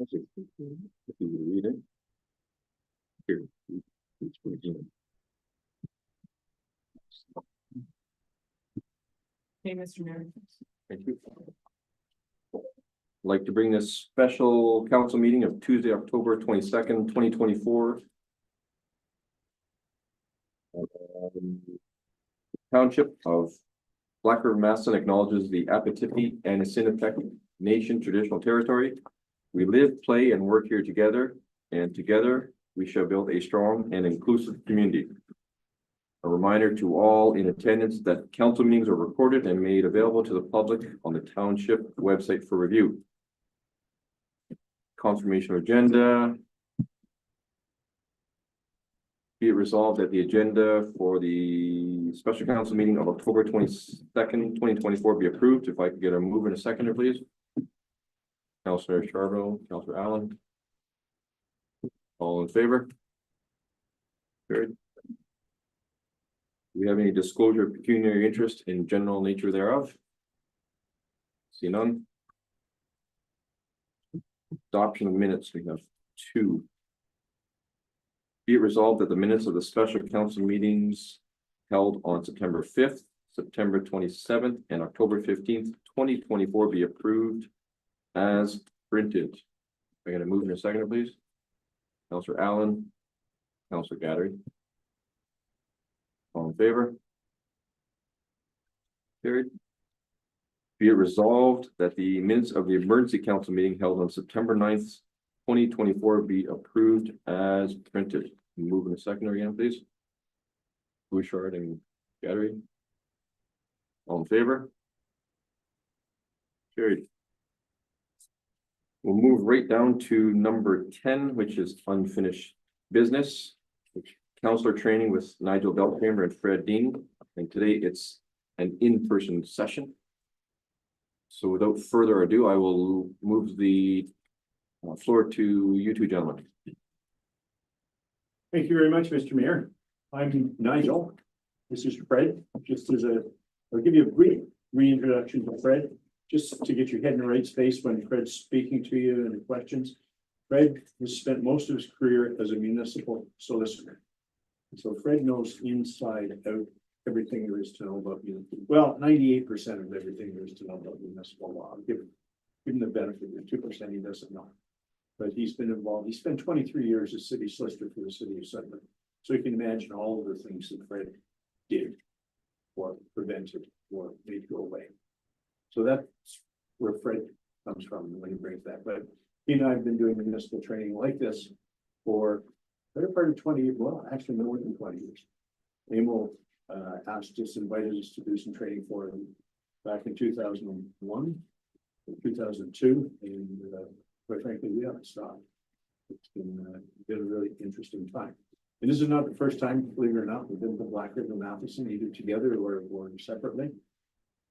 If you would read it. Here. It's for Dean. Hey, Mr. Mayor. Thank you. I'd like to bring this special council meeting of Tuesday, October 22nd, 2024. Township of Black River, Maston acknowledges the Apatippi and Assinipiqua Nation traditional territory. We live, play, and work here together, and together we shall build a strong and inclusive community. A reminder to all in attendance that council meetings are recorded and made available to the public on the township website for review. Confirmation of agenda. Be it resolved that the agenda for the special council meeting of October 22nd, 2024 be approved. If I could get a move in a seconder, please. Councillor Charbonneau, Councillor Allen. All in favor? Good. Do we have any disclosure of pecuniary interest in general nature thereof? See none. Adoption of minutes, we have 2. Be it resolved that the minutes of the special council meetings held on September 5th, September 27th, and October 15th, 2024 be approved as printed. I got to move in a second, please. Councillor Allen, Councillor Gattary. All in favor? Carried. Be it resolved that the minutes of the emergency council meeting held on September 9th, 2024 be approved as printed. Move in a second again, please. Bouchard and Gattary. All in favor? Carried. We'll move right down to number 10, which is unfinished business. Counselor training with Nigel Belchamber and Fred Dean. And today it's an in-person session. So without further ado, I will move the floor to you two gentlemen. Thank you very much, Mr. Mayor. I'm Nigel. This is Fred. I'll give you a brief reintroduction to Fred, just to get your head in the right space when Fred's speaking to you and questions. Fred has spent most of his career as a municipal solicitor. So Fred knows inside out everything there is to know about municipal. Well, 98% of everything there is to know about municipal law. Give him the benefit of 2% he doesn't know. But he's been involved. He spent 23 years as city solicitor for the city of Sudbury. So you can imagine all of the things that Fred did or prevented or made go away. So that's where Fred comes from when he brings that. But he and I have been doing municipal training like this for the better part of 20 years. Well, actually more than 20 years. Emil asked us, invited us to do some training for him back in 2001, 2002, and quite frankly, we haven't stopped. It's been a really interesting time. And this is not the first time, believe it or not, we've been to Black River and Matheson, either together or separately.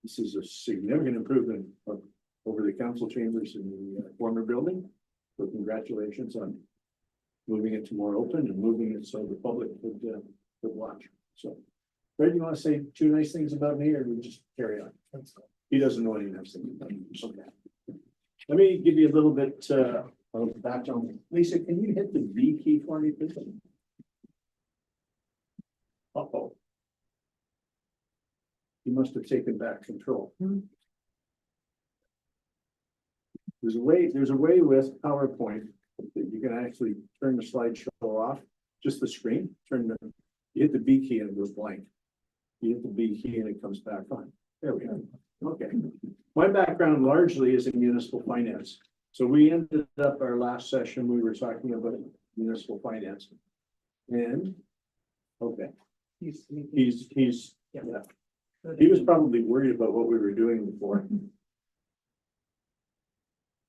This is a significant improvement over the council chambers in the former building. So congratulations on moving it to more open and moving it so the public could watch. So, Fred, you want to say 2 nice things about me, or we just carry on? He doesn't know any nice things about me. Okay. Let me give you a little bit of background. Lisa, can you hit the V key for me, please? Uh-oh. You must have taken back control. There's a way with PowerPoint that you can actually turn the slideshow off, just the screen, you hit the B key and it goes blank. You hit the B key and it comes back on. There we go. Okay. My background largely is in municipal finance. So we ended up our last session, we were talking about municipal finance. And okay. He's yeah. He was probably worried about what we were doing before.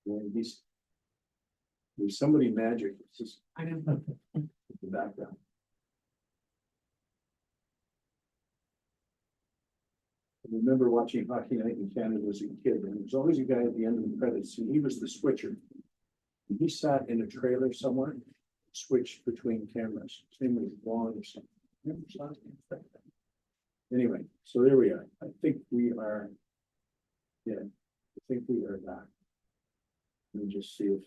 And there's somebody magic. It's just I know the background. I remember watching Hockey Night in Canada as a kid, and there was always a guy at the end of the credits, and he was the switcher. And he sat in a trailer somewhere, switched between cameras. His name was Vaughn or something. Anyway, so there we are. I think we are back. Let me just see if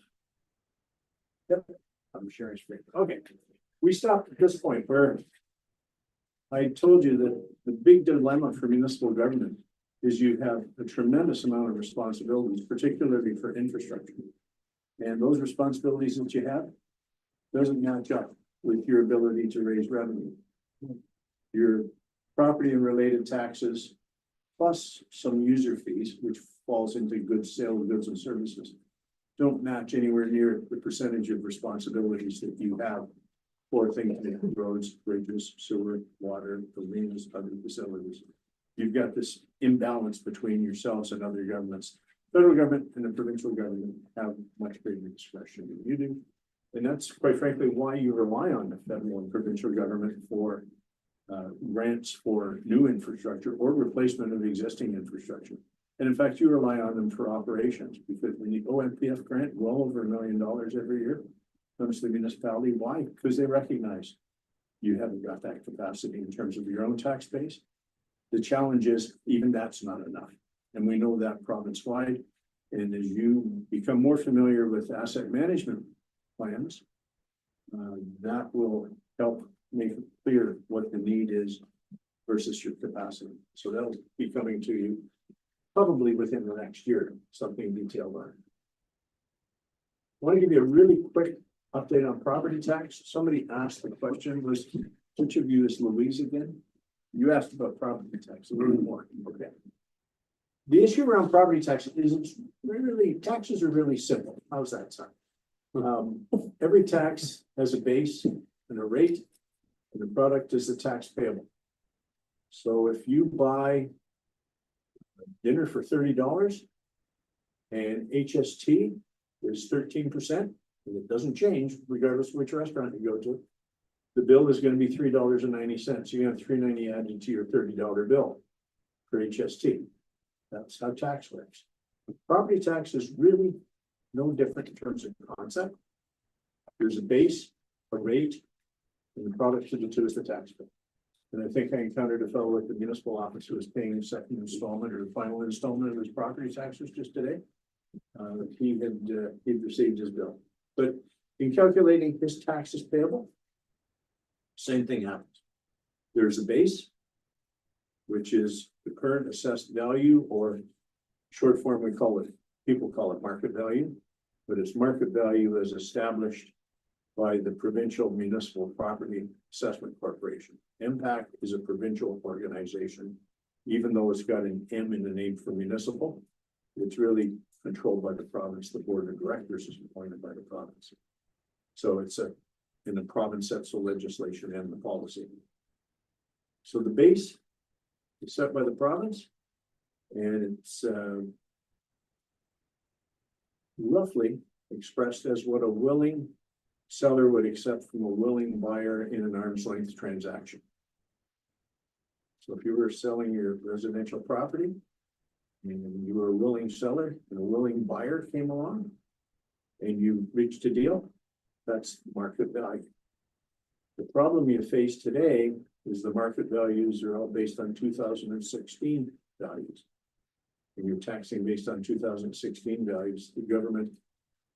Yep, I'm sharing screen. Okay, we stopped at this point where I told you that the big dilemma for municipal government is you have a tremendous amount of responsibilities, particularly for infrastructure. And those responsibilities that you have doesn't match up with your ability to raise revenue. Your property and related taxes, plus some user fees, which falls into goods, sale of goods and services, don't match anywhere near the percentage of responsibilities that you have for things like roads, bridges, sewer, water, arenas, other facilities. You've got this imbalance between yourselves and other governments. Federal government and the provincial government have much greater discretion than you do. And that's quite frankly why you rely on the federal and provincial government for grants for new infrastructure or replacement of existing infrastructure. And in fact, you rely on them for operations because when the OMPF grant, well over $1 million every year comes to the municipality. Why? Because they recognize you haven't got that capacity in terms of your own tax base. The challenge is even that's not enough. And we know that province-wide. And as you become more familiar with asset management plans, that will help make it clear what the need is versus your capacity. So that'll be coming to you probably within the next year, something detailed on it. I want to give you a really quick update on property tax. Somebody asked the question, which of you is Louise again? You asked about property tax a little more. Okay. The issue around property tax is really, taxes are really simple. How's that sound? Every tax has a base and a rate, and the product is the tax payable. So if you buy dinner for $30 and HST is 13%, and it doesn't change regardless of which restaurant you go to, the bill is going to be $3.90. You have $3.90 added to your $30 bill for HST. That's how tax works. Property tax is really no different in terms of concept. There's a base, a rate, and the product to the two is the tax bill. And I think I encountered a fellow at the municipal office who was paying the second installment or the final installment of his property taxes just today. He'd received his bill. But in calculating his taxes payable, same thing happens. There's a base, which is the current assessed value, or short form, people call it market value, but it's market value as established by the Provincial Municipal Property Assessment Corporation. MPAC is a provincial organization. Even though it's got an M in the name for municipal, it's really controlled by the province. The board of directors is appointed by the province. So it's in the province sets the legislation and the policy. So the base is set by the province, and it's roughly expressed as what a willing seller would accept from a willing buyer in an arm's length transaction. So if you were selling your residential property and you were a willing seller and a willing buyer came along and you reached a deal, that's market value. The problem you face today is the market values are all based on 2016 values. And you're taxing based on 2016 values. The government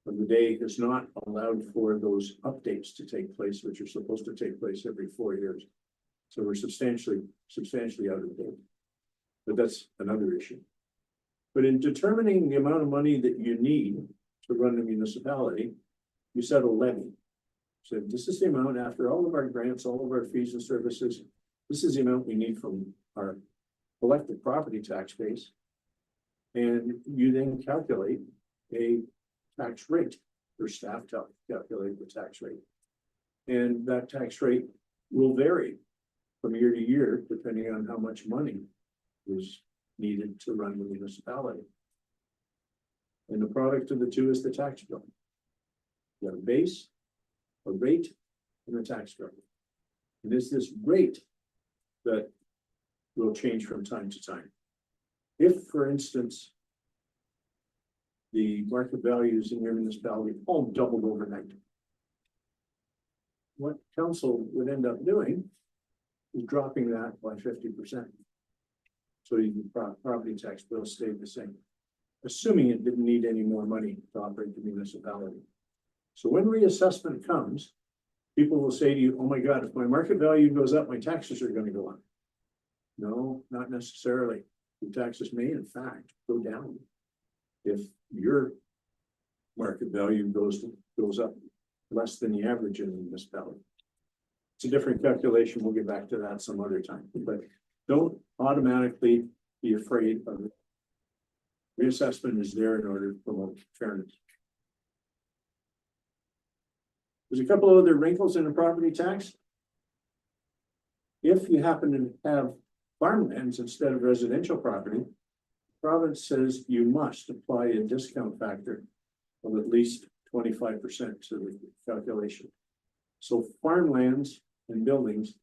of the day has not allowed for those updates to take place, which are supposed to take place every 4 years. So we're substantially out of date. But that's another issue. But in determining the amount of money that you need to run a municipality, you set a levy. So this is the amount after all of our grants, all of our fees and services. This is the amount we need from our collective property tax base. And you then calculate a tax rate for staff to calculate the tax rate. And that tax rate will vary from year to year, depending on how much money is needed to run the municipality. And the product of the two is the tax bill. You have a base, a rate, and a tax bill. And it's this rate that will change from time to time. If, for instance, the market values in your municipality all doubled overnight, what council would end up doing is dropping that by 50%. So your property tax bill stayed the same, assuming it didn't need any more money to operate the municipality. So when reassessment comes, people will say to you, oh my God, if my market value goes up, my taxes are gonna go up. No, not necessarily. The taxes may in fact go down. If your market value goes up less than the average in the municipality. It's a different calculation. We'll get back to that some other time, but don't automatically be afraid of it. Reassessment is there in order to promote fairness. There's a couple of other wrinkles in the property tax. If you happen to have farmlands instead of residential property, the province says you must apply a discount factor of at least 25% to the calculation. So farmlands and buildings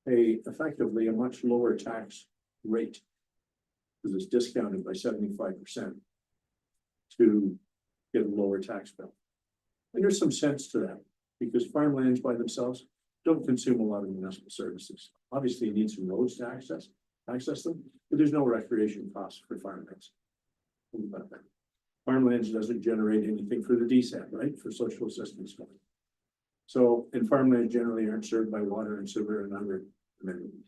pay effectively a much lower tax rate because it's discounted by 75% to get a lower tax bill. And there's some sense to that because farmlands by themselves don't consume a lot of municipal services. Obviously, you need some roads to access them, but there's no recreation costs for farmlands. Think about that. Farmlands doesn't generate anything for the DSAT, right? For social assistance. So, and farmland generally aren't served by water and sewer and other amenities.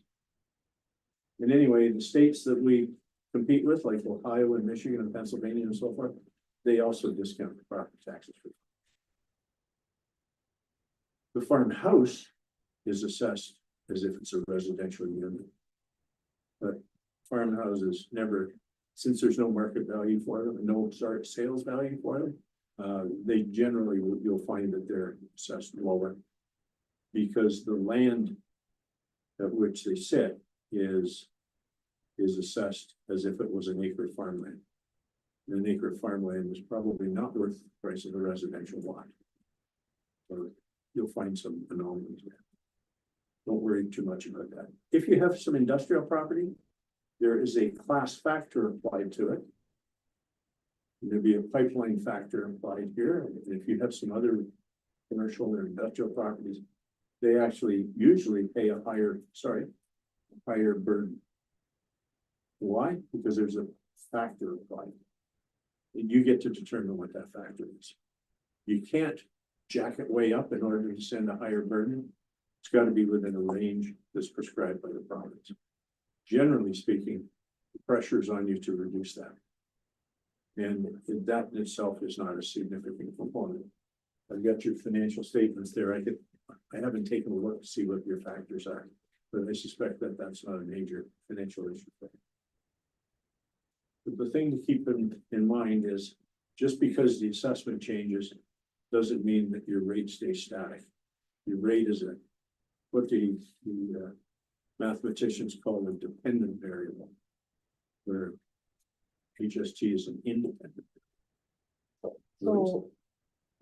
And anyway, the states that we compete with, like Ohio and Michigan and Pennsylvania and so forth, they also discount the property taxes. The farmhouse is assessed as if it's a residential unit. But farmhouses never, since there's no market value for them, no sales value for them, they generally, you'll find that they're assessed lower because the land at which they sit is assessed as if it was an acre of farmland. And an acre of farmland is probably not worth the price of a residential lot. So you'll find some anomalies there. Don't worry too much about that. If you have some industrial property, there is a class factor applied to it. There'll be a pipeline factor applied here. And if you have some other commercial or industrial properties, they actually usually pay a higher burden. Why? Because there's a factor applied. And you get to determine what that factor is. You can't jack it way up in order to send a higher burden. It's got to be within a range that's prescribed by the province. Generally speaking, the pressure is on you to reduce that. And that in itself is not a significant component. I've got your financial statements there. I haven't taken a look to see what your factors are, but I suspect that that's not a major financial issue. But the thing to keep in mind is just because the assessment changes doesn't mean that your rate stays static. Your rate is what the mathematicians call a dependent variable, where HST is an independent. So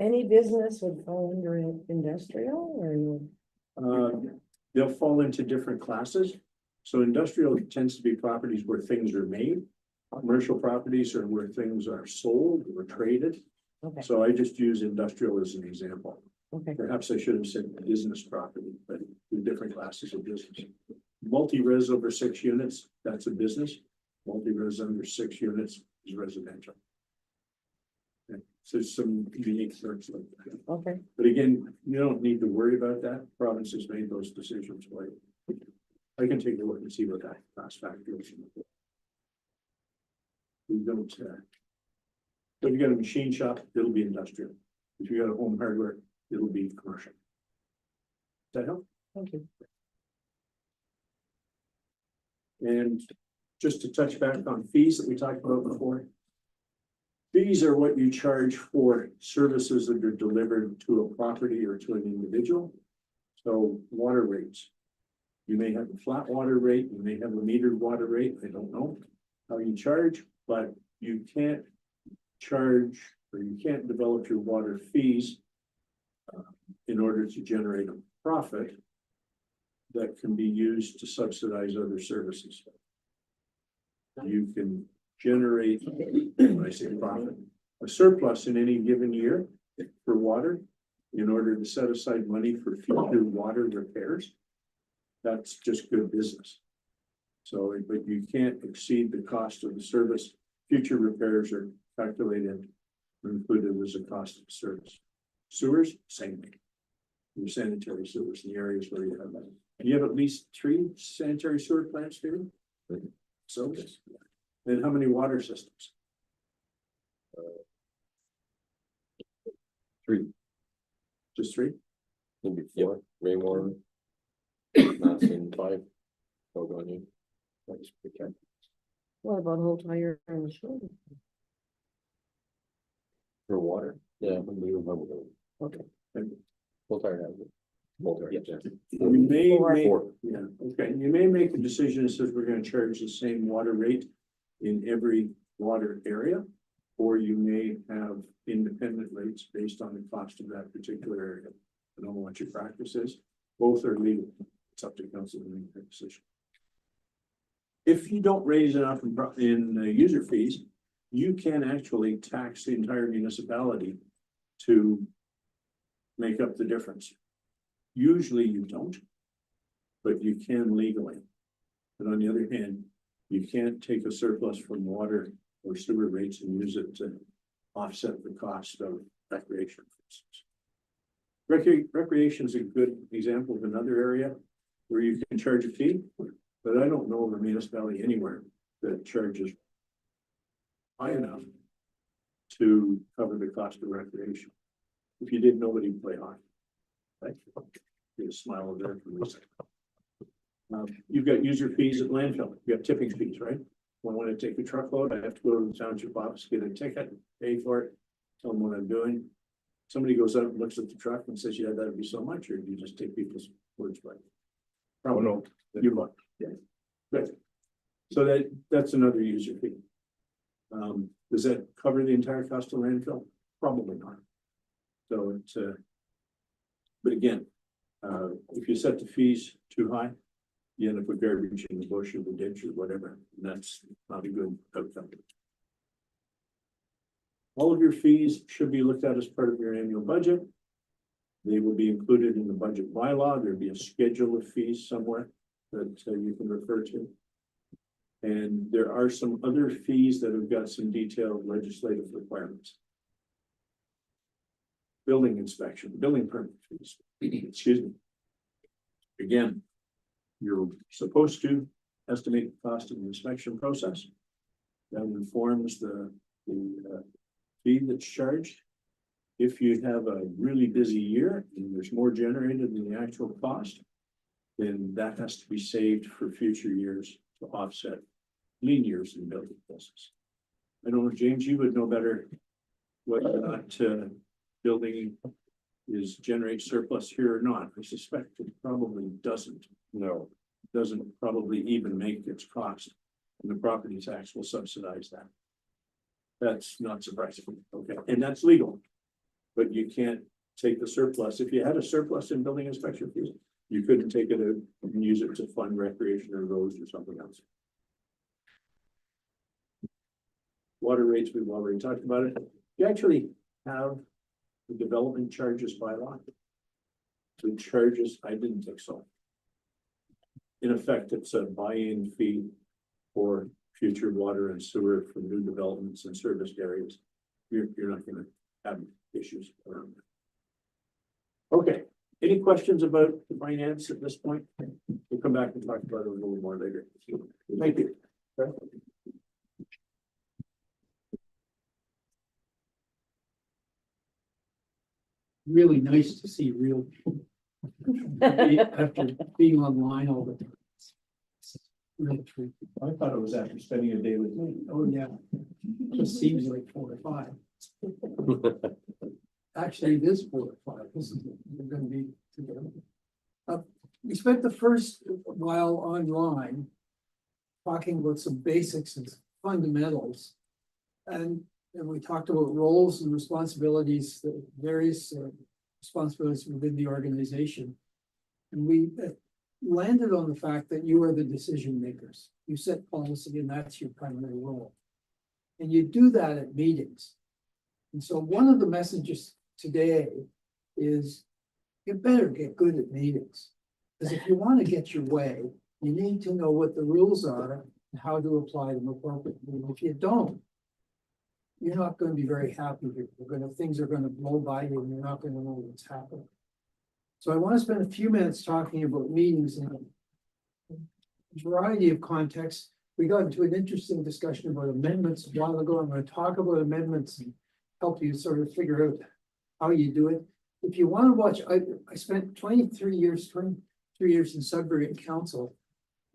any business would fall under industrial or no? They'll fall into different classes. So industrial tends to be properties where things are made. Commercial properties are where things are sold or traded. Okay, So I just use industrial as an example. okay, Perhaps I should have said business property, but the different classes of business. Multi-res over 6 units, that's a business. Multi-res under 6 units is residential. Okay. So some unique terms like that. okay. But again, you don't need to worry about that. Province has made those decisions for you. I can take a look and see what that class factor is. We don't, so if you got a machine shop, it'll be industrial. If you got a home hardware, it'll be commercial. Does that help? Thank you. And just to touch back on fees that we talked about before. Fees are what you charge for services that are delivered to a property or to an individual. So water rates. You may have a flat water rate, you may have a metered water rate, I don't know how you charge, but you can't charge or you can't develop your water fees in order to generate a profit that can be used to subsidize other services. You can generate, when I say profit, a surplus in any given year for water in order to set aside money for future water repairs. That's just good business. So, but you can't exceed the cost of the service. Future repairs are calculated or included as a cost of service. Sewers, same thing. Your sanitary sewers in the areas where you have that. And you have at least 3 sanitary sewer plants, David? So, then how many water systems? 3, Just 3? maybe 4, rainwater. Madison, 5. Hold on you. That's okay. What about whole tire and the shoulder? For water? Yeah. we don't have it. Okay. Full tire has it. Full tire, yeah. You may Four. make, Four. yeah, okay, you may make a decision that says we're gonna charge the same water rate in every water area. Or you may have independent rates based on the cost of that particular area. I don't know what your practice is, both are legal, it's up to council to make that decision. If you don't raise enough in user fees, you can actually tax the entire municipality to make up the difference. Usually you don't, but you can legally. But on the other hand, you can't take a surplus from water or sewer rates and use it to offset the cost of recreation. For instance. Recreation is a good example of another area where you can charge a fee, but I don't know of a municipality anywhere that charges high enough to cover the cost of recreation. If you did, nobody would play hockey. Right? Get a smile over there from this. You've got user fees at landfill, you have tipping fees, right? When I take a truckload, I have to go to the township office, get a ticket, pay for it, tell them what I'm doing. Somebody goes out and looks at the truck and says, yeah, that'd be so much, or do you just take people's words by it? Probably no, you look, yeah. Good. So that's another user fee. Does that cover the entire cost of landfill? Probably not. So it's but again, if you set the fees too high, you end up with garbage in the bush or the ditch or whatever, and that's not a good outcome. All of your fees should be looked at as part of your annual budget. They will be included in the budget bylaw. There'll be a schedule of fees somewhere that you can refer to. And there are some other fees that have got some detailed legislative requirements. Building inspection, building permit fees, excuse me. Again, you're supposed to estimate the cost of the inspection process. That informs the fee that's charged. If you have a really busy year and there's more generated than the actual cost, then that has to be saved for future years to offset lean years in building process. I don't know, James, you would know better whether or not building is generate surplus here or not. I suspect it probably doesn't. No, doesn't probably even make its cost, and the property tax will subsidize that. That's not surprising, okay, and that's legal. But you can't take the surplus. If you had a surplus in building inspection fees, you couldn't take it out and use it to fund recreation or roads or something else. Water rates, we've already talked about it. You actually have the development charges bylaw. The charges, I didn't think so. In effect, it's a buy-in fee for future water and sewer for new developments and serviced areas. You're not gonna have issues around that. Okay, any questions about the finance at this point? We'll come back and talk about it a little more later. Thank you. Okay. Really nice to see real people after being online all the time. It's really true. I thought it was after spending a day with me. Oh, yeah. Just seems like 4 or 5. Actually, it is 4 or 5. We're gonna be together. We spent the first while online talking about some basics and fundamentals. And we talked about roles and responsibilities, the various responsibilities within the organization. And we landed on the fact that you are the decision makers. You set policy and that's your primary role. And you do that at meetings. And so one of the messages today is you better get good at meetings. Because if you want to get your way, you need to know what the rules are and how to apply them appropriately. And if you don't, you're not gonna be very happy here. Things are gonna blow by you and you're not gonna know what's happening. So I want to spend a few minutes talking about meetings in a variety of contexts. We got into an interesting discussion about amendments a while ago. I'm going to talk about amendments and help you sort of figure out how you do it. If you want to watch, I spent 23 years in Sudbury Council.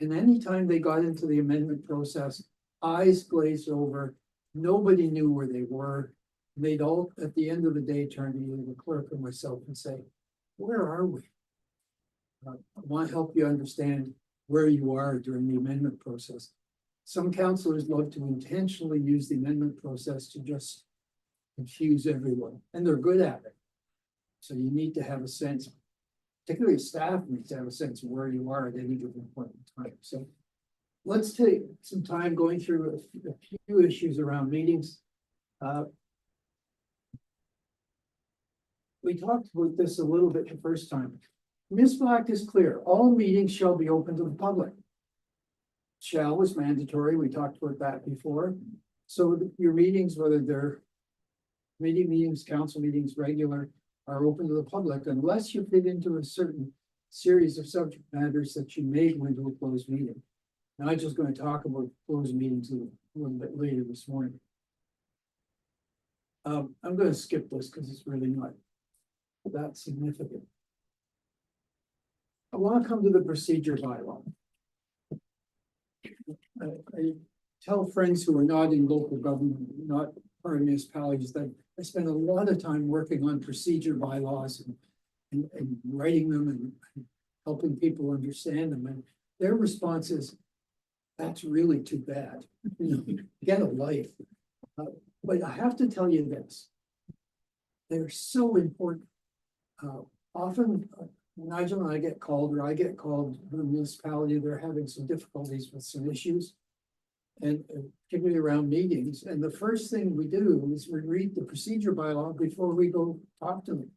And anytime they got into the amendment process, eyes glazed over, nobody knew where they were. They'd all, at the end of the day, turn to either the clerk or myself and say, where are we? I want to help you understand where you are during the amendment process. Some councillors love to intentionally use the amendment process to just confuse everyone, and they're good at it. So you need to have a sense, particularly staff needs to have a sense of where you are at any given point in time. So let's take some time going through a few issues around meetings. We talked about this a little bit the first time. Municipal Act is clear. All meetings shall be open to the public. Shall was mandatory. We talked about that before. So your meetings, whether they're meetings, council meetings, regular, are open to the public unless you fit into a certain series of subject matters that you may go into a closed meeting. Now, I'm just going to talk about closed meetings a little bit later this morning. I'm going to skip this because it's really not that significant. I want to come to the procedure bylaw. I tell friends who are not in local government, not part of municipalities, that I spend a lot of time working on procedure bylaws and writing them and helping people understand them. And their response is, that's really too bad. You know, get a life. But I have to tell you this. They're so important. Often Nigel and I get called, or I get called from the municipality, they're having some difficulties with some issues. And particularly around meetings. And the first thing we do is we read the procedure bylaw before we go talk to them.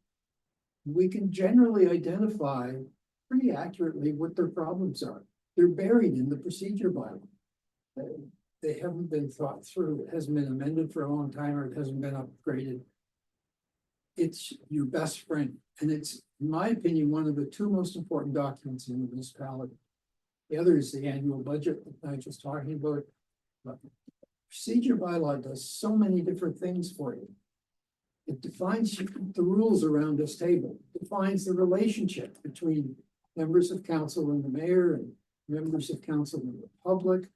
We can generally identify pretty accurately what their problems are. They're buried in the procedure bylaw. They haven't been thought through. It hasn't been amended for a long time, or it hasn't been upgraded. It's your best friend. And it's, in my opinion, one of the two most important documents in the municipality. The other is the annual budget that I was just talking about. But procedure bylaw does so many different things for you. It defines the rules around this table, defines the relationship between members of council and the mayor, and members of council and the public,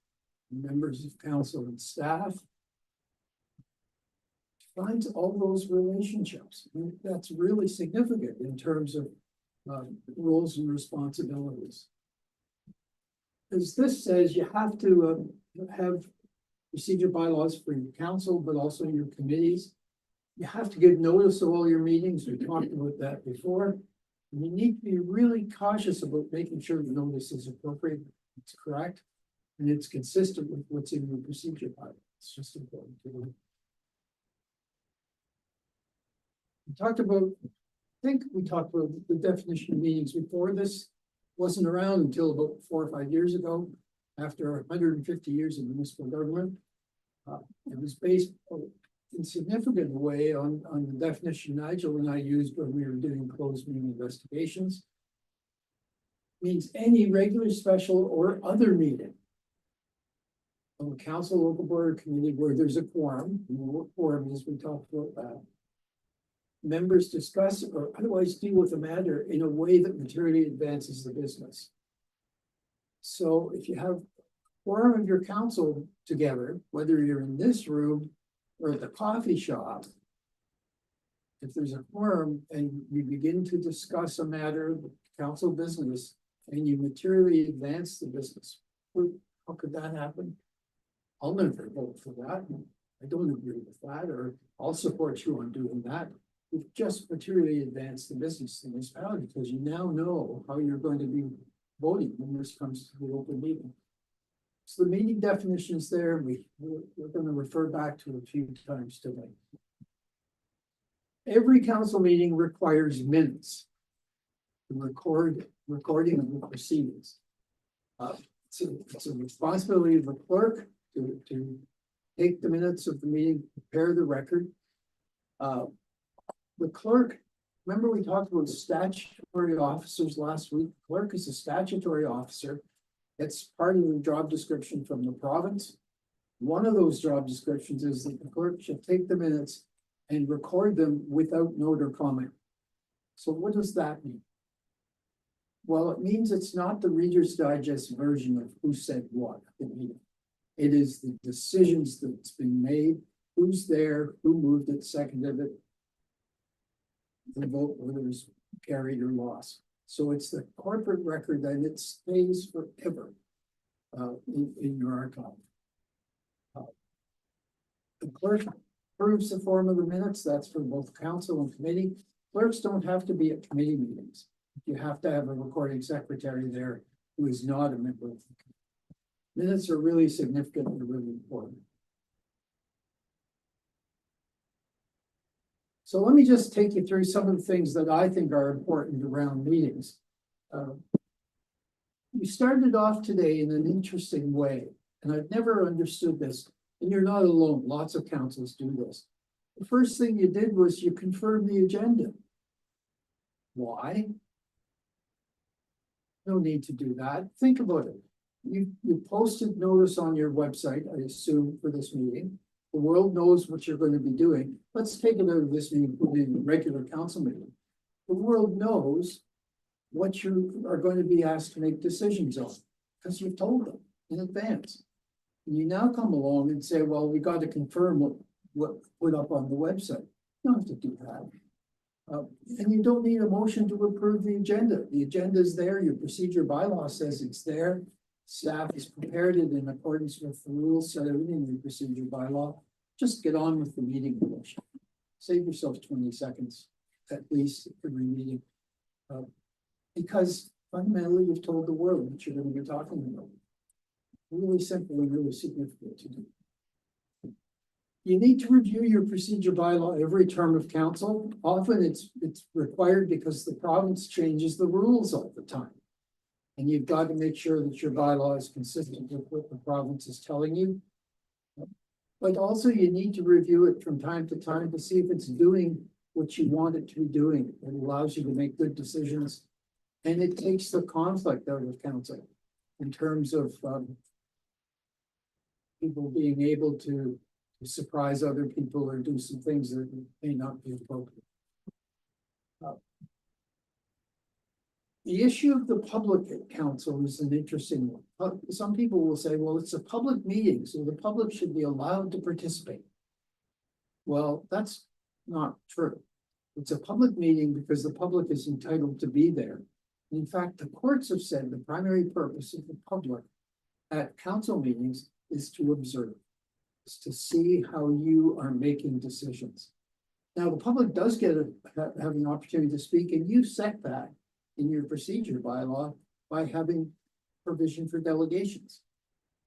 members of council and staff. Defines all those relationships. And that's really significant in terms of roles and responsibilities. As this says, you have to have procedure bylaws for your council, but also your committees. You have to give notice of all your meetings. We talked about that before. And you need to be really cautious about making sure the notice is appropriate, it's correct, and it's consistent with what's in your procedure bylaw. It's just important to do. We talked about, I think we talked about the definition of meetings before. This wasn't around until about 4 or 5 years ago, after 150 years of municipal government. It was based in a significant way on the definition Nigel and I used when we were doing closed meeting investigations. Means any regular, special, or other meeting of a council, local board, or committee where there's a quorum. You know what quorum is, we talked about that. Members discuss or otherwise deal with the matter in a way that materially advances the business. So if you have quorum of your council together, whether you're in this room or at the coffee shop, if there's a quorum and you begin to discuss a matter of council business and you materially advance the business, how could that happen? I'll never vote for that. I don't agree with that, or I'll support you on doing that. You've just materially advanced the business in this municipality because you now know how you're going to be voting when this comes to the open meeting. So the meeting definition is there. We're going to refer back to it a few times today. Every council meeting requires minutes to recording of the proceedings. It's a responsibility of the clerk to take the minutes of the meeting, prepare the record. The clerk, remember we talked about statutory officers last week? Clerk is a statutory officer. It's part of the job description from the province. One of those job descriptions is that the clerk should take the minutes and record them without note or comment. So what does that mean? Well, it means it's not the Reader's Digest version of who said what at the meeting. It is the decisions that's been made, who's there, who moved it, seconded it. The vote, whether it was carried or lost. So it's the corporate record and it stays forever in your archive. The clerk approves the form of the minutes. That's for both council and committee. Clerks don't have to be at committee meetings. You have to have a recording secretary there who is not a member of the committee. Minutes are really significant and really important. So let me just take you through some of the things that I think are important around meetings. We started off today in an interesting way, and I've never understood this, and you're not alone. Lots of councils do this. The first thing you did was you confirmed the agenda. Why? No need to do that. Think about it. You posted notice on your website, I assume, for this meeting. The world knows what you're going to be doing. Let's take it out of this meeting, put it in a regular council meeting. The world knows what you are going to be asked to make decisions on, because you've told them in advance. And you now come along and say, well, we got to confirm what put up on the website. You don't have to do that. And you don't need a motion to approve the agenda. The agenda is there. Your procedure bylaw says it's there. Staff has prepared it in accordance with the rules set out in your procedure bylaw. Just get on with the meeting motion. Save yourself 20 seconds at least every meeting. Because fundamentally you've told the world what you're going to be talking about. Really simple and really significant to do. You need to review your procedure bylaw every term of council. Often it's required because the province changes the rules all the time. And you've got to make sure that your bylaw is consistent with what the province is telling you. But also you need to review it from time to time to see if it's doing what you want it to be doing. It allows you to make good decisions. And it takes the conflict out of council in terms of people being able to surprise other people or do some things that may not be appropriate. The issue of the public at council is an interesting one. Some people will say, well, it's a public meeting, so the public should be allowed to participate. Well, that's not true. It's a public meeting because the public is entitled to be there. In fact, the courts have said the primary purpose of the public at council meetings is to observe, is to see how you are making decisions. Now, the public does have an opportunity to speak, and you set that in your procedure bylaw by having provision for delegations.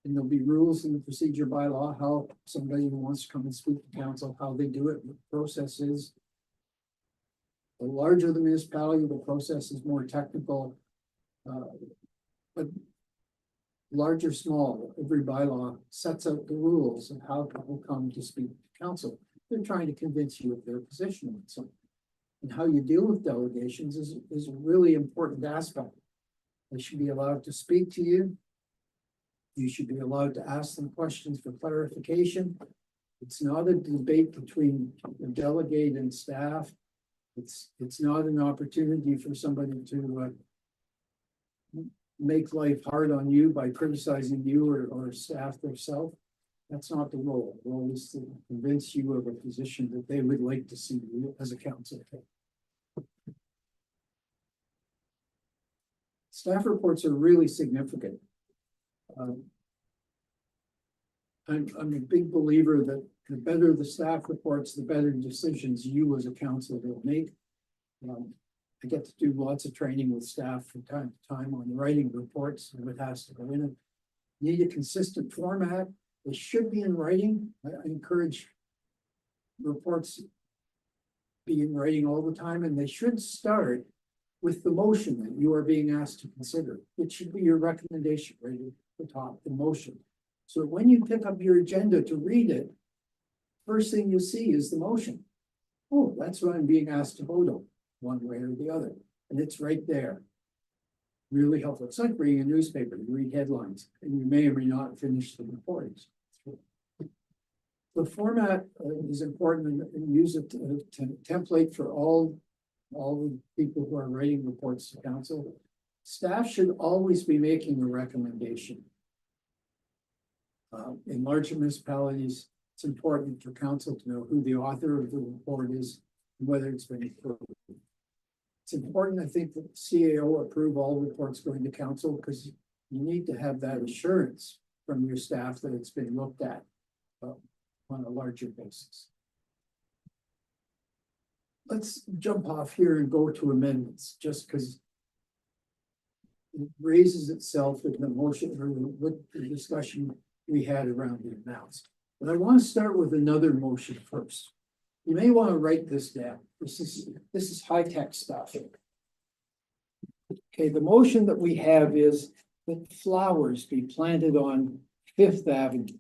And there'll be rules in the procedure bylaw, how somebody who wants to come and speak to council, how they do it, what the process is. The larger the municipality, the process is more technical. But large or small, every bylaw sets out the rules of how people come to speak to council. They're trying to convince you of their position on something. And how you deal with delegations is a really important aspect. They should be allowed to speak to you. You should be allowed to ask them questions for clarification. It's not a debate between the delegate and staff. It's not an opportunity for somebody to make life hard on you by criticizing you or staff themselves. That's not the role. The role is to convince you of a position that they would like to see you as a council take. Staff reports are really significant. I'm a big believer that the better the staff reports, the better decisions you as a council will make. I get to do lots of training with staff from time to time on writing reports and what has to go in it. Need a consistent format. They should be in writing. I encourage reports be in writing all the time, and they should start with the motion that you are being asked to consider. It should be your recommendation right at the top, the motion. So when you pick up your agenda to read it, first thing you see is the motion. Oh, that's what I'm being asked to vote on, one way or the other, and it's right there. Really helpful. It's like reading a newspaper, you read headlines, and you may or may not finish the reports. The format is important and use it to template for all the people who are writing reports to council. Staff should always be making a recommendation. In larger municipalities, it's important for council to know who the author of the report is and whether it's been approved. It's important, I think, that CAO approve all reports going to council because you need to have that assurance from your staff that it's been looked at on a larger basis. Let's jump off here and go to amendments, just because it raises itself in the motion or with the discussion we had around the amounts. But I want to start with another motion first. You may want to write this down. This is high-tech stuff. Okay, the motion that we have is that flowers be planted on Fifth Avenue.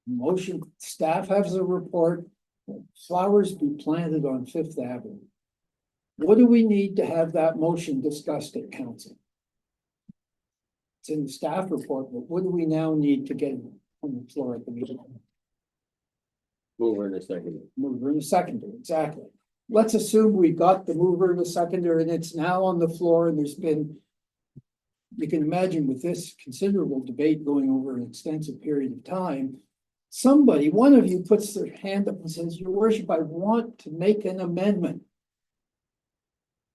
Motion, staff has a report, flowers be planted on Fifth Avenue. What do we need to have that motion discussed at council? It's in the staff report, but what do we now need to get on the floor at the meeting? Mover in a second. Mover and a seconder, exactly. Let's assume we got the mover and the seconder and it's now on the floor and there's been, you can imagine with this considerable debate going over an extensive period of time, somebody, one of you puts their hand up and says, Your Worship, I want to make an amendment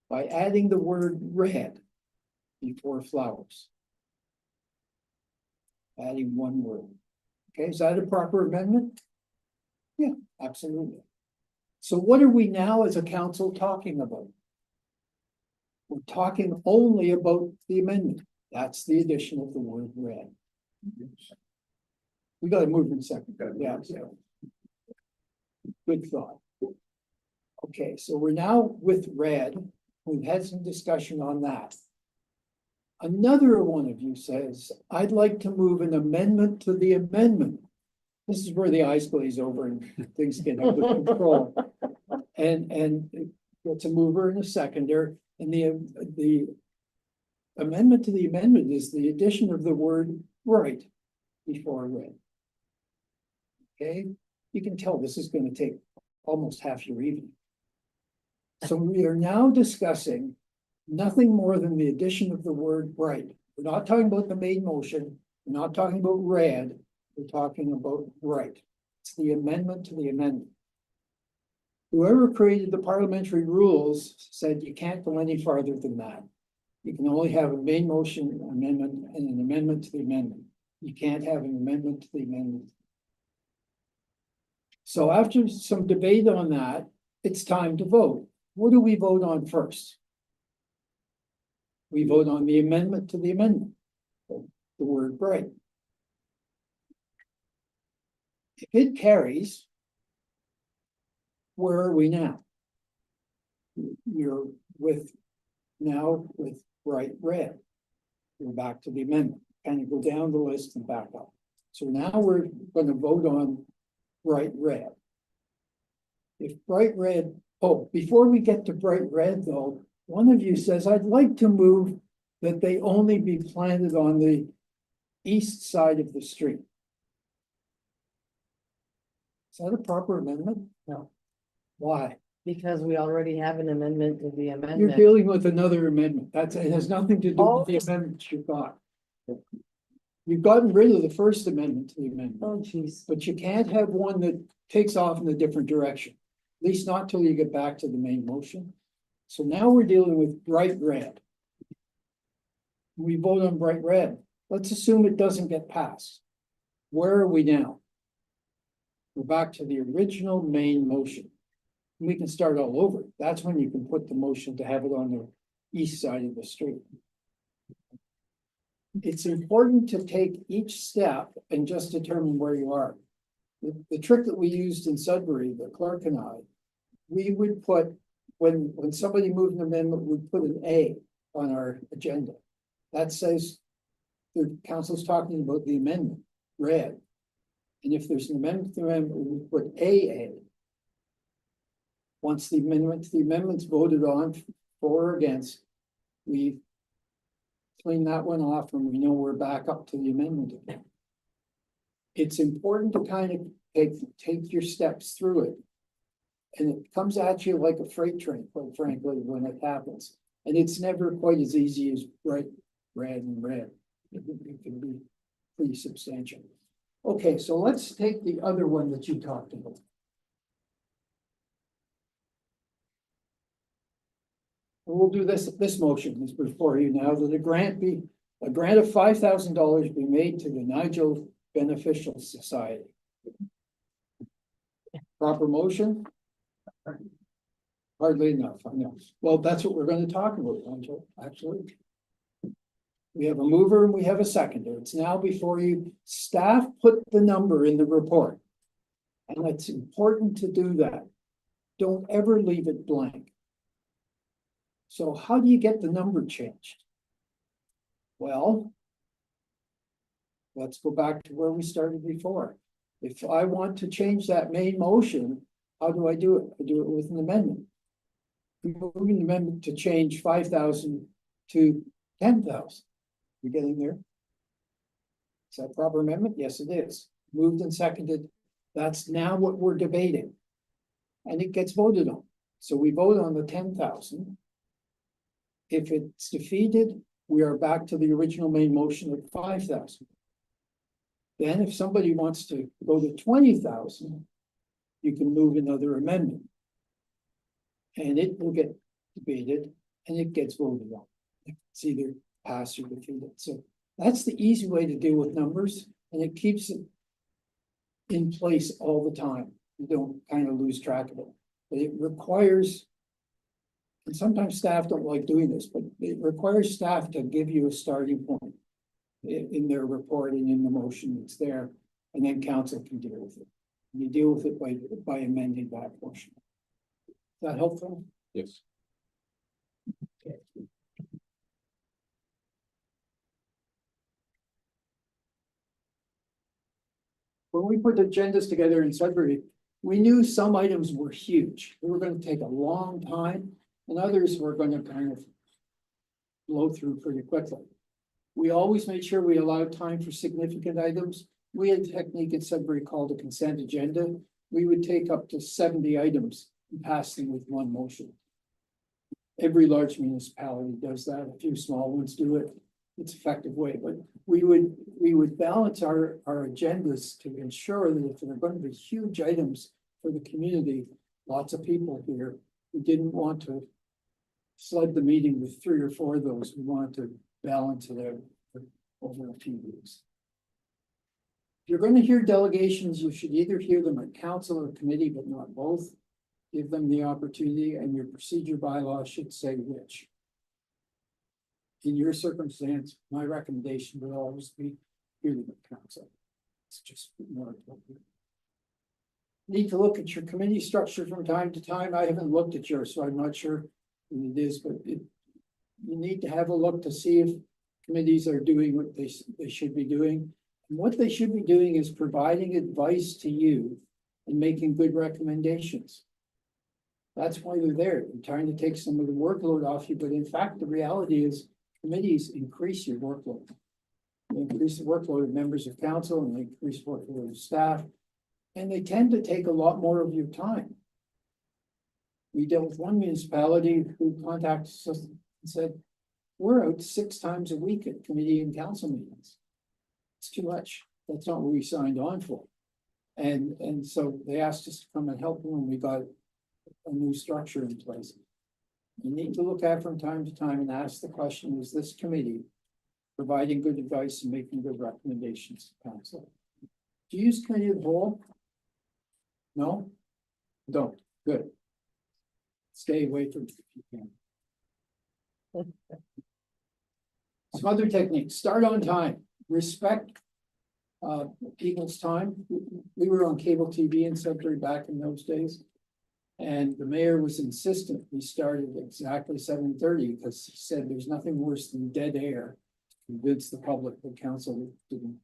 by adding the word red before flowers. Adding one word. Okay, is that a proper amendment? Yeah, absolutely. So what are we now as a council talking about? We're talking only about the amendment. That's the addition of the word red. We got to move in a second. Yeah. Good thought. Okay, so we're now with red. We've had some discussion on that. Another one of you says, I'd like to move an amendment to the amendment. This is where the eyes glaze over and things get out of control. And it's a mover and a seconder. And the amendment to the amendment is the addition of the word right before red. Okay, you can tell this is going to take almost half your evening. So we are now discussing nothing more than the addition of the word right. We're not talking about the main motion. We're not talking about red. We're talking about right. It's the amendment to the amendment. Whoever created the parliamentary rules said you can't go any farther than that. You can only have a main motion amendment and an amendment to the amendment. You can't have an amendment to the amendment. So after some debate on that, it's time to vote. What do we vote on first? We vote on the amendment to the amendment, the word right. If it carries, where are we now? You're now with bright red. We're back to the amendment. Kind of go down the list and back up. So now we're going to vote on bright red. If bright red, oh, before we get to bright red though, one of you says, I'd like to move that they only be planted on the east side of the street. Is that a proper amendment? No. Why? Because we already have an amendment to the You're amendment. dealing with another amendment. It has nothing to do with the amendments you've got. You've gotten rid of the first amendment to the amendment, Oh, jeez. but you can't have one that takes off in a different direction. At least not till you get back to the main motion. So now we're dealing with bright red. We vote on bright red. Let's assume it doesn't get passed. Where are we now? We're back to the original main motion. We can start all over. That's when you can put the motion to have it on the east side of the street. It's important to take each step and just determine where you are. The trick that we used in Sudbury, the clerk and I, we would put, when somebody moved an amendment, we'd put an A on our agenda. That says the council's talking about the amendment, red. And if there's an amendment to the amendment, we put AA. Once the amendment's voted on for or against, we clean that one off and we know we're back up to the amendment again. It's important to kind of take your steps through it. And it comes at you like a freight train, quite frankly, when it happens. And it's never quite as easy as red and red. It can be pretty substantial. Okay, so let's take the other one that you talked about. And we'll do this motion is before you now, that a grant of $5,000 be made to the Nigel Beneficial Society. Proper motion? Hardly enough, I know. Well, that's what we're going to talk about, Nigel, actually. We have a mover and we have a seconder. It's now before you. Staff put the number in the report. And it's important to do that. Don't ever leave it blank. So how do you get the number changed? Well, let's go back to where we started before. If I want to change that main motion, how do I do it? I do it with an amendment. I'm moving the amendment to change 5,000 to 10,000. You getting there? Is that proper amendment? Yes, it is. Moved and seconded. That's now what we're debating. And it gets voted on. So we vote on the 10,000. If it's defeated, we are back to the original main motion of 5,000. Then if somebody wants to go to 20,000, you can move another amendment. And it will get debated and it gets voted on. It's either passed or defeated. So that's the easy way to deal with numbers, and it keeps it in place all the time. You don't kind of lose track of it. But it requires, and sometimes staff don't like doing this, but it requires staff to give you a starting point in their report and in the motion that's there, and then council can deal with it. You deal with it by amending that portion. Is that helpful? Yes. Okay. When we put agendas together in Sudbury, we knew some items were huge. They were going to take a long time, and others were going to kind of blow through pretty quickly. We always made sure we allowed time for significant items. We had a technique at Sudbury called a consent agenda. We would take up to 70 items and pass them with one motion. Every large municipality does that. A few small ones do it. It's an effective way, but we would balance our agendas to ensure that if there are going to be huge items for the community, lots of people here, we didn't want to flood the meeting with 3 or 4 of those. We wanted to balance it out over a few weeks. If you're going to hear delegations, you should either hear them at council or committee, but not both. Give them the opportunity, and your procedure bylaw should say which. In your circumstance, my recommendation would always be hear them at council. It's just more appropriate. Need to look at your committee structure from time to time. I haven't looked at yours, so I'm not sure what it is, but you need to have a look to see if committees are doing what they should be doing. And what they should be doing is providing advice to you and making good recommendations. That's why they're there. They're trying to take some of the workload off you, but in fact, the reality is committees increase your workload. They increase the workload of members of council and they increase the workload of staff. And they tend to take a lot more of your time. We dealt with one municipality who contacted us and said, we're out 6 times a week at committee and council meetings. It's too much. That's not what we signed on for. And so they asked us to come and help them, and we got a new structure in place. You need to look at from time to time and ask the question, is this committee providing good advice and making good recommendations to council? Do you use committee of the whole? No? Don't. Good. Stay away from it if you can. Some other techniques. Start on time. Respect people's time. We were on cable TV in Sudbury back in those days. And the mayor was insistent we started exactly 7:30 because he said there's nothing worse than dead air convince the public the council didn't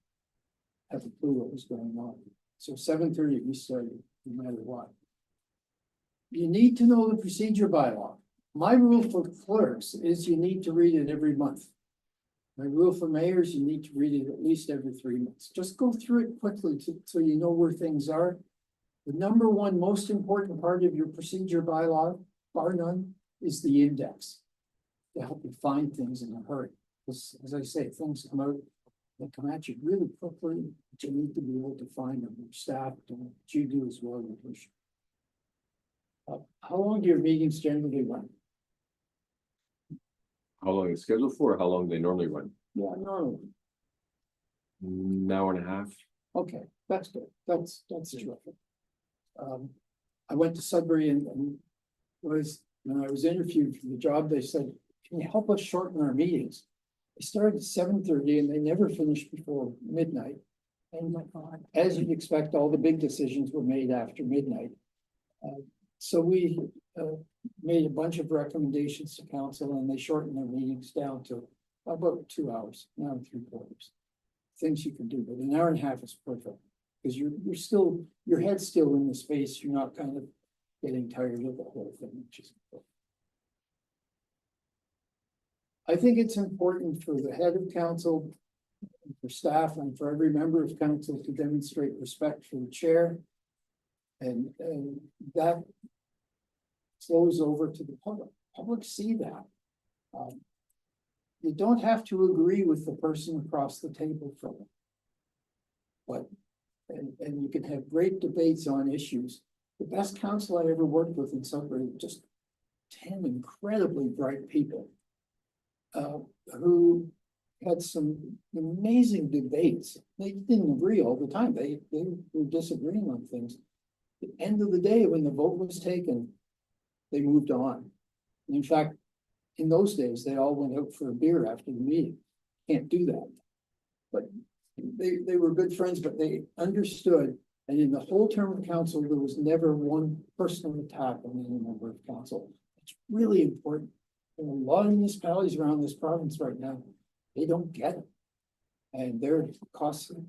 have a clue what was going on. So 7:30 we started, no matter what. You need to know the procedure bylaw. My rule for clerks is you need to read it every month. My rule for mayors, you need to read it at least every 3 months. Just go through it quickly so you know where things are. The number one most important part of your procedure bylaw, bar none, is the index. To help you find things in a hurry. Because as I say, things come out, they come at you really quickly, but you need to be able to find them. Your staff, and what you do as well. How long do your meetings generally run? How long is scheduled for, or how long they normally run? Yeah, normally. An hour and a half. Okay, that's good. That's terrific. I went to Sudbury and when I was interviewed for the job, they said, can you help us shorten our meetings? They started at 7:30 and they never finished before midnight. And as you'd expect, all the big decisions were made after midnight. So we made a bunch of recommendations to council and they shortened their meetings down to about 2 hours, an hour and 3/4. Things you can do, but an hour and a half is perfect. Because you're still, your head's still in the space, you're not kind of getting tired of the whole thing, which is important. I think it's important for the head of council, for staff, and for every member of council to demonstrate respect for the chair. And that flows over to the public. Public see that. You don't have to agree with the person across the table from them. But, and you can have great debates on issues. The best council I ever worked with in Sudbury, just 10 incredibly bright people. Who had some amazing debates. They didn't agree all the time. They were disagreeing on things. At the end of the day, when the vote was taken, they moved on. And in fact, in those days, they all went out for a beer after the meeting. Can't do that. But they were good friends, but they understood. And in the whole term of council, there was never one personal attack on any member of council. It's really important. And a lot of municipalities around this province right now, they don't get it. And they're costly.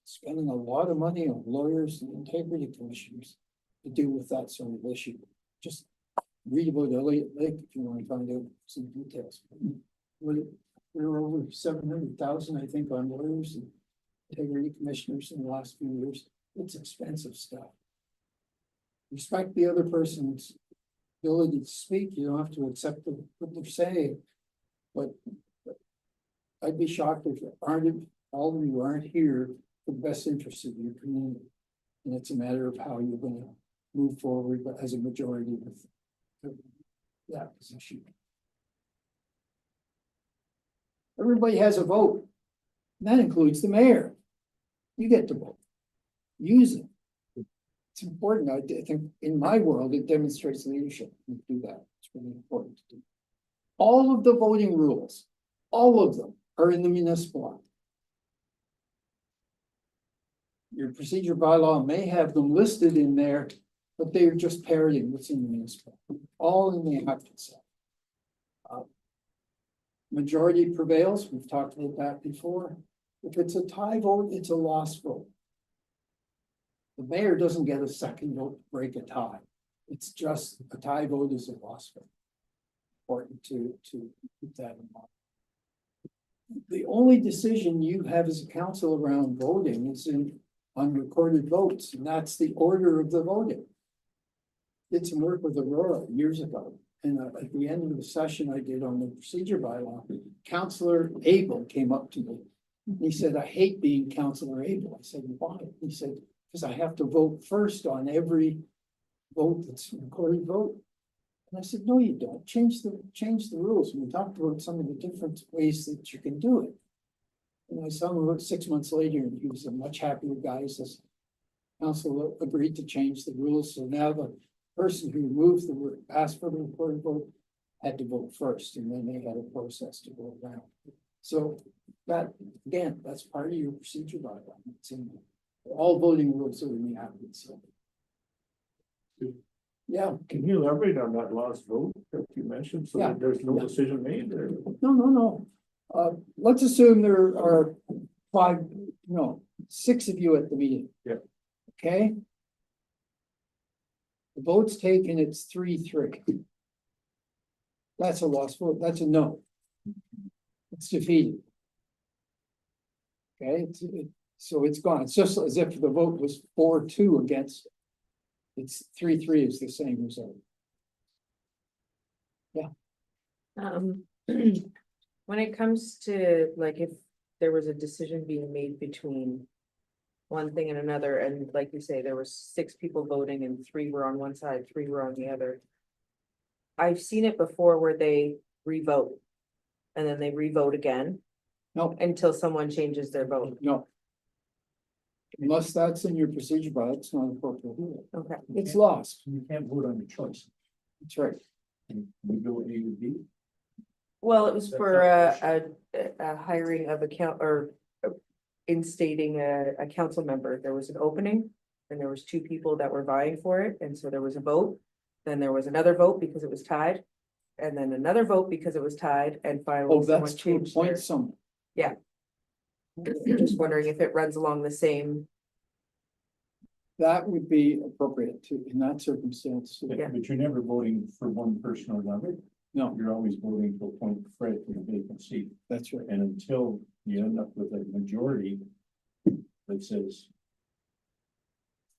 Spending a lot of money on lawyers and integrity commissioners to deal with that sort of issue. Just read about Elliott Lake if you want to find out some details. We're over 700,000, I think, on lawyers and integrity commissioners in the last few years. It's expensive stuff. Respect the other person's ability to speak. You don't have to accept what they're saying. But I'd be shocked if all of you aren't here for the best interest of your community. And it's a matter of how you're going to move forward, but as a majority with that position. Everybody has a vote. And that includes the mayor. You get to vote. Use it. It's important. I think in my world, it demonstrates leadership. You do that. It's really important to do. All of the voting rules, all of them are in the municipal act. Your procedure bylaw may have them listed in there, but they're just parroting what's in the municipal. All in the act itself. Majority prevails. We've talked about that before. If it's a tie vote, it's a lost vote. The mayor doesn't get a second vote to break a tie. It's just a tie vote is a lost vote. Important to keep that in mind. The only decision you have as a council around voting is in unrecorded votes, and that's the order of the voting. Did some work with Aurora years ago, and at the end of the session I did on the procedure bylaw, Councillor Abel came up to me. He said, "I hate being Councillor Abel." I said, "Why?" He said, "Because I have to vote first on every vote that's a recorded vote." And I said, "No, you don't. Change the rules." And we talked about some of the different ways that you can do it. And I saw him about 6 months later, and he was a much happier guy. He says, council agreed to change the rules. So now the person who asked for the recorded vote had to vote first, and then they had a process to go around. So that, again, that's part of your procedure bylaw. It's in all voting rules are in the act itself. Yeah. Can you elaborate on that last vote that you mentioned, so Yeah. that there's no decision made there? No. let's assume there are six of you at the meeting. Yeah. Okay? The vote's taken, it's 3-3. That's a lost vote, that's a no. It's defeated. Okay, so it's gone, it's just as if the vote was 4-2 against. It's 3-3 is the same result. When it comes to, like, if there was a decision being made between one thing and another, and like you say, there was 6 people voting and 3 were on one side, 3 were on the other. I've seen it before where they revote and then they revote again No, until someone changes their vote. no. Unless that's in your procedure, but it's not appropriate. Okay. It's lost, You can't vote on your choice. that's right. You go with A or B. Well, it was That's for not a hiring of instating a council member. There was an opening and there was 2 people that were vying for it. And so there was a vote. Then there was another vote because it was tied. And then another vote because it was tied and finally. Oh, someone that's to changed their- appoint someone. Yeah. Just wondering if it runs along the same, That would be appropriate to, in that circumstance. Yeah. But you're never voting for one person or another. No, You're always voting to appoint Fred to the vacant seat. that's right. And until you end up with a majority that says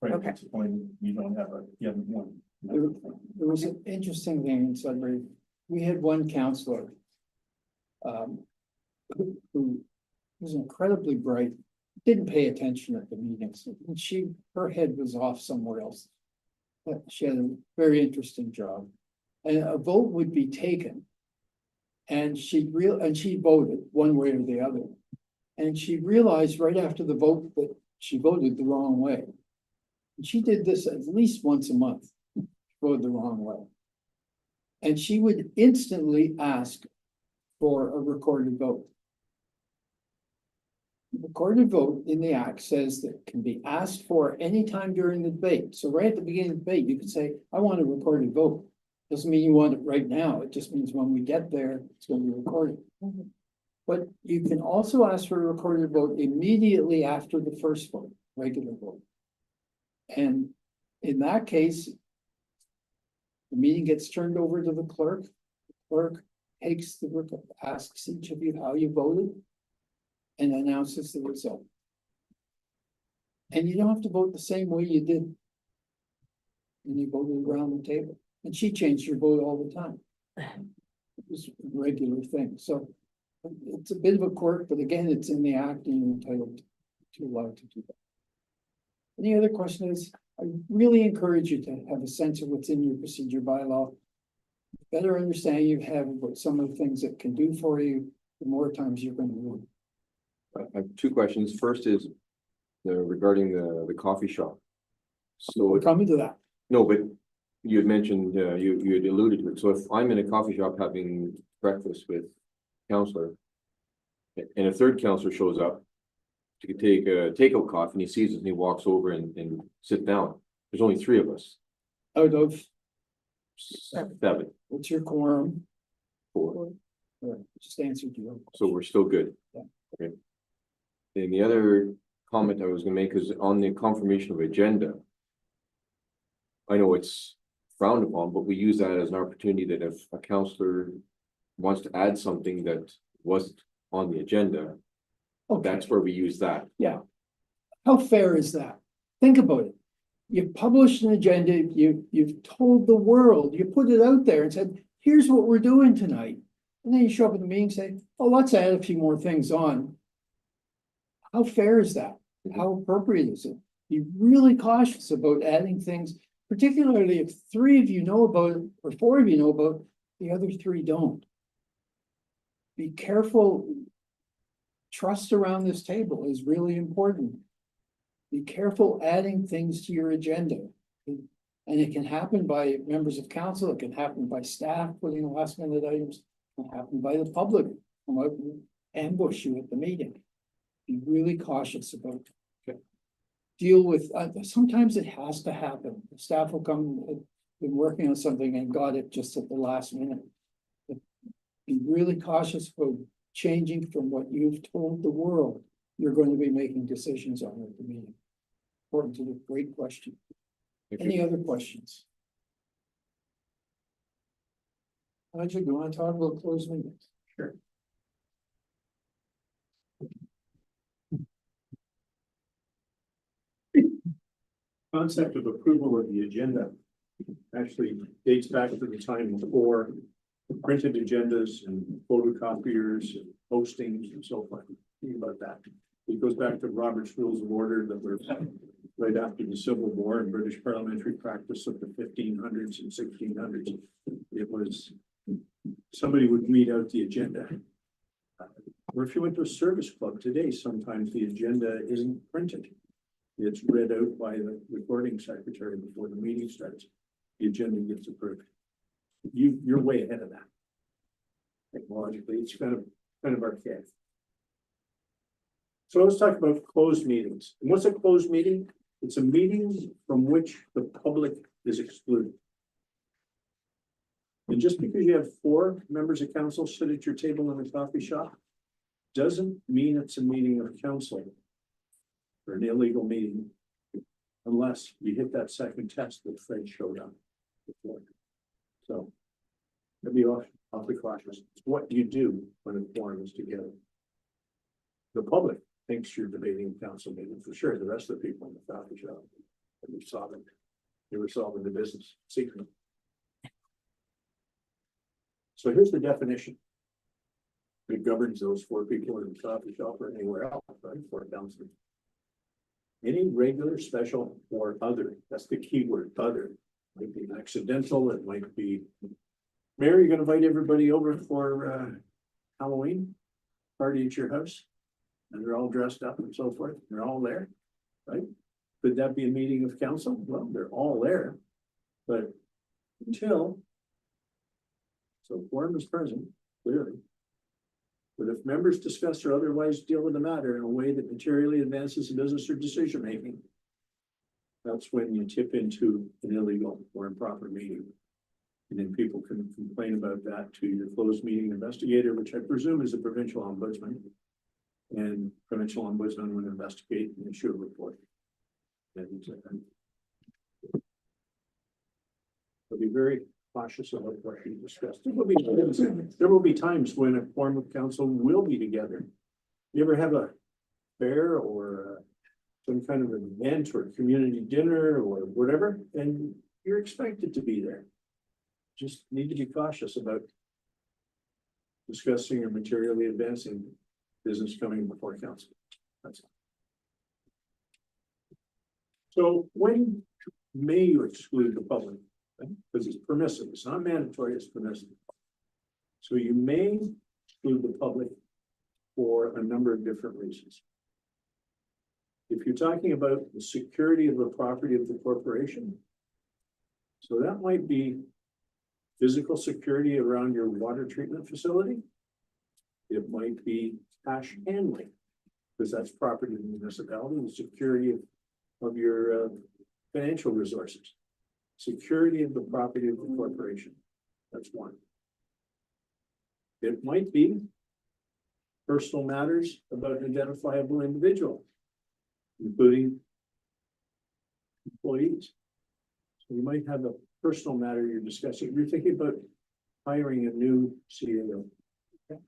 Fred Okay. gets appointed, you haven't won. There was an interesting thing in Sudbury. We had one counselor. Who was incredibly bright, didn't pay attention at the meetings, and her head was off somewhere else. But she had a very interesting job, and a vote would be taken. And she voted one way or the other. And she realized right after the vote that she voted the wrong way. And she did this at least once a month, voted the wrong way. And she would instantly ask for a recorded vote. Recorded vote in the act says that it can be asked for anytime during the debate. So right at the beginning of the debate, you could say, I want a recorded vote. Doesn't mean you want it right now. It just means when we get there, it's going to be recorded. But you can also ask for a recorded vote immediately after the first vote, regular vote. And in that case, the meeting gets turned over to the clerk. The clerk takes asks each of you how you voted and announces the result. And you don't have to vote the same way you did when you voted around the table. And she changed her vote all the time. It was a regular thing. So it's a bit of a quirk, but again, it's in the act and you're entitled to allow to do that. Any other questions? I really encourage you to have a sense of what's in your procedure bylaw. Better understanding you have what some of the things it can do for you, the more times you're going to do it. I have 2 questions. First is regarding the coffee shop. So, We're coming to that. no, but you had mentioned, you had alluded to it. So if I'm in a coffee shop having breakfast with counselor and a third counselor shows up to take a takeout coffee and he sees us and he walks over and sits down. There's only 3 of us. Out of, 7, what's your quorum? 4. Just answered you. So we're still good. Yeah. Okay. Then the other comment I was gonna make is on the confirmation of agenda. I know it's frowned upon, but we use that as an opportunity that if a counselor wants to add something that wasn't on the agenda, Okay, that's where we use that. yeah. How fair is that? Think about it. You've published an agenda, you've told the world, you put it out there and said, here's what we're doing tonight. And then you show up at the meeting and say, oh, let's add a few more things on. How fair is that? How appropriate is it? Be really cautious about adding things, particularly if 3 of you know about it or 4 of you know about it, the other 3 don't. Be careful. Trust around this table is really important. Be careful adding things to your agenda. And it can happen by members of council, it can happen by staff putting last minute items, it can happen by the public, come out and ambush you at the meeting. Be really cautious about it. Deal with, sometimes it has to happen. The staff will come, been working on something and got it just at the last minute. But be really cautious about changing from what you've told the world you're going to be making decisions on at the meeting? According to the great question. If Any you- other questions? Roger, do you want to talk about closed meetings? Sure. Concept of approval of the agenda actually dates back to the time before printed agendas and photocopiers and postings and so forth. Think about that. It goes back to Robert's Rules of Order that were right after the Civil War and British parliamentary practice of the 1500s and 1600s. It was, somebody would read out the agenda. Or if you went to a service club today, sometimes the agenda isn't printed. It's read out by the recording secretary before the meeting starts. The agenda gets approved. You're way ahead of that. Technologically, it's kind of archaic. So let's talk about closed meetings. And what's a closed meeting? It's a meeting from which the public is excluded. And just because you have 4 members of council sit at your table in a coffee shop, doesn't mean it's a meeting of council or an illegal meeting, unless you hit that second test that Fred showed up before. So, that'd be awfully cautious. It's what you do when a quorum is together. The public thinks you're debating a council meeting for sure. The rest of the people in the coffee shop, they were solving the business secret. So here's the definition. It governs those 4 people in the coffee shop or anywhere else, right? 4 councilors. Any regular, special, or other, that's the key word, other. Might be accidental, it might be. Mayor, you're gonna invite everybody over for Halloween party at your house? And they're all dressed up and so forth, they're all there, right? Could that be a meeting of council? Well, they're all there, but until. So quorum is present, clearly. But if members discuss or otherwise deal with the matter in a way that materially advances the business or decision making, that's when you tip into an illegal or improper meeting. And then people can complain about that to your closed meeting investigator, which I presume is a provincial ombudsman. And provincial ombudsman would investigate and issue a report. And they'll be very cautious about what you discussed. There will be times when a quorum of council will be together. You ever have a fair or some kind of an event or community dinner or whatever, and you're expected to be there. Just need to be cautious about discussing or materially advancing business coming before council. That's all. So when may you exclude the public? Because it's permissive, it's not mandatory, it's permissive. So you may exclude the public for a number of different reasons. If you're talking about the security of the property of the corporation, so that might be physical security around your water treatment facility. It might be cash handling, because that's property of the municipality, the security of your financial resources. Security of the property of the corporation. That's one. It might be personal matters about an identifiable individual, including employees. So you might have a personal matter you're discussing. You're thinking about hiring a new CEO. Okay.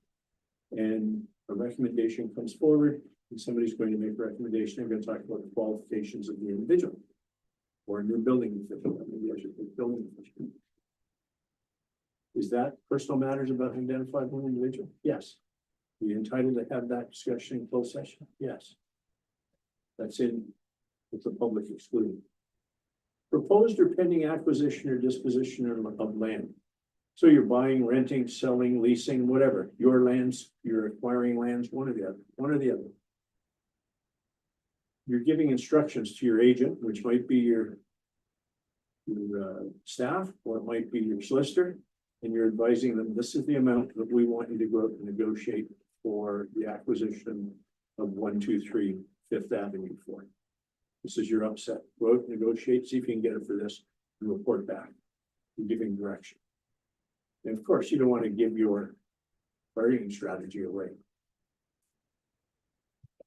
And a recommendation comes forward, and somebody's going to make a recommendation. They're going to talk about the qualifications of the individual. Or a new building official, maybe I should put building official. Is that personal matters about an identifiable individual? Yes. Are you entitled to have that discussion in closed session? Yes. That's in with the public excluded. Proposed or pending acquisition or disposition of land. So you're buying, renting, selling, leasing, whatever. Your lands, you're acquiring lands, one or the other. You're giving instructions to your agent, which might be your staff, or it might be your solicitor, and you're advising them, this is the amount that we want you to go out and negotiate for the acquisition of 123 Fifth Avenue for. This is your upset. Go out and negotiate, see if you can get it for this, and report back. You're giving direction. And of course, you don't want to give your bargaining strategy away.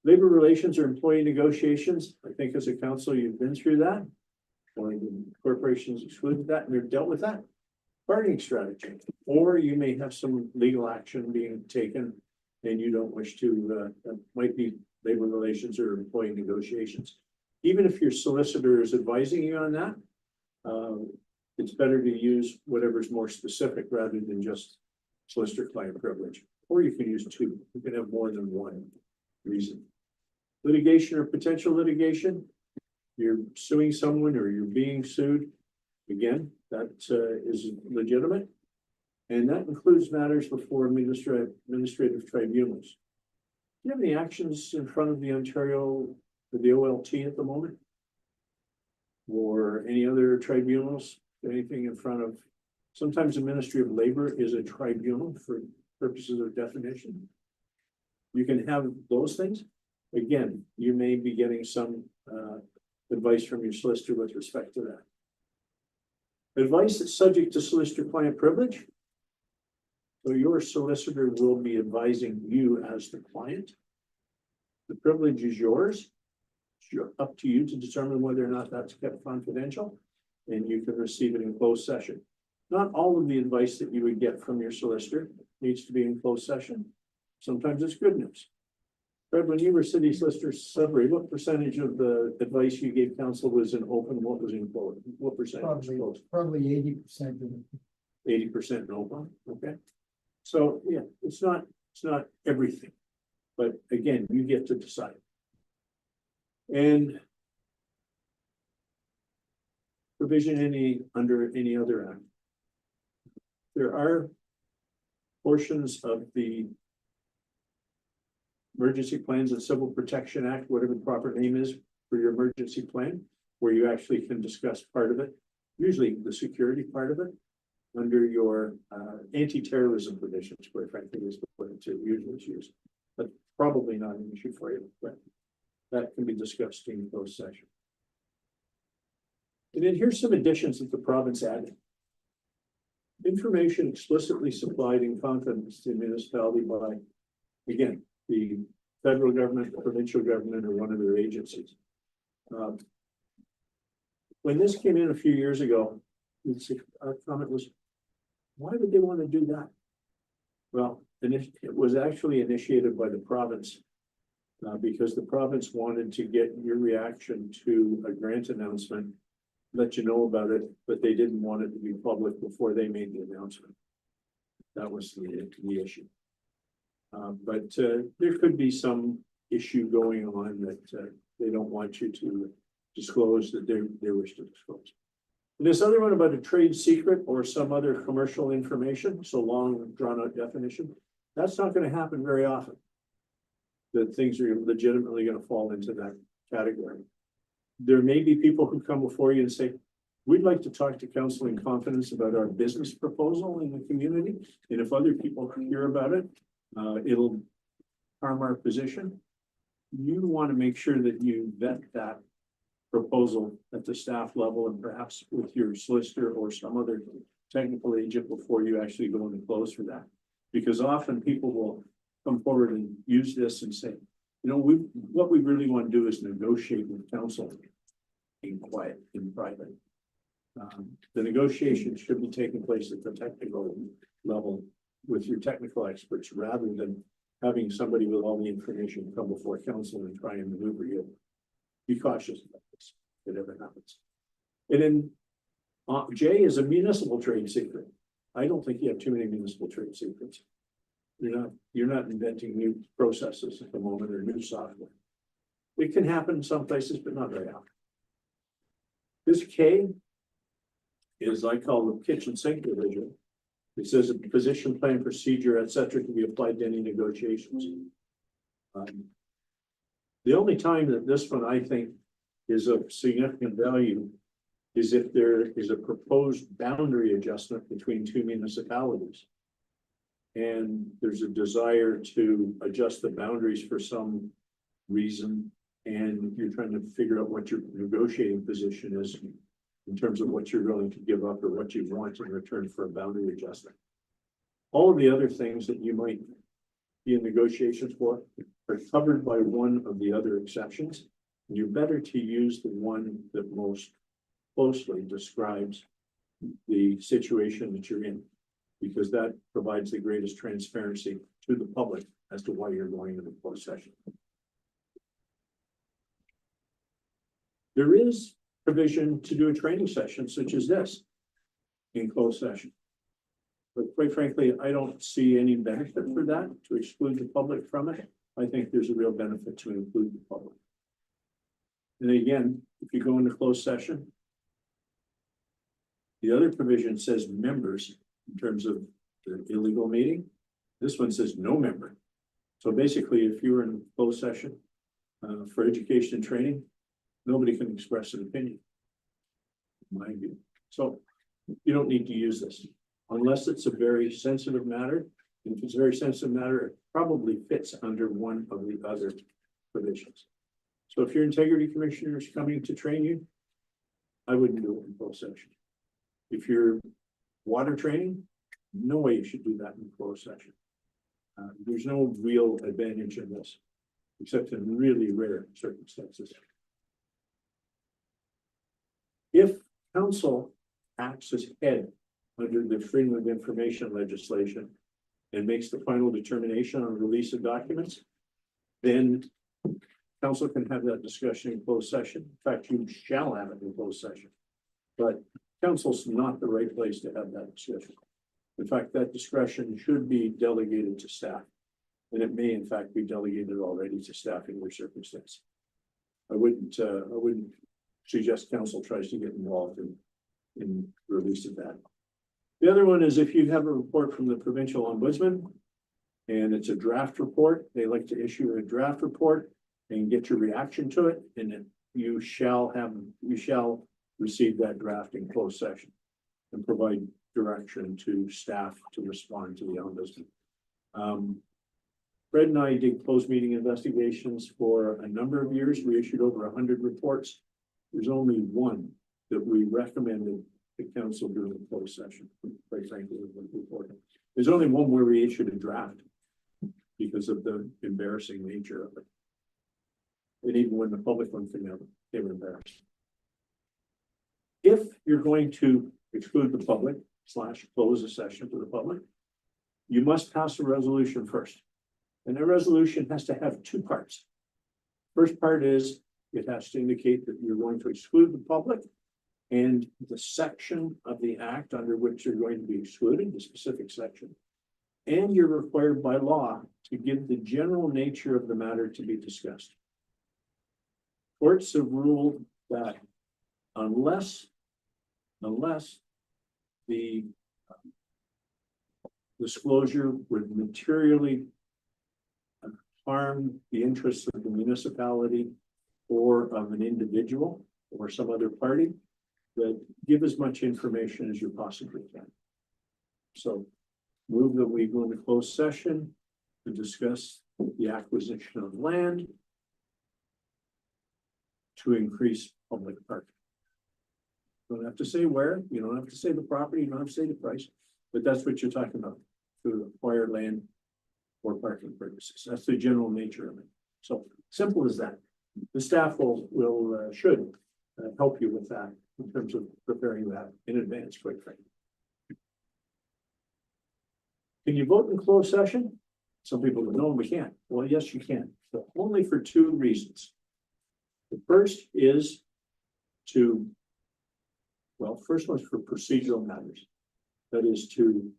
Labor relations or employee negotiations, I think as a council, you've been through that. Or the corporations excluded that and they've dealt with that. Bargaining strategy, or you may have some legal action being taken and you don't wish to, that might be labor relations or employee negotiations. Even if your solicitor is advising you on that, it's better to use whatever's more specific rather than just solicitor-client privilege. Or you can use two. You can have more than one reason. Litigation or potential litigation. You're suing someone or you're being sued. Again, that is legitimate. And that includes matters before administrative tribunals. Do you have any actions in front of the Ontario, the OLT at the moment? Or any other tribunals, anything in front of, sometimes the Ministry of Labor is a tribunal for purposes of definition. You can have those things. Again, you may be getting some advice from your solicitor with respect to that. Advice that's subject to solicitor-client privilege. So your solicitor will be advising you as the client. The privilege is yours. It's up to you to determine whether or not that's kept confidential, and you can receive it in closed session. Not all of the advice that you would get from your solicitor needs to be in closed session. Sometimes it's good news. Fred, when you were city solicitor, Sudbury, what percentage of the advice you gave council was in open? What was in closed? What percentage was closed? Probably 80% of it. 80% in open. Okay. So yeah, it's not everything, but again, you get to decide. And provision under any other act. There are portions of the Emergency Plans and Civil Protection Act, whatever the proper name is for your emergency plan, where you actually can discuss part of it, usually the security part of it, under your anti-terrorism provisions, quite frankly, is what it's usually used, but probably not an issue for you, but that can be discussed in closed session. And then here's some additions that the province added. Information explicitly supplied in confidence to the municipality by, again, the federal government, the provincial government, or one of their agencies. When this came in a few years ago, our comment was, why would they want to do that? Well, it was actually initiated by the province because the province wanted to get your reaction to a grant announcement, let you know about it, but they didn't want it to be public before they made the announcement. That was the issue. But there could be some issue going on that they don't want you to disclose that they wish to disclose. And this other one about a trade secret or some other commercial information, so long drawn out definition, that's not going to happen very often. That things are legitimately going to fall into that category. There may be people who come before you and say, we'd like to talk to council in confidence about our business proposal in the community. And if other people hear about it, it'll harm our position. You want to make sure that you vet that proposal at the staff level and perhaps with your solicitor or some other technical agent before you actually go into close for that. Because often people will come forward and use this and say, you know, what we really want to do is negotiate with council in quiet, in private. The negotiation should be taking place at the technical level with your technical experts rather than having somebody with all the information come before council and try and maneuver you. Be cautious about this, if it ever happens. And then J is a municipal trade secret. I don't think you have too many municipal trade secrets. You're not inventing new processes at the moment or new software. It can happen in some places, but not very often. This K is, I call the kitchen sink division. It says a position plan procedure, etc., can be applied to any negotiations. The only time that this one I think is of significant value is if there is a proposed boundary adjustment between two municipalities. And there's a desire to adjust the boundaries for some reason, and you're trying to figure out what your negotiating position is in terms of what you're willing to give up or what you want in return for a boundary adjustment. All of the other things that you might be in negotiations for are covered by one of the other exceptions. You're better to use the one that most closely describes the situation that you're in, because that provides the greatest transparency to the public as to why you're going into the closed session. There is provision to do a training session such as this in closed session. But quite frankly, I don't see any benefit for that, to exclude the public from it. I think there's a real benefit to include the public. And again, if you go into closed session, the other provision says members in terms of the illegal meeting. This one says no member. So basically, if you were in closed session for education and training, nobody can express an opinion, in my view. So you don't need to use this unless it's a very sensitive matter. And if it's a very sensitive matter, it probably fits under one of the other provisions. So if your integrity commissioner is coming to train you, I wouldn't do it in closed session. If you're water training, no way you should do that in closed session. There's no real advantage in this, except in really rare circumstances. If council acts as head under the Freedom of Information legislation and makes the final determination on release of documents, then council can have that discussion in closed session. In fact, you shall have it in closed session. But council's not the right place to have that discussion. In fact, that discretion should be delegated to staff. And it may in fact be delegated already to staff in their circumstance. I wouldn't suggest council tries to get involved in release of that. The other one is if you have a report from the provincial ombudsman and it's a draft report, they like to issue a draft report and get your reaction to it, and then you shall receive that draft in closed session and provide direction to staff to respond to the ombudsman. Fred and I did closed meeting investigations for a number of years. We issued over 100 reports. There's only one that we recommended the council do in closed session. Quite frankly, there's only one where we issued a draft because of the embarrassing nature of it. And even when the public one came out, they were embarrassed. If you're going to exclude the public / close a session to the public, you must pass a resolution first. And a resolution has to have two parts. First part is it has to indicate that you're going to exclude the public and the section of the act under which you're going to be excluded, the specific section. And you're required by law to give the general nature of the matter to be discussed. Courts have ruled that unless the disclosure would materially harm the interests of the municipality or of an individual or some other party, that give as much information as you possibly can. So move that we go into closed session to discuss the acquisition of land to increase public parking. You don't have to say where, you don't have to say the property, you don't have to say the price, but that's what you're talking about, to acquire land for parking purposes. That's the general nature of it. So simple as that. The staff should help you with that in terms of preparing that in advance, quite frankly. Can you vote in closed session? Some people go, no, we can't. Well, yes, you can, but only for two reasons. The first is first one's for procedural matters. That is to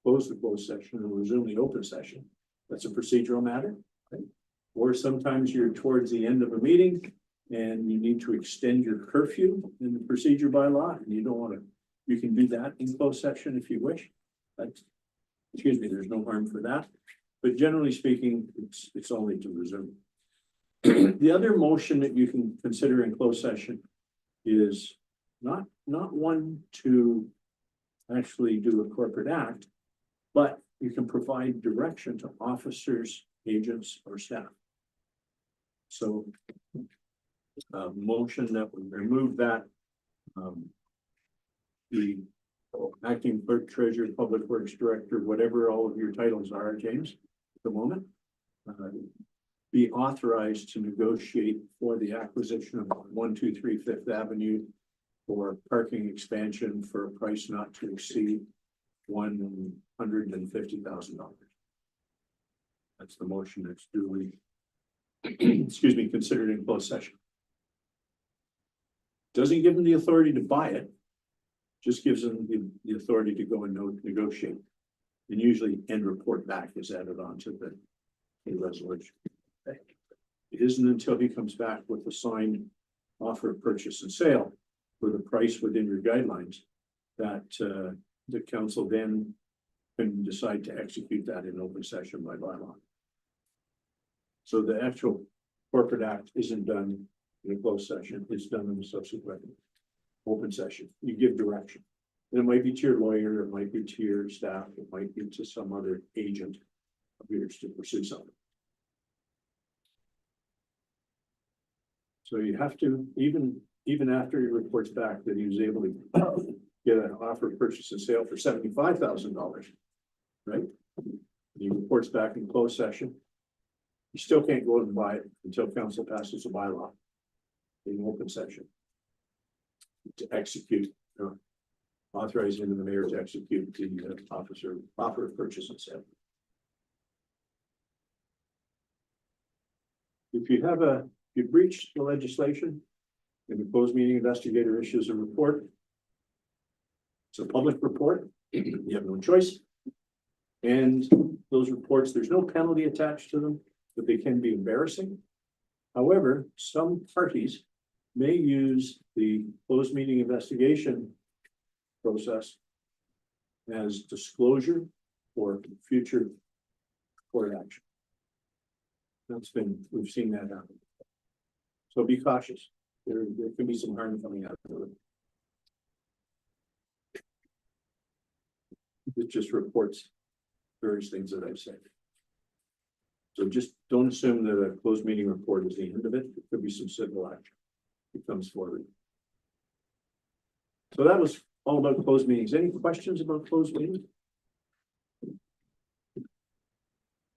close the closed session and resume the open session. That's a procedural matter. Right? Or sometimes you're towards the end of a meeting and you need to extend your curfew in the procedure by law, and you don't want to, you can do that in closed session if you wish. Excuse me, there's no harm for that. But generally speaking, it's only to resume. The other motion that you can consider in closed session is not one to actually do a corporate act, but you can provide direction to officers, agents, or staff. So motion that would remove that. The acting clerk, treasurer, public works director, whatever all of your titles are, James, the moment. Be authorized to negotiate for the acquisition of 123 Fifth Avenue for parking expansion for a price not to exceed $150,000. That's the motion that's duly, excuse me, considered in closed session. Doesn't give them the authority to buy it, just gives them the authority to go and negotiate. And usually end report back is added on to the resolution. It isn't until he comes back with the signed offer of purchase and sale for the price within your guidelines that the council then can decide to execute that in open session by bylaw. So the actual corporate act isn't done in a closed session, it's done in a subsequent open session. You give direction. And it might be to your lawyer, it might be to your staff, it might be to some other agent of yours to pursue something. So you have to, even after he reports back that he was able to get an offer of purchase and sale for $75,000, right? He reports back in closed session. You still can't go and buy it until council passes a bylaw in open session to execute, authorizing the mayor to execute the offer of purchase and sale. If you breach the legislation and the closed meeting investigator issues a report, it's a public report, you have no choice. And those reports, there's no penalty attached to them, but they can be embarrassing. However, some parties may use the closed meeting investigation process as disclosure for future court action. We've seen that happen. So be cautious. There can be some harm coming out of it. It just reports various things that I've said. So just don't assume that a closed meeting report is the end of it. There could be some civil action that comes forward. So that was all about closed meetings. Any questions about closed meetings?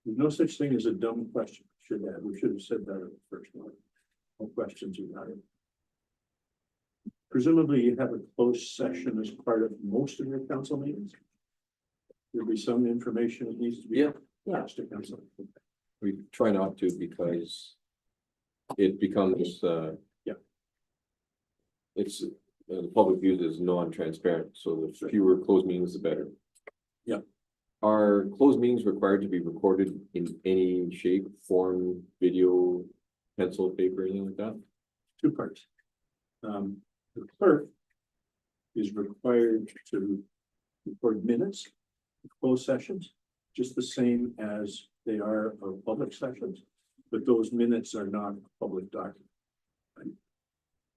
There's no such thing as a dumb question. We should have said that in the first one. No questions about it. Presumably you have a closed session as part of most of your council meetings. There'll be some information that needs to be passed to council. We try not to because it becomes, it's, the public views it as non-transparent, so the fewer closed meetings, the better. Yeah. Are closed meetings required to be recorded in any shape, form, video, pencil, paper, anything like that? Two parts. The clerk is required to record minutes of closed sessions, just the same as they are of public sessions, but those minutes are not public document. Right?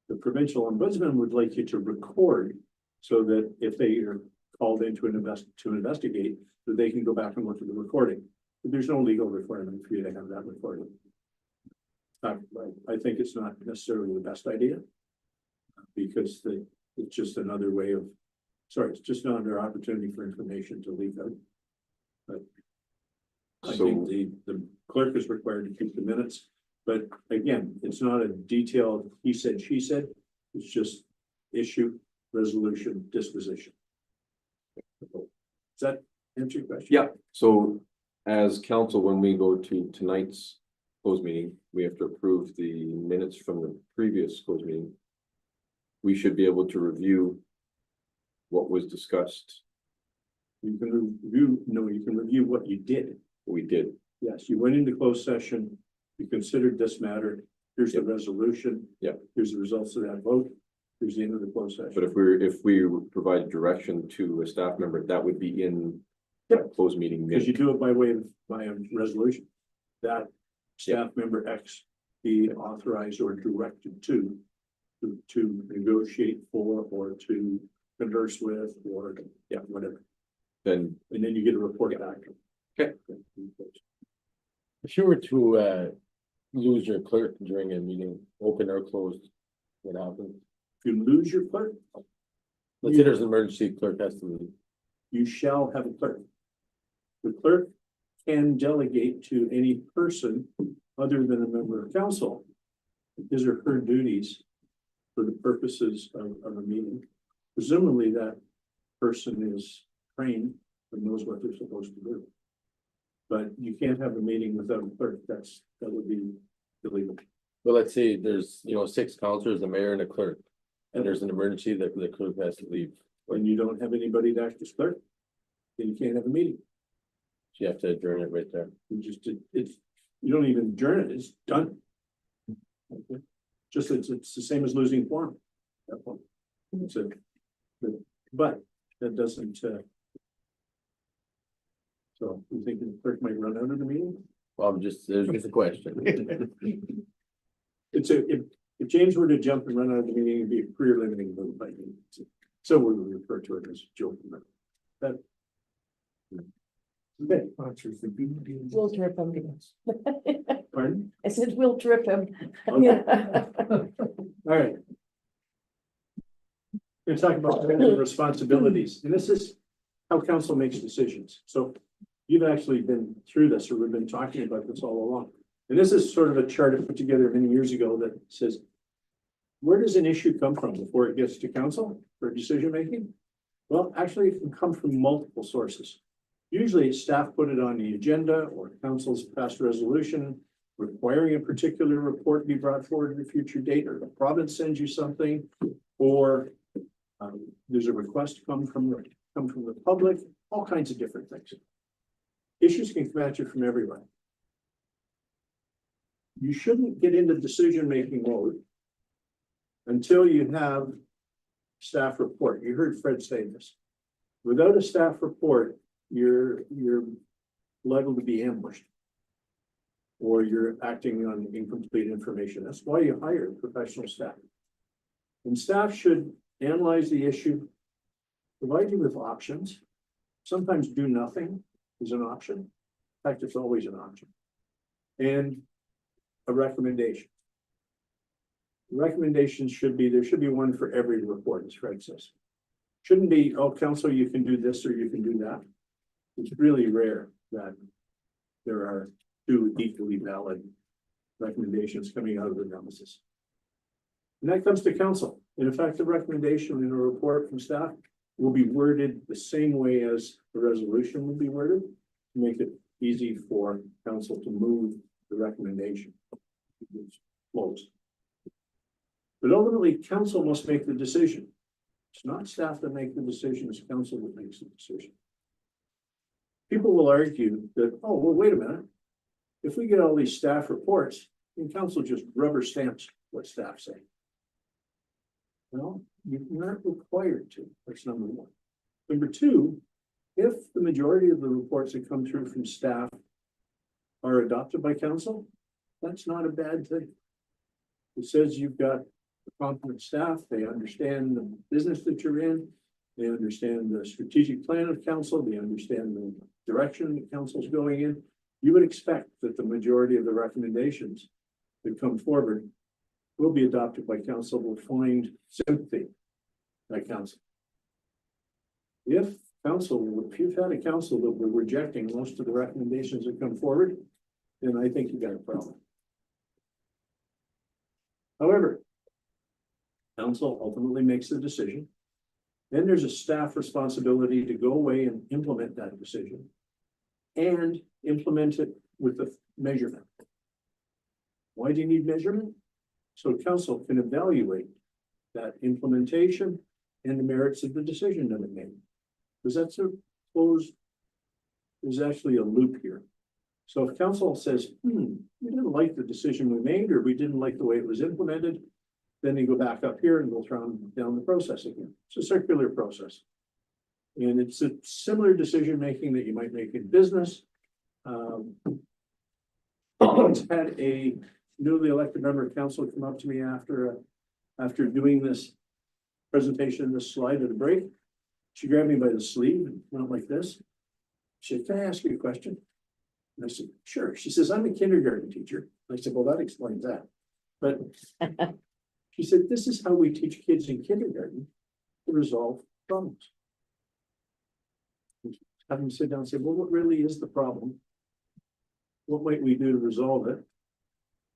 The provincial ombudsman would like you to record so that if they are called in to investigate, that they can go back and look at the recording. But there's no legal requirement for you to have that recorded. I think it's not necessarily the best idea because it's just another way of, it's just another opportunity for information to leak out. But I think the clerk is required to keep the minutes, but again, it's not a detailed he said, she said, it's just issue, resolution, disposition. Does that answer your question? Yeah, so as council, when we go to tonight's closed meeting, we have to approve the minutes from the previous closed meeting. We should be able to review what was discussed. You can review what you did. We did. Yes, you went into closed session, you considered this matter, here's the resolution. Yep. Here's the results of that vote, here's the end of the closed session. But if we provide direction to a staff member, that would be in closed meeting Because you minutes. do it by way of a resolution. That staff member X be authorized or directed to negotiate for or to converse with or whatever. Then And then you get a report back. Okay. If you were to lose your clerk during a meeting, open or closed, what happens? If you lose your clerk, Let's say there's an emergency, clerk has to leave. you shall have a clerk. The clerk can delegate to any person other than a member of council his or her duties for the purposes of a meeting. Presumably that person is trained and knows what they're supposed to do. But you can't have a meeting without a clerk. That would be illegal. Well, let's say there's, 6 counselors, the mayor and a clerk, and there's an emergency that the clerk has to leave. When you don't have anybody to act as clerk, then you can't have a meeting. You have to adjourn it right there. You don't even adjourn it, it's done. Okay. Just, it's the same as losing quorum. At that point. So, but that doesn't, so you think the clerk might run out of the meeting? Well, there's just a question. If James were to jump and run out of the meeting, it'd be a career limiting move by me. So we would refer to it as joking. That. Okay. We'll trip him. Pardon? I said, we'll trip him. Okay. All right. We're talking about the responsibilities, and this is how council makes decisions. So you've actually been through this, or we've been talking about this all along. And this is sort of a chart I put together many years ago that says, where does an issue come from before it gets to council for decision making? Well, actually, it can come from multiple sources. Usually staff put it on the agenda, or council's passed resolution requiring a particular report be brought forward at a future date, or the province sends you something, or there's a request come from the public, all kinds of different things. Issues can come at you from everywhere. You shouldn't get into decision-making mode until you have staff report. You heard Fred say this. Without a staff report, you're liable to be ambushed, or you're acting on incomplete information. That's why you hire professional staff. And staff should analyze the issue, provide you with options. Sometimes do nothing is an option. In fact, it's always an option. And a recommendation. Recommendations there should be one for every report, as Fred says. Shouldn't be, oh, council, you can do this or you can do that. It's really rare that there are 2 equally valid recommendations coming out of the analysis. And that comes to council. And in fact, the recommendation in a report from staff will be worded the same way as the resolution will be worded to make it easy for council to move the recommendation. It's closed. But ultimately, council must make the decision. It's not staff that make the decision, it's council that makes the decision. People will argue that, oh, well, wait a minute. If we get all these staff reports, then council just rubber stamps what staff say. Well, you're not required to. That's number one. Number two, if the majority of the reports that come through from staff are adopted by council, that's not a bad thing. It says you've got competent staff, they understand the business that you're in, they understand the strategic plan of council, they understand the direction that council's going in. You would expect that the majority of the recommendations that come forward will be adopted by council, will find sympathy by council. If you've had a council that were rejecting most of the recommendations that come forward, then I think you got a problem. However, council ultimately makes the decision. Then there's a staff responsibility to go away and implement that decision and implement it with the measurement. Why do you need measurement? So council can evaluate that implementation and the merits of the decision that it made. Because that's there's actually a loop here. So if council says, we didn't like the decision we made, or we didn't like the way it was implemented, then you go back up here and go down the process again. It's a circular process. And it's a similar decision-making that you might make in business. Once had a newly elected member of council come up to me after doing this presentation, this slide at a break. She grabbed me by the sleeve and went like this. She said, "Can I ask you a question?" And I said, "Sure." She says, "I'm a kindergarten teacher." I said, "Well, that explains that." But she said, "This is how we teach kids in kindergarten to resolve problems." Have them sit down and say, "Well, what really is the problem? what might we do to resolve it?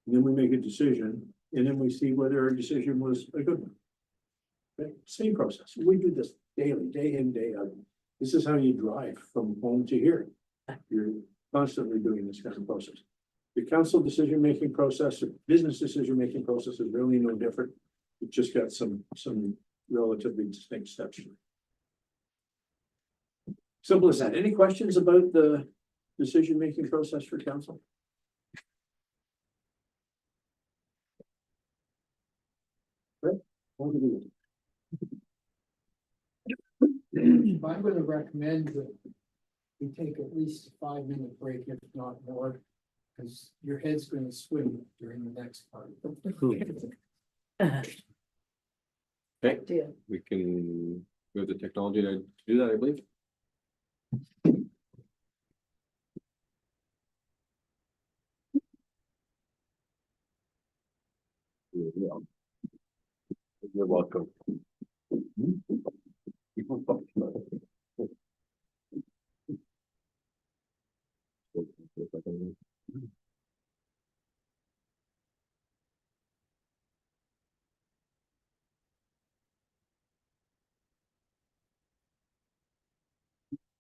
And then we make a decision, and then we see whether our decision was a good one. Okay, same process. We do this daily, day in, day out. This is how you drive from home to here. You're constantly doing this kind of process. The council decision-making process, or business decision-making process is really no different. It just got some relatively distinct steps. Simple as that. Any questions about the decision-making process for council? Right? What do we do? I'm gonna recommend that we take at least a 5-minute break, if not more, because your head's gonna swim during the next part. Okay, we have the technology to do that, I believe. You're welcome.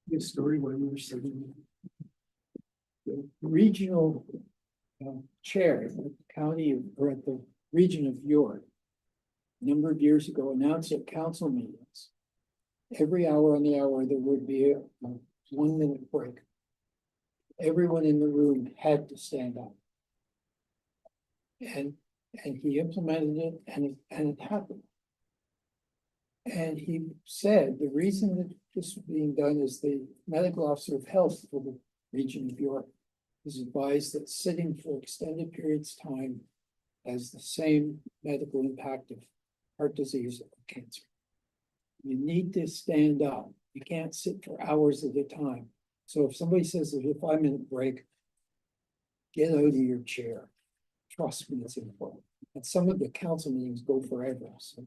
Good story where we were sitting. The regional chair at the county or at the region of York. A number of years ago announced at council meetings. Every hour on the hour, there would be a 1-minute break. Everyone in the room had to stand up. And he implemented it and it happened. And he said the reason that this was being done is the medical officer of health for the region of York is advised that sitting for extended periods of time has the same medical impact of heart disease or cancer. You need to stand up. You can't sit for hours at a time. So if somebody says there's a 5-minute break, get out of your chair. Trust me, it's important. And some of the council meetings go forever. So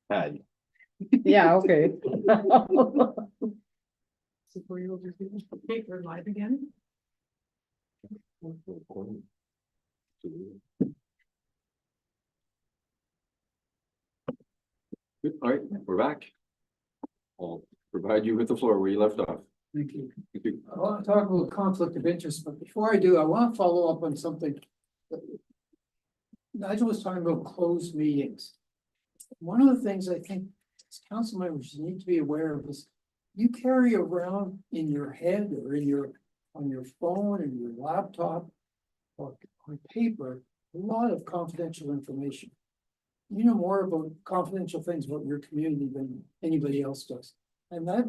Had. Yeah, okay. Okay, we're live again. Good, all right, we're back. I'll provide you with the floor where you left off. Thank you. Thank you. I want to talk about conflict of interest, but before I do, I want to follow up on something. Nigel was talking about closed meetings. One of the things I think as council members need to be aware of is you carry around in your head or on your phone and your laptop or on paper, a lot of confidential information. You know more about confidential things about your community than anybody else does. And that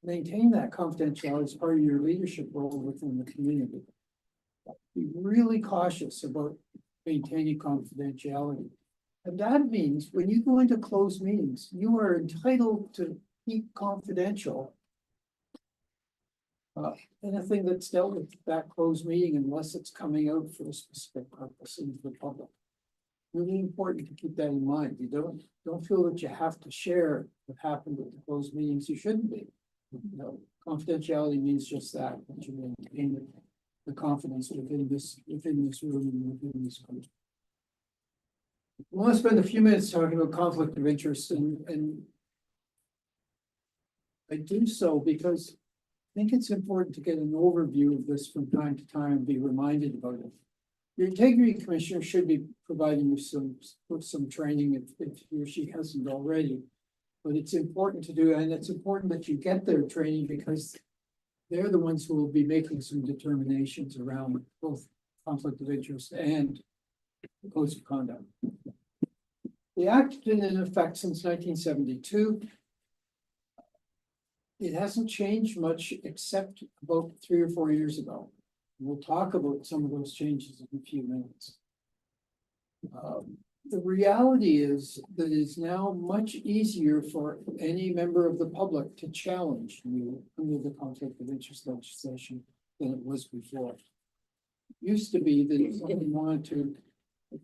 maintain that confidentiality as part of your leadership role within the community. Be really cautious about maintaining confidentiality. And that means when you go into closed meetings, you are entitled to keep confidential anything that's dealt with that closed meeting unless it's coming out for a specific purpose into the public. Really important to keep that in mind. You don't feel that you have to share what happened at the closed meetings. You shouldn't be. You know, confidentiality means just that you maintain the confidence within this room and within this group. I want to spend a few minutes talking about conflict of interest, and I do so because I think it's important to get an overview of this from time to time and be reminded about it. Your integrity commissioner should be providing you some training if he or she hasn't already. But it's important to do, and it's important that you get their training because they're the ones who will be making some determinations around both conflict of interest and codes of conduct. The act has been in effect since 1972. It hasn't changed much except about 3 or 4 years ago. We'll talk about some of those changes in a few minutes. The reality is that it's now much easier for any member of the public to challenge you under the conflict of interest legislation than it was before. It used to be that if somebody wanted to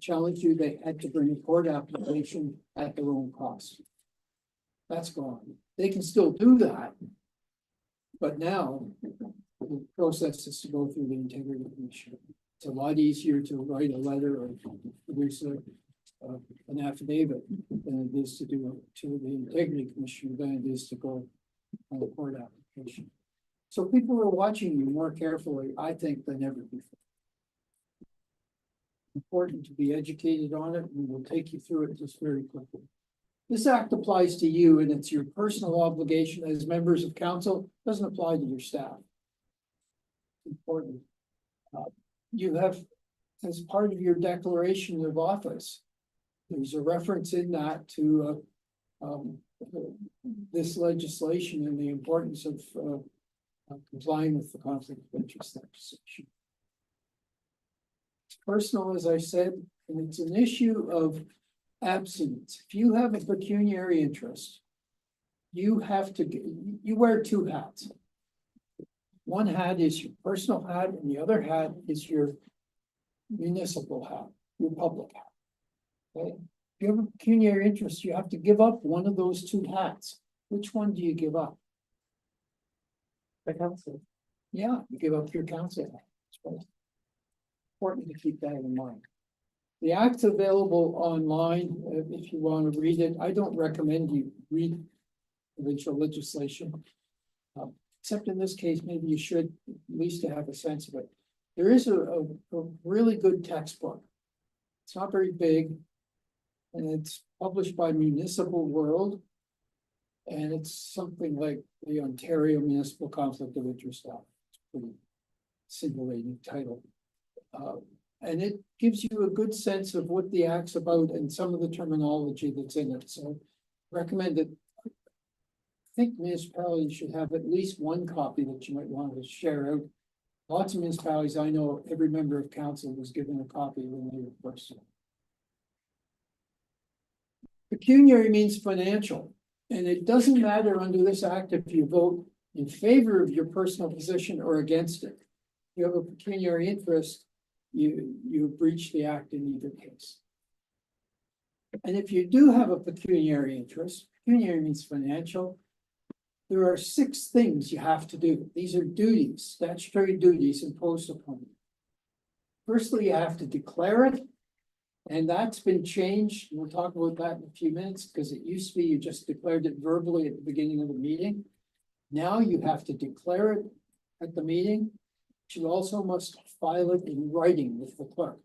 challenge you, they had to bring a court application at their own cost. That's gone. They can still do that, but now the process is to go through the integrity commission. It's a lot easier to write a letter or produce an affidavit than it is to do it to the integrity commission than it is to go on a court application. So people are watching you more carefully, I think, than ever before. Important to be educated on it, and we'll take you through it just very quickly. This act applies to you, and it's your personal obligation as members of council, doesn't apply to your staff. Important. You have, as part of your declaration of office, there's a reference in that to this legislation and the importance of complying with the conflict of interest legislation. It's personal, as I said, and it's an issue of abstinence. If you have a pecuniary interest, you have to, you wear 2 hats. One hat is your personal hat, and the other hat is your municipal hat, your public hat. Okay? If you have a pecuniary interest, you have to give up one of those 2 hats. Which one do you give up? The council. Yeah, you give up your council hat. That's right. Important to keep that in mind. The act's available online if you want to read it. I don't recommend you read provincial legislation. Except in this case, maybe you should at least to have a sense of it. There is a really good textbook. It's not very big, and it's published by Municipal World, and it's something like the Ontario Municipal Conflict of Interest Act. It's a pretty scintillating title. And it gives you a good sense of what the act's about and some of the terminology that's in it. So recommend it. I think municipalities should have at least one copy that you might want to share out. Lots of municipalities, I know every member of council was given a copy when they were first. Pecuniary means financial, and it doesn't matter under this act if you vote in favor of your personal position or against it. If you have a pecuniary interest, you breach the act in either case. And if you do have a pecuniary interest, pecuniary means financial. There are 6 things you have to do. These are duties, statutory duties imposed upon you. Firstly, you have to declare it. And that's been changed. We'll talk about that in a few minutes, because it used to be you just declared it verbally at the beginning of the meeting. Now you have to declare it at the meeting. You also must file it in writing with the clerk.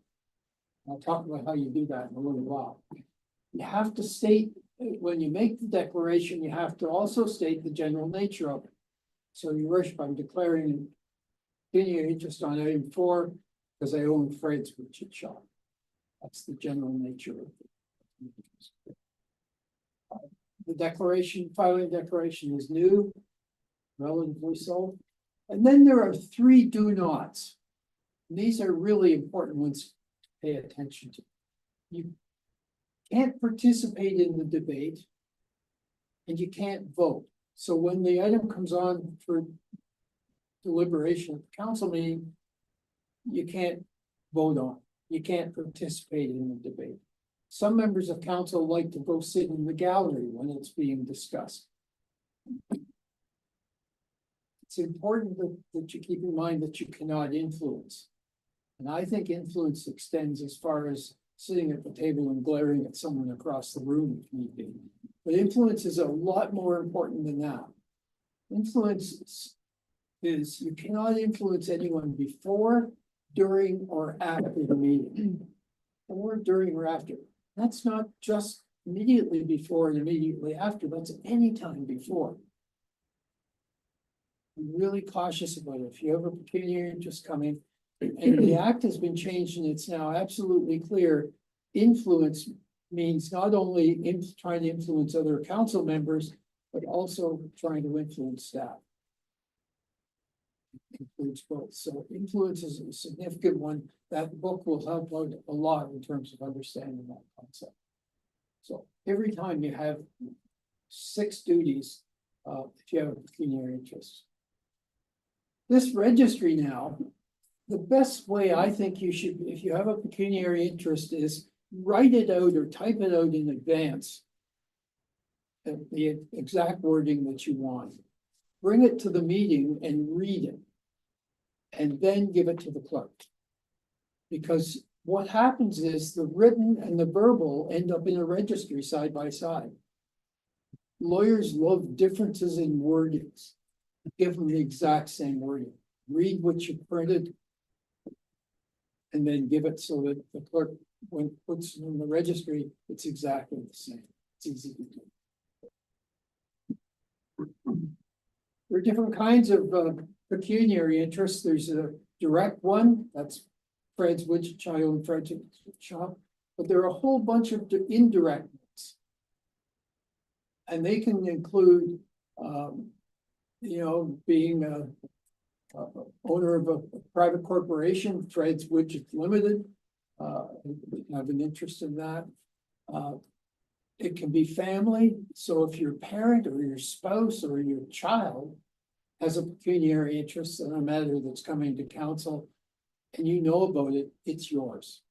I'll talk about how you do that in a little while. You have to state, when you make the declaration, you have to also state the general nature of it. So Your Worship, I'm declaring pecuniary interest on item 4 because I own Fred's Widget Shop. That's the general nature of it. The declaration, filing declaration is new, relatively so. And then there are 3 do nots. These are really important ones to pay attention to. You can't participate in the debate and you can't vote. So when the item comes on for deliberation at the council meeting, you can't vote on, you can't participate in the debate. Some members of council like to go sit in the gallery when it's being discussed. It's important that you keep in mind that you cannot influence. And I think influence extends as far as sitting at the table and glaring at someone across the room if need be. But influence is a lot more important than that. Influence is you cannot influence anyone before, during, or after the meeting. Or during or after. That's not just immediately before and immediately after, that's any time before. I'm really cautious about it. If you have a pecuniary interest coming, and the act has been changed and it's now absolutely clear, influence means not only trying to influence other council members, but also trying to influence staff. It includes both. So influence is a significant one. That book will help out a lot in terms of understanding that concept. So every time you have 6 duties, if you have a pecuniary interest. This registry now, the best way I think you should, if you have a pecuniary interest, is write it out or type it out in advance. The exact wording that you want. Bring it to the meeting and read it. And then give it to the clerk. Because what happens is the written and the verbal end up in a registry side by side. Lawyers love differences in wordings. Give them the exact same wording. Read what you printed. And then give it so that the clerk, when it puts it in the registry, it's exactly the same. It's easy to do. There are different kinds of pecuniary interests. There's a direct one, that's Fred's Widget Shop, but there are a whole bunch of indirect ones. And they can include, being a owner of a private corporation, Fred's Widget Limited, have an interest in that. It can be family. So if your parent or your spouse or your child has a pecuniary interest in a matter that's coming to council and you know about it, it's yours.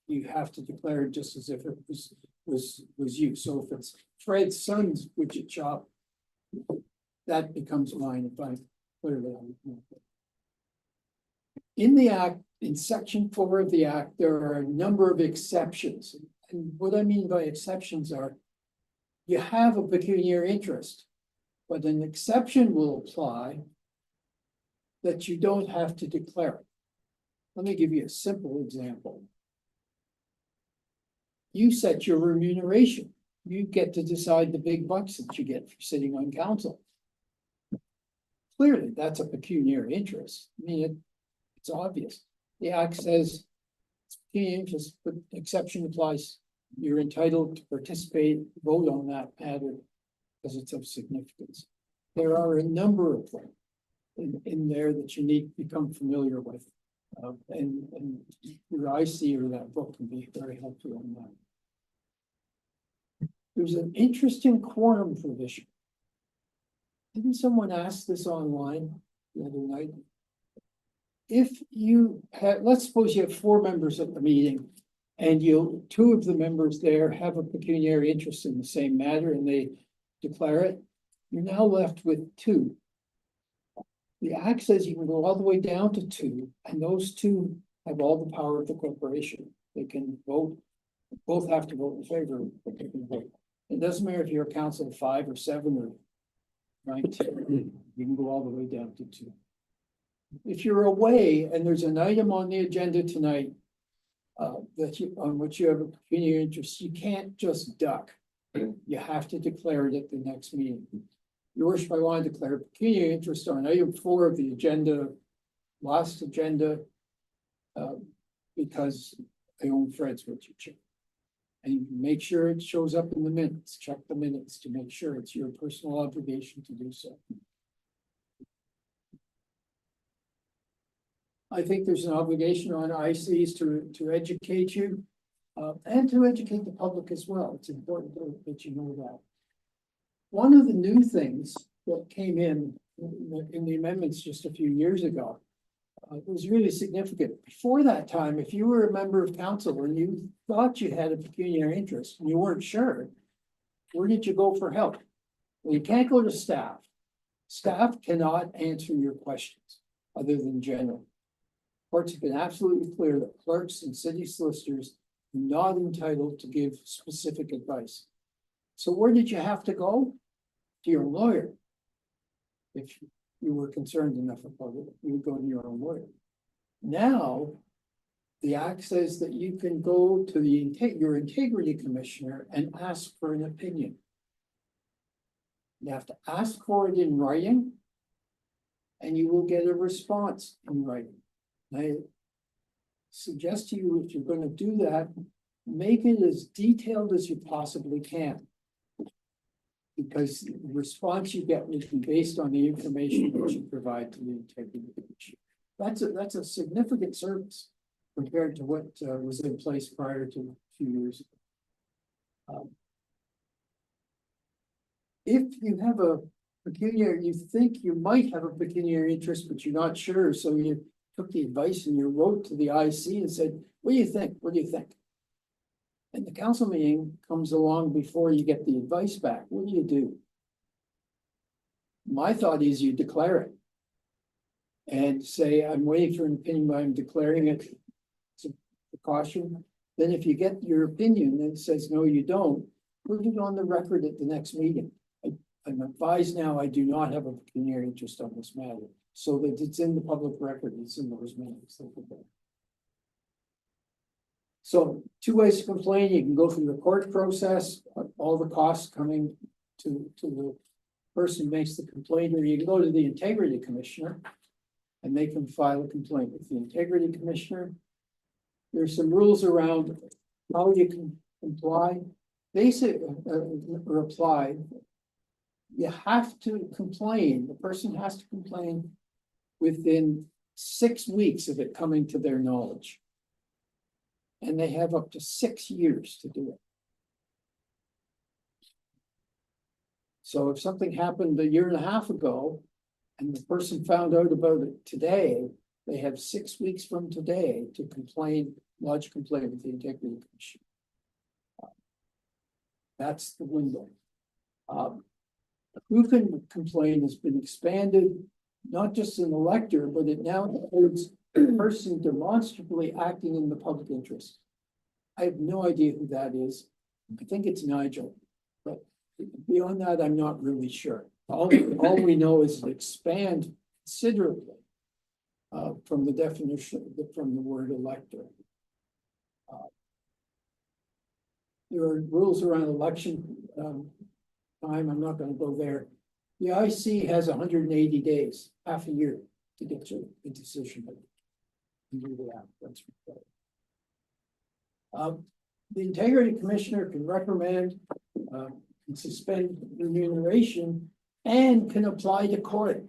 You have to declare it just as if it was you. So if it's Fred's son's widget shop, that becomes mine if I put it on. In the act, in section 4 of the act, there are a number of exceptions. And what I mean by exceptions are, you have a pecuniary interest, but an exception will apply that you don't have to declare it. Let me give you a simple example. You set your remuneration. You get to decide the big bucks that you get for sitting on council. Clearly, that's a pecuniary interest. I mean, it's obvious. The act says it's pecuniary interest, but exception applies. You're entitled to participate, vote on that matter because it's of significance. There are a number of them in there that you need to become familiar with. And your IC or that book can be very helpful on that. There's an interesting quorum provision. Didn't someone ask this online the other night? If you have, let's suppose you have 4 members at the meeting And two of the members there have a pecuniary interest in the same matter and they declare it, you're now left with two. The act says you can go all the way down to two, and those two have all the power of the corporation. They can vote, both have to vote in favor, but they can vote. It doesn't matter if you're a council of 5 or 7 or 19, you can go all the way down to two. If you're away and there's an item on the agenda tonight on which you have a pecuniary interest, you can't just duck. You have to declare it at the next meeting. Your worship, I want to declare pecuniary interest on item 4 of the agenda, last agenda, because I own Fred's literature. And make sure it shows up in the minutes, check the minutes to make sure it's your personal obligation to do so. I think there's an obligation on ICs to educate you and to educate the public as well. It's important that you know that. One of the new things that came in the amendments just a few years ago was really significant. Before that time, if you were a member of council and you thought you had a pecuniary interest and you weren't sure, where did you go for help? Well, you can't go to staff. Staff cannot answer your questions other than general. Courts have been absolutely clear that clerks and city solicitors are not entitled to give specific advice. So where did you have to go? To your lawyer. If you were concerned enough about it, you would go to your own lawyer. Now, the act says that you can go to your integrity commissioner and ask for an opinion. You have to ask for it in writing, and you will get a response in writing. I suggest to you, if you're going to do that, make it as detailed as you possibly can. Because the response you get will be based on the information that you provide to the integrity commission. That's a significant service compared to what was in place prior to a few years ago. If you have a pecuniary, you think you might have a pecuniary interest, but you're not sure, so you took the advice and you wrote to the IC and said, what do you think? What do you think? And the council meeting comes along before you get the advice back. What do? My thought is you declare it. And say, I'm waiting for an opinion, but I'm declaring it. It's a precaution. Then if you get your opinion and it says, no, you don't, put it on the record at the next meeting. I'm advised now I do not have a pecuniary interest on this matter. So that it's in the public record, it's in those minutes. So 2 ways to complain. You can go through the court process, all the costs coming to the person who makes the complaint, or you can go to the integrity commissioner and they can file a complaint with the integrity commissioner. There's some rules around how you can comply, basic or apply. You have to complain. The person has to complain within 6 weeks of it coming to their knowledge. And they have up to 6 years to do it. So if something happened a year and a half ago and the person found out about it today, they have 6 weeks from today to lodge a complaint with the integrity commission. That's the window. Who can complain has been expanded, not just an elector, but it now includes a person demonstrably acting in the public interest. I have no idea who that is. I think it's Nigel, but beyond that, I'm not really sure. All we know is it expands considerably from the definition, from the word elector. There are rules around election time. I'm not going to go there. The IC has 180 days, half a year, to get to a decision. That's the integrity commissioner can recommend, can suspend remuneration, and can apply to court.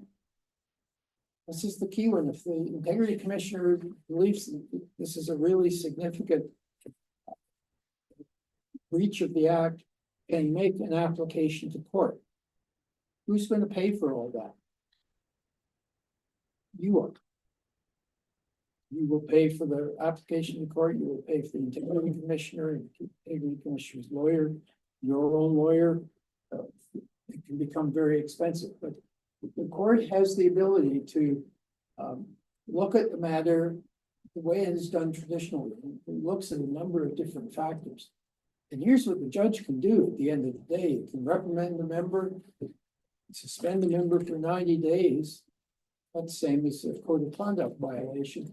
This is the key one. If the integrity commissioner believes this is a really significant breach of the act, and make an application to court. Who's going to pay for all that? You are. You will pay for the application to court, you will pay for the integrity commissioner, integrity commissioner's lawyer, your own lawyer. It can become very expensive, but the court has the ability to look at the matter the way it is done traditionally. It looks at a number of different factors. And here's what the judge can do at the end of the day. It can reprimand the member, suspend the member for 90 days. That's the same as a code of conduct violation.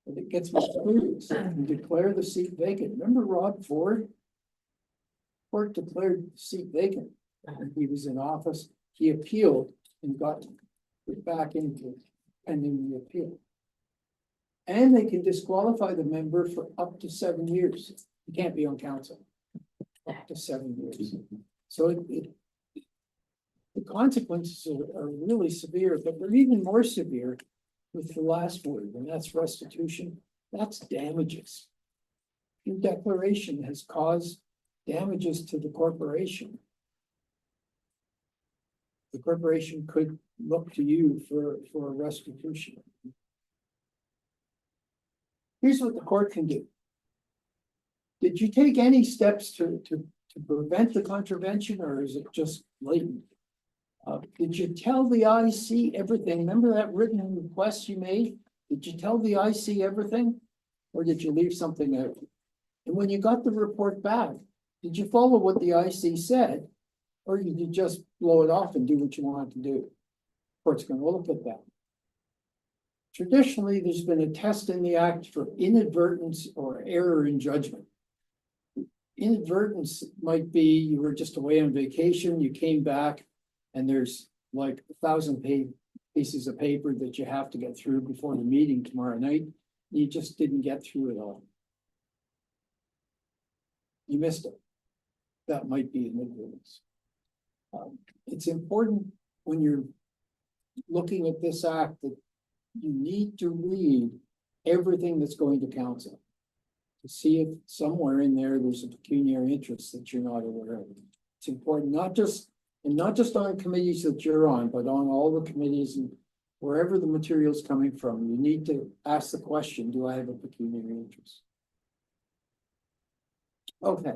But it gets more serious. You declare the seat vacant. Remember Rob Ford? Court declared the seat vacant. And he was in office. He appealed and got put back into pending the appeal. And they can disqualify the member for up to 7 years. You can't be on council. Up to 7 years. So the consequences are really severe, but they're even more severe with the last word, and that's restitution. That's damages. Your declaration has caused damages to the corporation. The corporation could look to you for restitution. Here's what the court can do. Did you take any steps to prevent the contravention, or is it just blatant? Did you tell the IC everything? Remember that written request you made? Did you tell the IC everything? Or did you leave something out? And when you got the report back, did you follow what the IC said? Or did you just blow it off and do what you wanted to do? Court's going to look at that. Traditionally, there's been a test in the act for inadvertence or error in judgment. Inadvertence might be you were just away on vacation, you came back, and there's like 1,000 pieces of paper that you have to get through before the meeting tomorrow night. You just didn't get through it all. You missed it. That might be inadvertence. It's important when you're looking at this act that you need to read everything that's going to council to see if somewhere in there there's a pecuniary interest that you're not aware of. It's important, not just on committees that you're on, but on all the committees and wherever the material is coming from. You need to ask the question, do I have a pecuniary interest? Okay.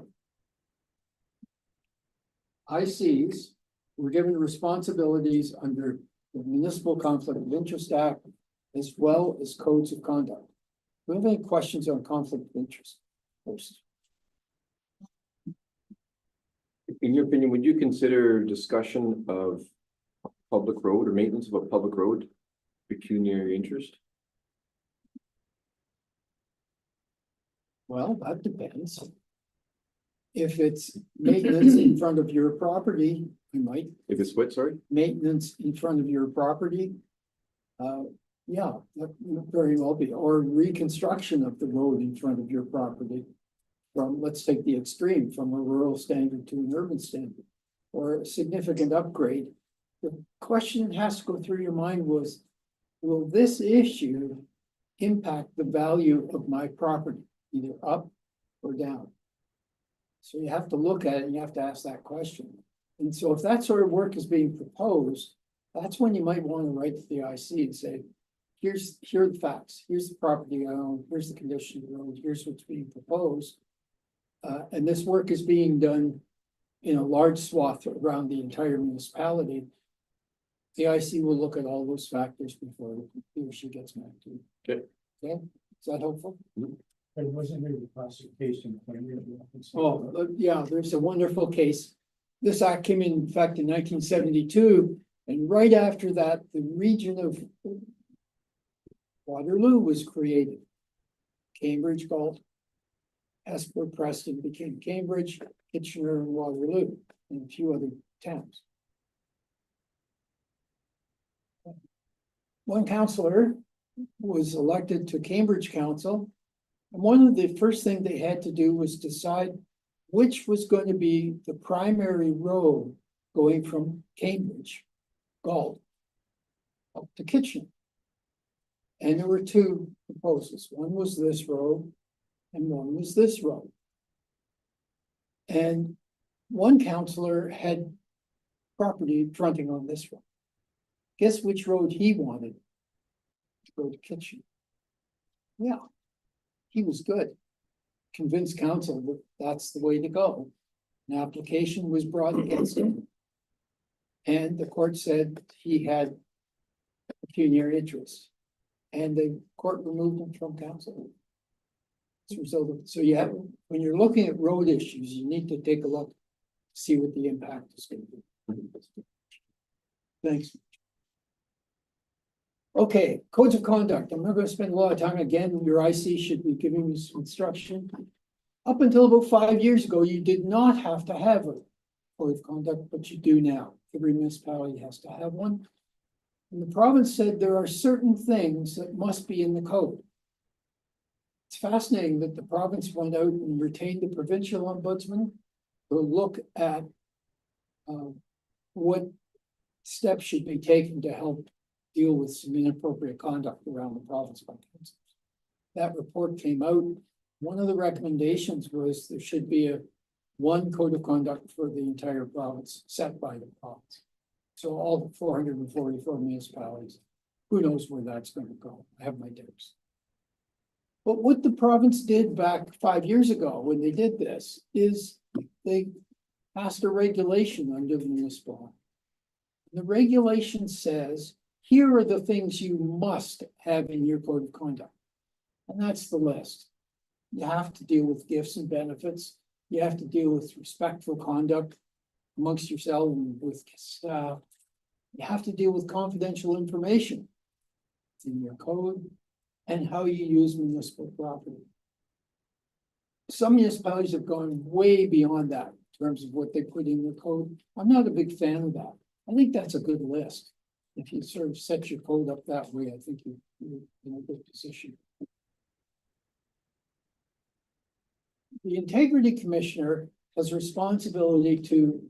ICs were given responsibilities under the Municipal Conflict of Interest Act, as well as codes of conduct. Do we have any questions on conflict of interest? First. In your opinion, would you consider discussion of public road or maintenance of a public road pecuniary interest? Well, that depends. If it's maintenance in front of your property, you might. If it's what, sorry? Maintenance in front of your property. Yeah, that would very well be, or reconstruction of the road in front of your property. From, let's take the extreme, from a rural standard to an urban standard, or a significant upgrade. The question that has to go through your mind was, will this issue impact the value of my property, either up or down? So you have to look at it and you have to ask that question. And so if that sort of work is being proposed, that's when you might want to write to the IC and say, here are the facts, here's the property I own, here's the condition of the road, here's what's being proposed. And this work is being done in a large swath around the entire municipality. The IC will look at all those factors before he or she gets back to you. Okay. Okay, is that helpful? But it wasn't really the classification. Oh, yeah, there's a wonderful case. This act came in effect in 1972, and right after that, the region of Waterloo was created. Cambridge, Galt, Esper, Preston became Cambridge, Kitchener, and Waterloo, and a few other towns. One councillor was elected to Cambridge Council, and one of the first things they had to do was decide which was going to be the primary road going from Cambridge, Galt, up to Kitchener. And there were two proposals. One was this road and one was this road. And one councillor had property fronting on this road. Guess which road he wanted to go to Kitchener? Yeah. He was good. Convinced council that that's the way to go. An application was brought against him. And the court said he had pecuniary interest. And the court removed him from council. So you have, when you're looking at road issues, you need to take a look, see what the impact is gonna be. Thanks. Okay, codes of conduct. I'm not gonna spend a lot of time again. Your IC should be giving you some instruction. Up until about 5 years ago, you did not have to have a code of conduct, but you do now. Every municipality has to have one. And the province said there are certain things that must be in the code. It's fascinating that the province went out and retained the provincial ombudsman to look at what steps should be taken to help deal with some inappropriate conduct around the province by councils. That report came out. One of the recommendations was there should be one code of conduct for the entire province set by the province. So all 444 municipalities, who knows where that's going to go? I have my doubts. But what the province did back 5 years ago when they did this is they passed a regulation under the municipal law. The regulation says, here are the things you must have in your code of conduct. And that's the list. You have to deal with gifts and benefits. You have to deal with respectful conduct amongst yourself and with staff. You have to deal with confidential information in your code and how you use municipal property. Some municipalities have gone way beyond that in terms of what they put in the code. I'm not a big fan of that. I think that's a good list. If you sort of set your code up that way, I think you're in a good position. The integrity commissioner has responsibility to,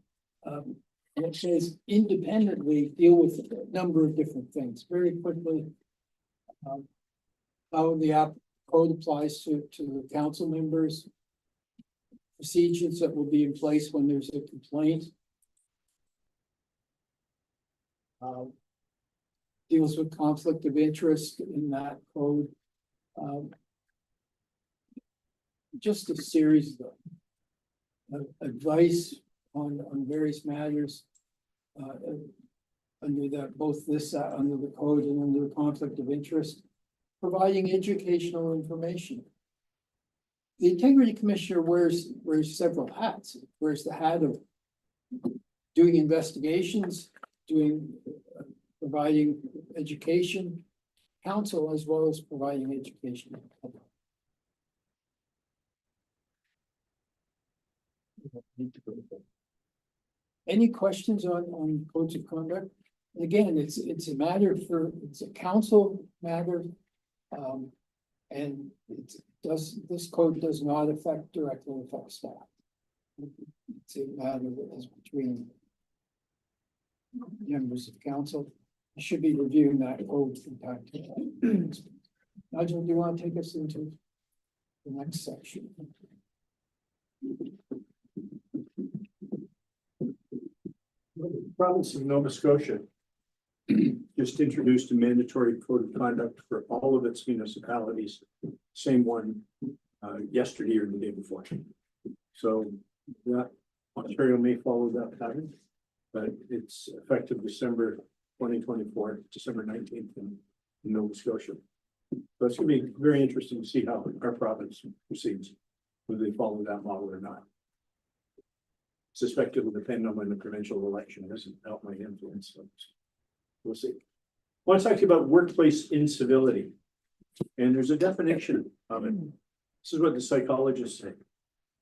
it says independently deal with a number of different things very quickly. How the code applies to the council members, procedures that will be in place when there's a complaint. Deals with conflict of interest in that code. Just a series of advice on various matters under that, both this under the code and under the conflict of interest, providing educational information. The integrity commissioner wears several hats. Wears the hat of doing investigations, providing education, counsel, as well as providing education. Any questions on codes of conduct? And again, it's a matter it's a council matter. And this code does not directly affect staff. It's a matter that is between members of council. I should be reviewing that code from time to time. Nigel, do you want to take us into the next section? The province of Nova Scotia just introduced a mandatory code of conduct for all of its municipalities. Same one yesterday or the day before. So that Ontario may follow that pattern, but it's effective December 2024, December 19th in Nova Scotia. So it's going to be very interesting to see how our province proceeds, whether they follow that model or not. Suspect it will depend on when the provincial election is and how it might influence them. We'll see. I want to talk to you about workplace incivility. And there's a definition of it. This is what the psychologists say.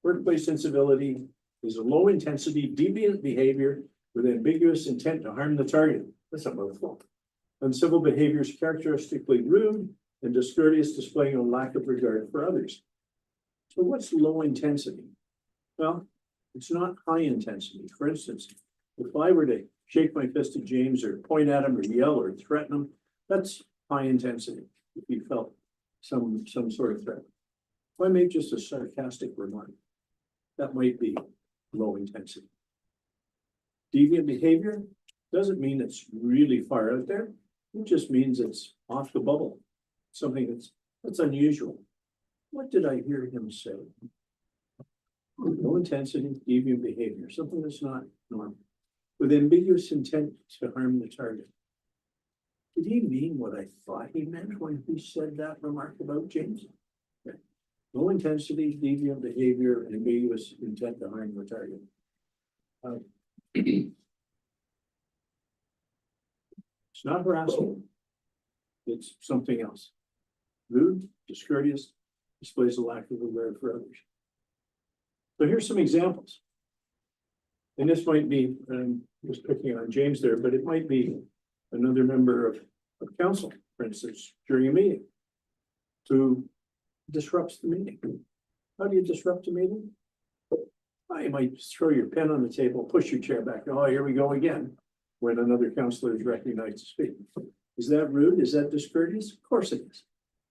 Workplace incivility is a low intensity deviant behavior with ambiguous intent to harm the target. That's a mouthful. Uncivil behavior is characteristically rude and discourteous, displaying a lack of regard for others. So what's low intensity? Well, it's not high intensity. For instance, if I were to shake my fist at James or point at him or yell or threaten him, that's high intensity. If you felt some sort of threat. If I make just a sarcastic remark, that might be low intensity. Deviant behavior doesn't mean it's really far out there. It just means it's off the bubble. Something that's That's unusual. What did I hear him say? No intensity, deviant behavior, something that's not normal, with ambiguous intent to harm the target. Did he mean what I thought he meant when he said that remark about James? Okay. Low intensity, deviant behavior, ambiguous intent to harm the target. It's not harassment. It's something else. Rude, discourteous, displays a lack of regard for others. So here's some examples. And this might be, just picking on James there, but it might be another member of council, for instance, during a meeting, who disrupts the meeting. How do you disrupt a meeting? You might throw your pen on the table, push your chair back. Oh, here we go again, when another councillor is recognized to speak. Is that rude? Is that discourteous? Of course it is.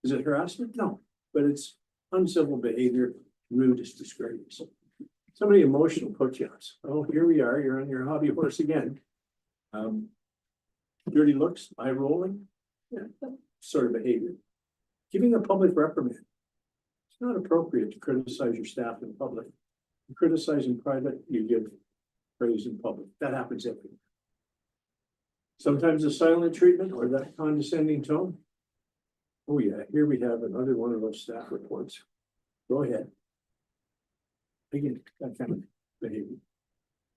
Is it harassment? No, but it's uncivil behavior. Rude is discourteous. Somebody emotional put-you-ups. Oh, here we are. You're on your hobby horse again. Dirty looks, eye rolling, yeah, that sort of behavior. Giving a public reprimand. It's not appropriate to criticize your staff in public. You criticize in private, you give praise in public. That happens everywhere. Sometimes a silent treatment or that condescending tone. Oh yeah, here we have another one of those staff reports. Go ahead. Again, that kind of behavior.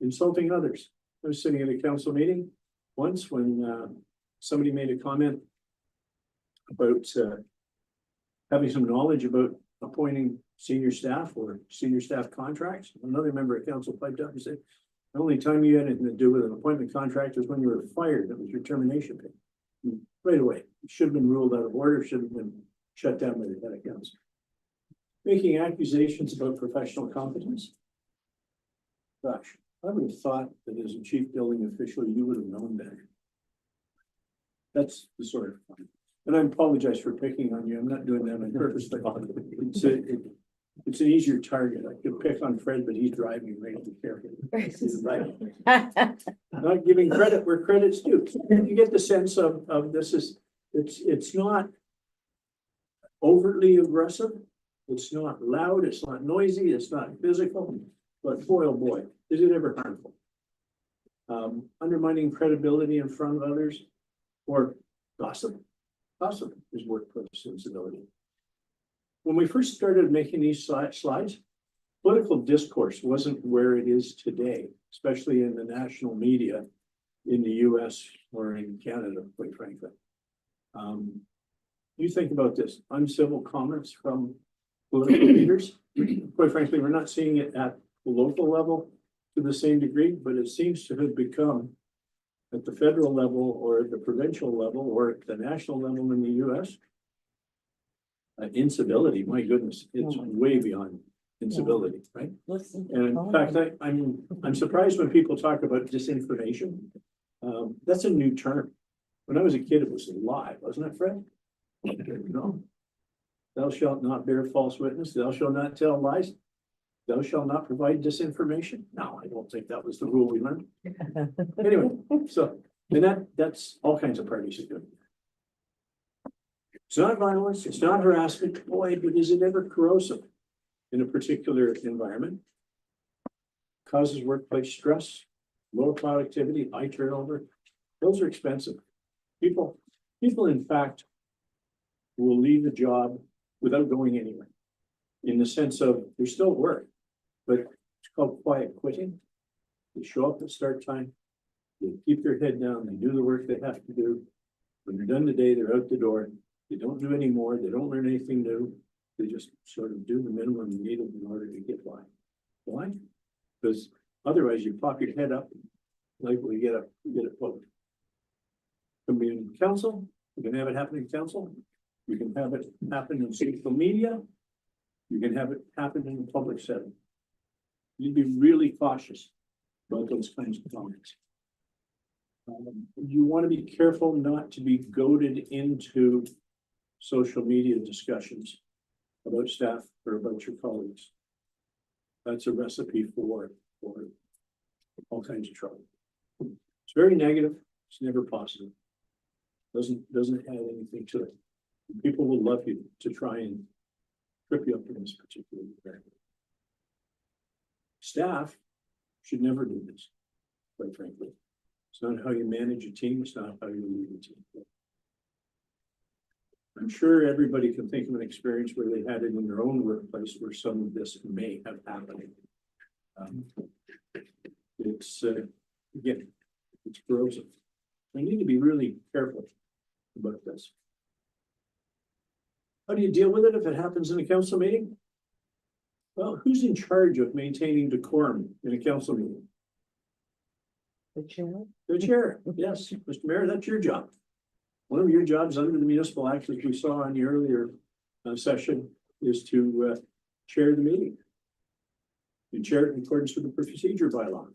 Insulting others. I was sitting at a council meeting once when somebody made a comment about having some knowledge about appointing senior staff or senior staff contracts. Another member of council piped up and said, the only time you had anything to do with an appointment contract was when you were fired. That was your termination pay. Right away. It should have been ruled out of order, should have been shut down by the head of council. Making accusations about professional competence. Gosh, I would have thought that as a chief building official, you would have known better. That's the sort of, and I apologize for picking on you. I'm not doing that on purpose, but it's an easier target. I could pick on Fred, but he's driving right to care. He's right. Not giving credit where credit's due. You get the sense of this is, it's not overtly aggressive. It's not loud, it's not noisy, it's not physical, but boy, oh boy, is it ever harmful. Undermining credibility in front of others or gossip. Gossip is workplace incivility. When we first started making these slides, political discourse wasn't where it is today, especially in the national media in the US or in Canada, quite frankly. You think about this, uncivil comments from political leaders. Quite frankly, we're not seeing it at the local level to the same degree, but it seems to have become at the federal level or at the provincial level or at the national level in the US. Incivility, my goodness, it's way beyond incivility, right? And in fact, I'm surprised when people talk about disinformation. That's a new term. When I was a kid, it was a lie, wasn't it, Fred? No. Thou shalt not bear false witness. Thou shalt not tell lies. Thou shalt not provide disinformation. No, I don't think that was the rule we learned. Anyway, so and that's all kinds of parties are doing. It's not violence, it's not harassment, boy, but is it ever corrosive in a particular environment? Causes workplace stress, low productivity, high turnover. Those are expensive. People in fact will leave a job without going anywhere. In the sense of they're still at work, but it's called quiet quitting. They show up at start time, they keep their head down, they do the work they have to do. When they're done today, they're out the door. They don't do any more, they don't learn anything new. They just sort of do the minimum needed in order to get by. Why? Because otherwise you pop your head up, like we get it poked. Can be in council, you can have it happen in council, you can have it happen in social media, you can have it happen in a public setting. You'd be really cautious about those kinds of comments. You want to be careful not to be goaded into social media discussions about staff or about your colleagues. That's a recipe for all kinds of trouble. It's very negative. It's never positive. Doesn't add anything to it. People will love you to try and trip you up in this particular area. Staff should never do this, quite frankly. It's not how you manage a team, it's not how you lead a team. I'm sure everybody can think of an experience where they had it in their own workplace where some of this may have happened. It's, again, it's corrosive. We need to be really careful about this. How do you deal with it if it happens in a council meeting? Well, who's in charge of maintaining decorum in a council meeting? The chair. The chair, yes, Mr. Mayor, that's your job. One of your jobs under the municipal act, as we saw in the earlier session, is to chair the meeting. You chair it in accordance with the procedure bylaw.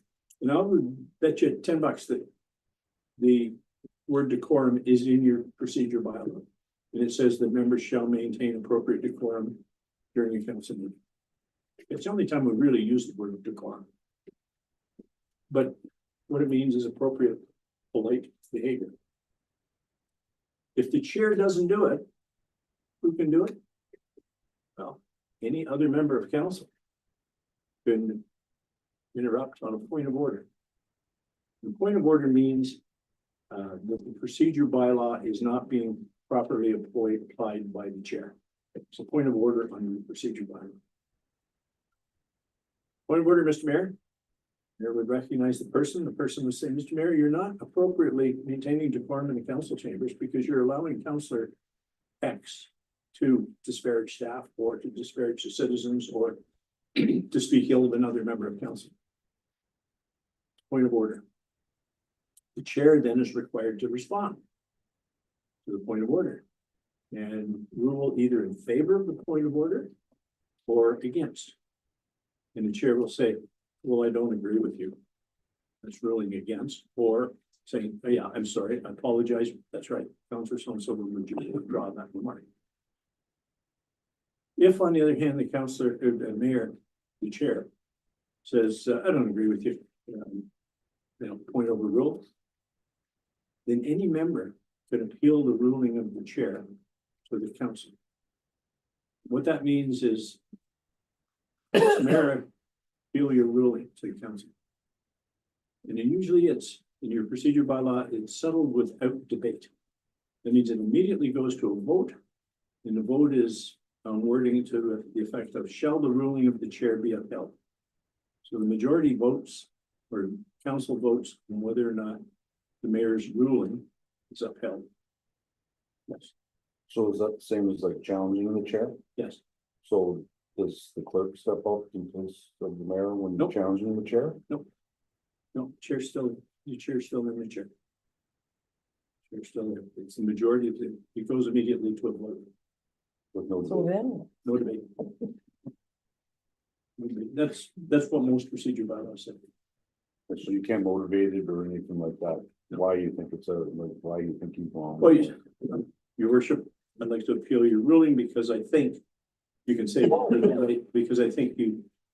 And I would bet you $10 that the word decorum is in your procedure bylaw. And it says that members shall maintain appropriate decorum during a council meeting. It's the only time we really use the word decorum. But what it means is appropriate, polite behavior. If the chair doesn't do it, who can do it? Well, any other member of council can interrupt on a point of order. The point of order means that the procedure bylaw is not being properly applied by the chair. It's a point of order under the procedure bylaw. Point of order, Mr. Mayor. Mayor would recognize the person would say, Mr. Mayor, you're not appropriately maintaining decorum in the council chambers because you're allowing Councillor X to disparage staff or to disparage the citizens or to speak ill of another member of council. Point of order. The chair then is required to respond to the point of order and rule either in favor of the point of order or against. And the chair will say, well, I don't agree with you. That's ruling against, or saying, oh, yeah, I'm sorry, I apologize. That's right. Councillor so-and-so will withdraw that remark. If, on the other hand, the councillor, mayor, the chair, says, I don't agree with you, point over rule, then any member can appeal the ruling of the chair to the council. What that means is, Mayor, appeal your ruling to the council. And it usually it's, in your procedure bylaw, it's settled without debate. That means it immediately goes to a vote, and the vote is wording to the effect of, shall the ruling of the chair be upheld? So the majority votes, or council votes, on whether or not the mayor's ruling is upheld. Yes, So is that the same as like challenging the chair? yes. So does the clerk step up in place of the mayor when Nope. challenging the chair? No, the chair's still in the chair. Chair's still there. It's the majority of it. It goes immediately to a vote. With no So debate? then, No debate. No debate. That's what most procedure bylaws say. So you can't motivate it or anything like that? No. Why you think it's why you think he's wrong? Well, your worship, I'd like to appeal your ruling because I think you can say, because I think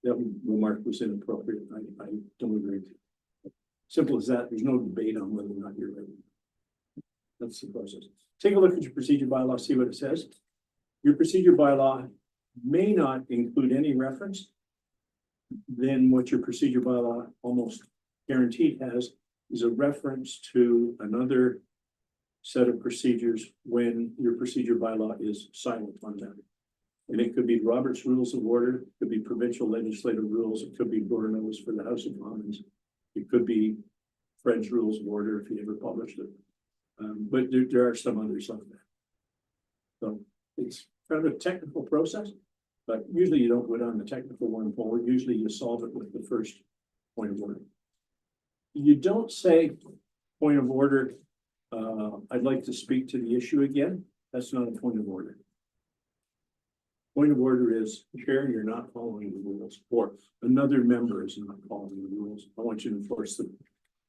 that remark was inappropriate. I don't agree. Simple as that. There's no debate on whether or not you're right. That's the process. Take a look at your procedure bylaw, see what it says. Your procedure bylaw may not include any reference. Then what your procedure bylaw almost guaranteed has is a reference to another set of procedures when your procedure bylaw is silent on that. And it could be Robert's Rules of Order, it could be provincial legislative rules, it could be Bornos for the House of Commons. It could be French Rules of Order if he ever published it. But there are some others like that. So it's kind of a technical process, but usually you don't go down the technical one forward. Usually you solve it with the first point of order. You don't say point of order, I'd like to speak to the issue again. That's not a point of order. Point of order is, Chair, you're not following the rules, or another member is not following the rules. I want you to enforce the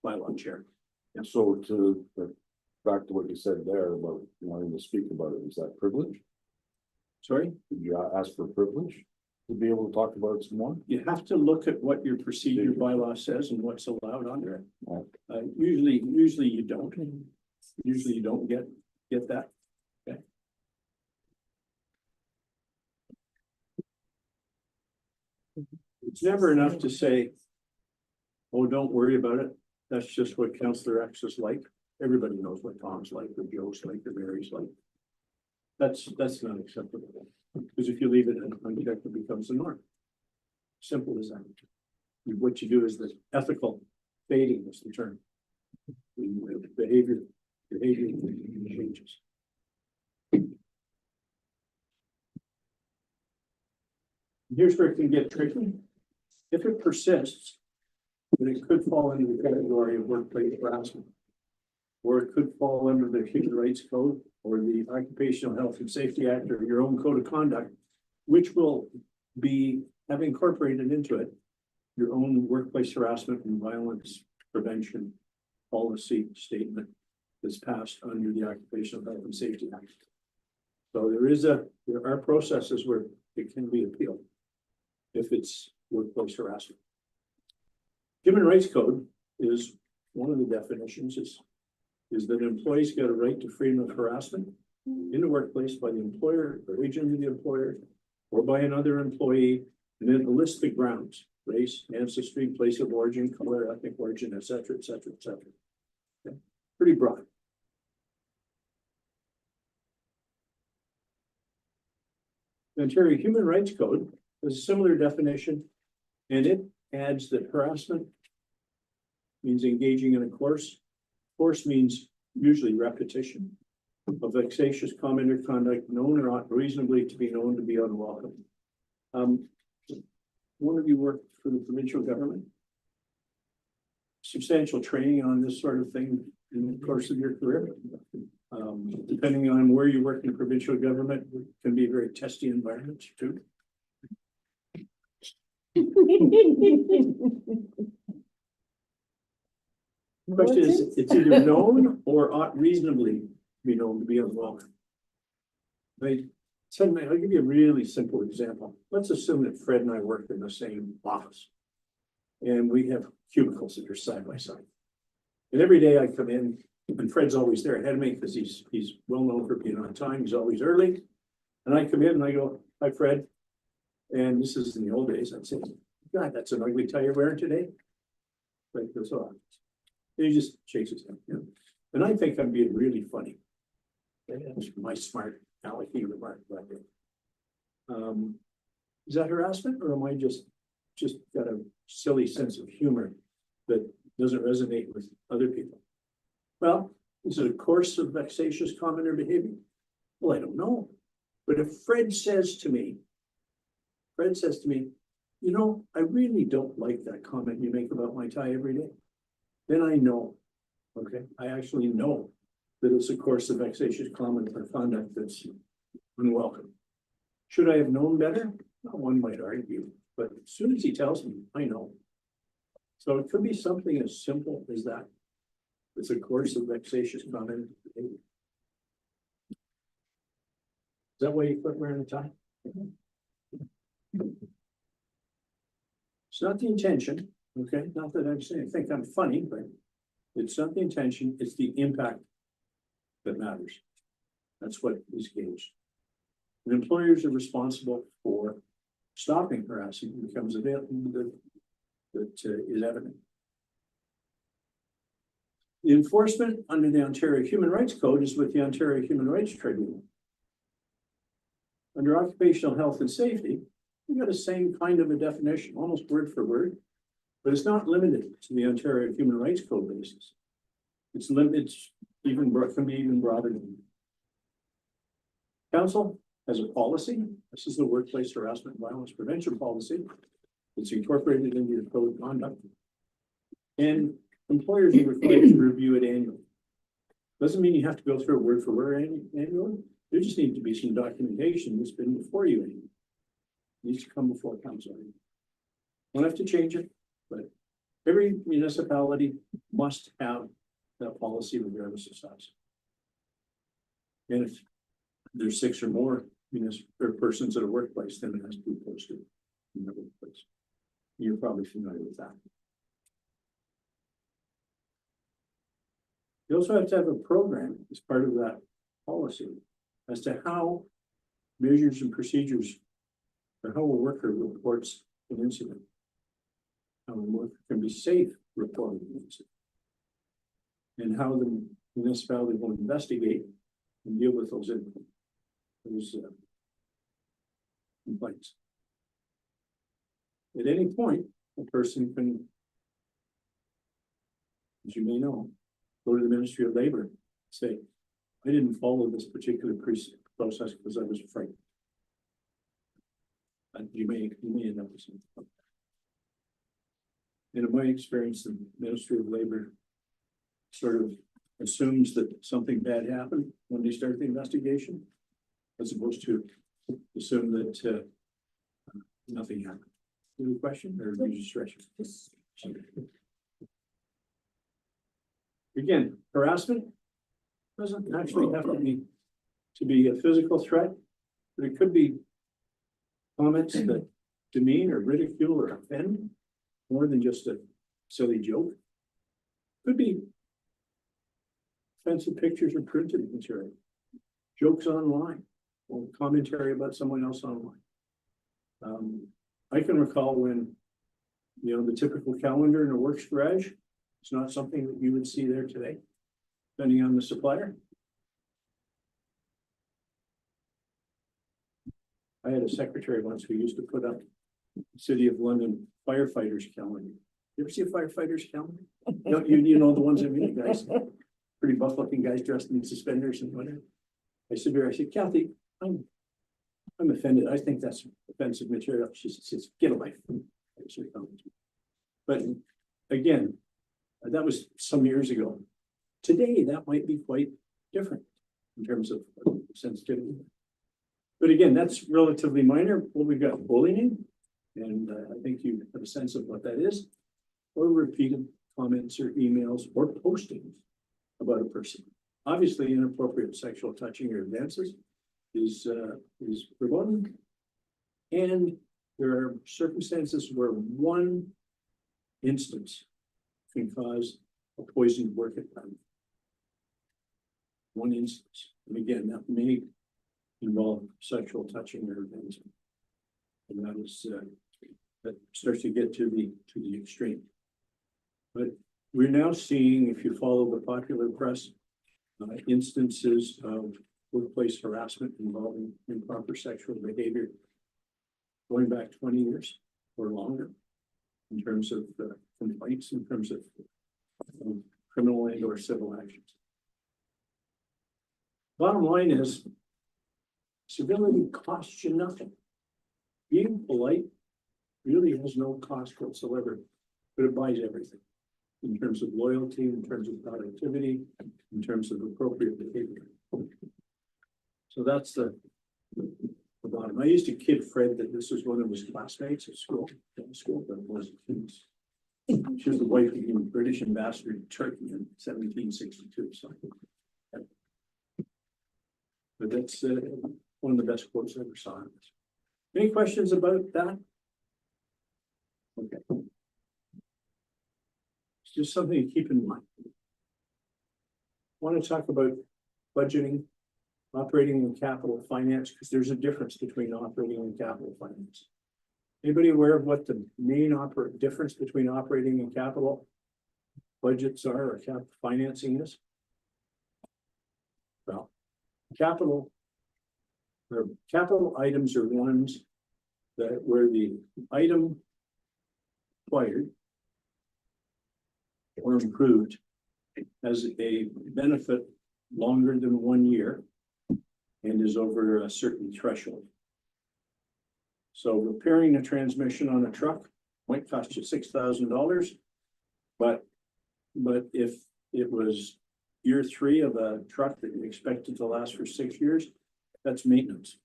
bylaw, Chair. And so to back to what you said there about wanting to speak about it, is that privilege? Sorry? Did you ask for privilege to be able to talk about it some more? You have to look at what your procedure bylaw says and what's allowed under it. Right. Usually you don't. Usually you don't get that. Okay. It's never enough to say, oh, don't worry about it. That's just what Counselor X is like. Everybody knows what Tom's like, or Joe's like, or Mary's like. That's not acceptable. Because if you leave it unchecked, it becomes the norm. Simple as that. What you do is the ethical fading is the term. Behavior changes. Here's where it can get tricky. If it persists, then it could fall into the category of workplace harassment. Or it could fall under the Human Rights Code or the Occupational Health and Safety Act or your own code of conduct, which will have incorporated into it your own workplace harassment and violence prevention policy statement that's passed under the Occupational Health and Safety Act. So there are processes where it can be appealed if it's workplace harassment. Human Rights Code is one of the definitions is that employees get a right to freedom of harassment in the workplace by the employer or agent of the employer or by another employee, and then it lists the grounds: race, ancestry, place of origin, color, ethnic origin, et cetera, et cetera, et cetera. Okay. Pretty broad. The Ontario Human Rights Code has a similar definition, and it adds that harassment means engaging in a course. Course means usually repetition of vexatious comment or conduct known or not reasonably to be known to be unwelcome. One of you worked for the provincial government. Substantial training on this sort of thing in the course of your career. Depending on where you work in provincial government, it can be a very testy environment too. The question is, it's either known or ought reasonably be known to be unwelcome. I'll give you a really simple example. Let's assume that Fred and I work in the same office. And we have cubicles that are side by side. And every day I come in, and Fred's always there ahead of me because he's well known for being on time. He's always early. And I come in and I go, "Hi, Fred." And this is in the old days. I'd say, "God, that's an ugly tie you're wearing today." Fred goes, "Oh." And he just shakes his head. Yeah. And I think I'm being really funny. That's my smart alecky remark right there. Is that harassment, or am I just got a silly sense of humor that doesn't resonate with other people? Well, is it a course of vexatious comment or behavior? Well, I don't know. But if Fred says to me, "You know, I really don't like that comment you make about my tie every day," then I know, okay? I actually know that it's a course of vexatious comment or conduct that's unwelcome. Should I have known better? Well, one might argue, but as soon as he tells me, I know. So it could be something as simple as that. It's a course of vexatious comment. Is that why you quit wearing a tie? It's not the intention, okay? Not that I'm saying, I think I'm funny, but it's not the intention, it's the impact that matters. That's what is gauged. And employers are responsible for stopping harassment when it becomes available that is evident. The enforcement under the Ontario Human Rights Code is with the Ontario Human Rights Tribunal. Under occupational health and safety, we've got the same kind of a definition, almost word for word, but it's not limited to the Ontario Human Rights Code basis. It's limited, can be even broader than that. Council has a policy. This is the workplace harassment and violence prevention policy. It's incorporated into your code of conduct. And employers are required to review it annually. Doesn't mean you have to go through a word for word annually. There just needs to be some documentation that's been before you annually. It needs to come before council. Don't have to change it, but every municipality must have that policy regardless of size. And if there's 6 or more persons at a workplace, then it has to be posted in the workplace. You're probably familiar with that. You also have to have a program as part of that policy as to how measures and procedures or how a worker reports an incident. How the worker can be safe reporting an incident. And how the municipality will investigate and deal with those complaints. At any point, a person can, as you may know, go to the Ministry of Labor, say, I didn't follow this particular process because I was afraid. And you may end up with something. And in my experience, the Ministry of Labor sort of assumes that something bad happened when they start the investigation, as opposed to assume that nothing happened. Any question or you just stretch it? Again, harassment doesn't actually have to be a physical threat, but it could be comments that demean or ridicule or offend more than just a silly joke. Could be offensive pictures or printed material, jokes online, or commentary about someone else online. I can recall when, the typical calendar in a works garage, it's not something that you would see there today, depending on the supplier. I had a secretary once who used to put up City of London firefighters calendar. You ever see a firefighters calendar? You know the ones I mean, guys, pretty buff looking guys dressed in suspenders and whatever. I said, Kathy, I'm offended. I think that's offensive material. She says, get a life. But again, that was some years ago. Today, that might be quite different in terms of sensitivity. But again, that's relatively minor. Well, we've got bullying, and I think you have a sense of what that is, or repeated comments or emails or postings about a person. Obviously, inappropriate sexual touching or advances is verboten, and there are circumstances where one instance can cause a poisoned work environment. One instance, and again, that may involve sexual touching or advancing, and that starts to get to the extreme. But we're now seeing, if you follow the popular press, instances of workplace harassment involving improper sexual behavior going back 20 years or longer in terms of complaints, in terms of criminal and or civil actions. Bottom line is, civility costs you nothing. Being polite really has no cost whatsoever, but it buys everything in terms of loyalty, in terms of productivity, in terms of appropriate behavior. So that's the bottom. I used to kid Fred that this was one of his classmates at school, but it wasn't. She was the wife of the British ambassador to Turkey in 1762. So, but that's one of the best quotes I ever saw. Any questions about that? Okay. It's just something to keep in mind. I want to talk about budgeting, operating and capital finance, because there's a difference between operating and capital finance. Anybody aware of what the main difference between operating and capital budgets are, or capital financing is? Well, capital items are ones that where the item acquired or improved has a benefit longer than 1 year and is over a certain threshold. So repairing a transmission on a truck might cost you $6,000, but if it was year 3 of a truck that you expected to last for 6 years, that's maintenance.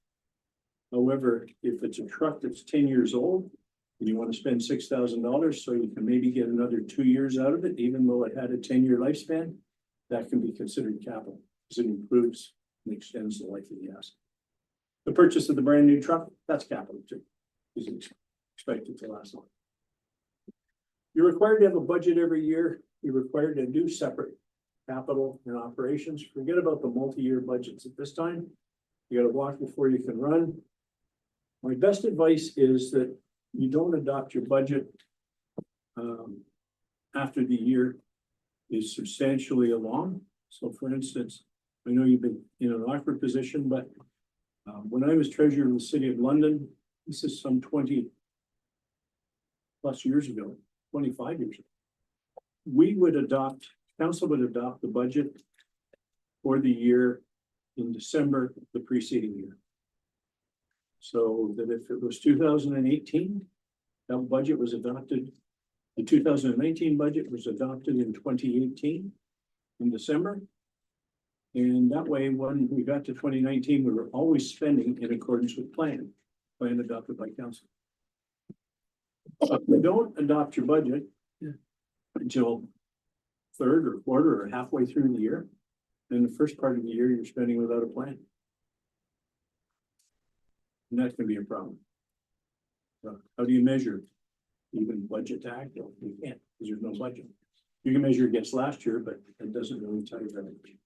However, if it's a truck that's 10 years old and you want to spend $6,000 so you can maybe get another 2 years out of it, even though it had a 10-year lifespan, that can be considered capital because it improves and extends the life of the asset. The purchase of the brand new truck, that's capital too, because it's expected to last long. You're required to have a budget every year. You're required to do separate capital and operations. Forget about the multi-year budgets at this time. You got to walk before you can run. My best advice is that you don't adopt your budget after the year is substantially along. So for instance, I know you've been in an awkward position, but when I was treasurer of the city of London, this is some 20 plus years ago, 25 years ago. Council would adopt the budget for the year in December the preceding year. So that if it was 2018, that budget was adopted. The 2019 budget was adopted in 2018 in December. And that way, when we got to 2019, we were always spending in accordance with plan adopted by council. If you don't adopt your budget until third or quarter or halfway through the year, then the first part of the year, you're spending without a plan. And that's gonna be a problem. So how do you measure even budget to act? You can't, because there's no budget. You can measure against last year, but it doesn't really tell you very much.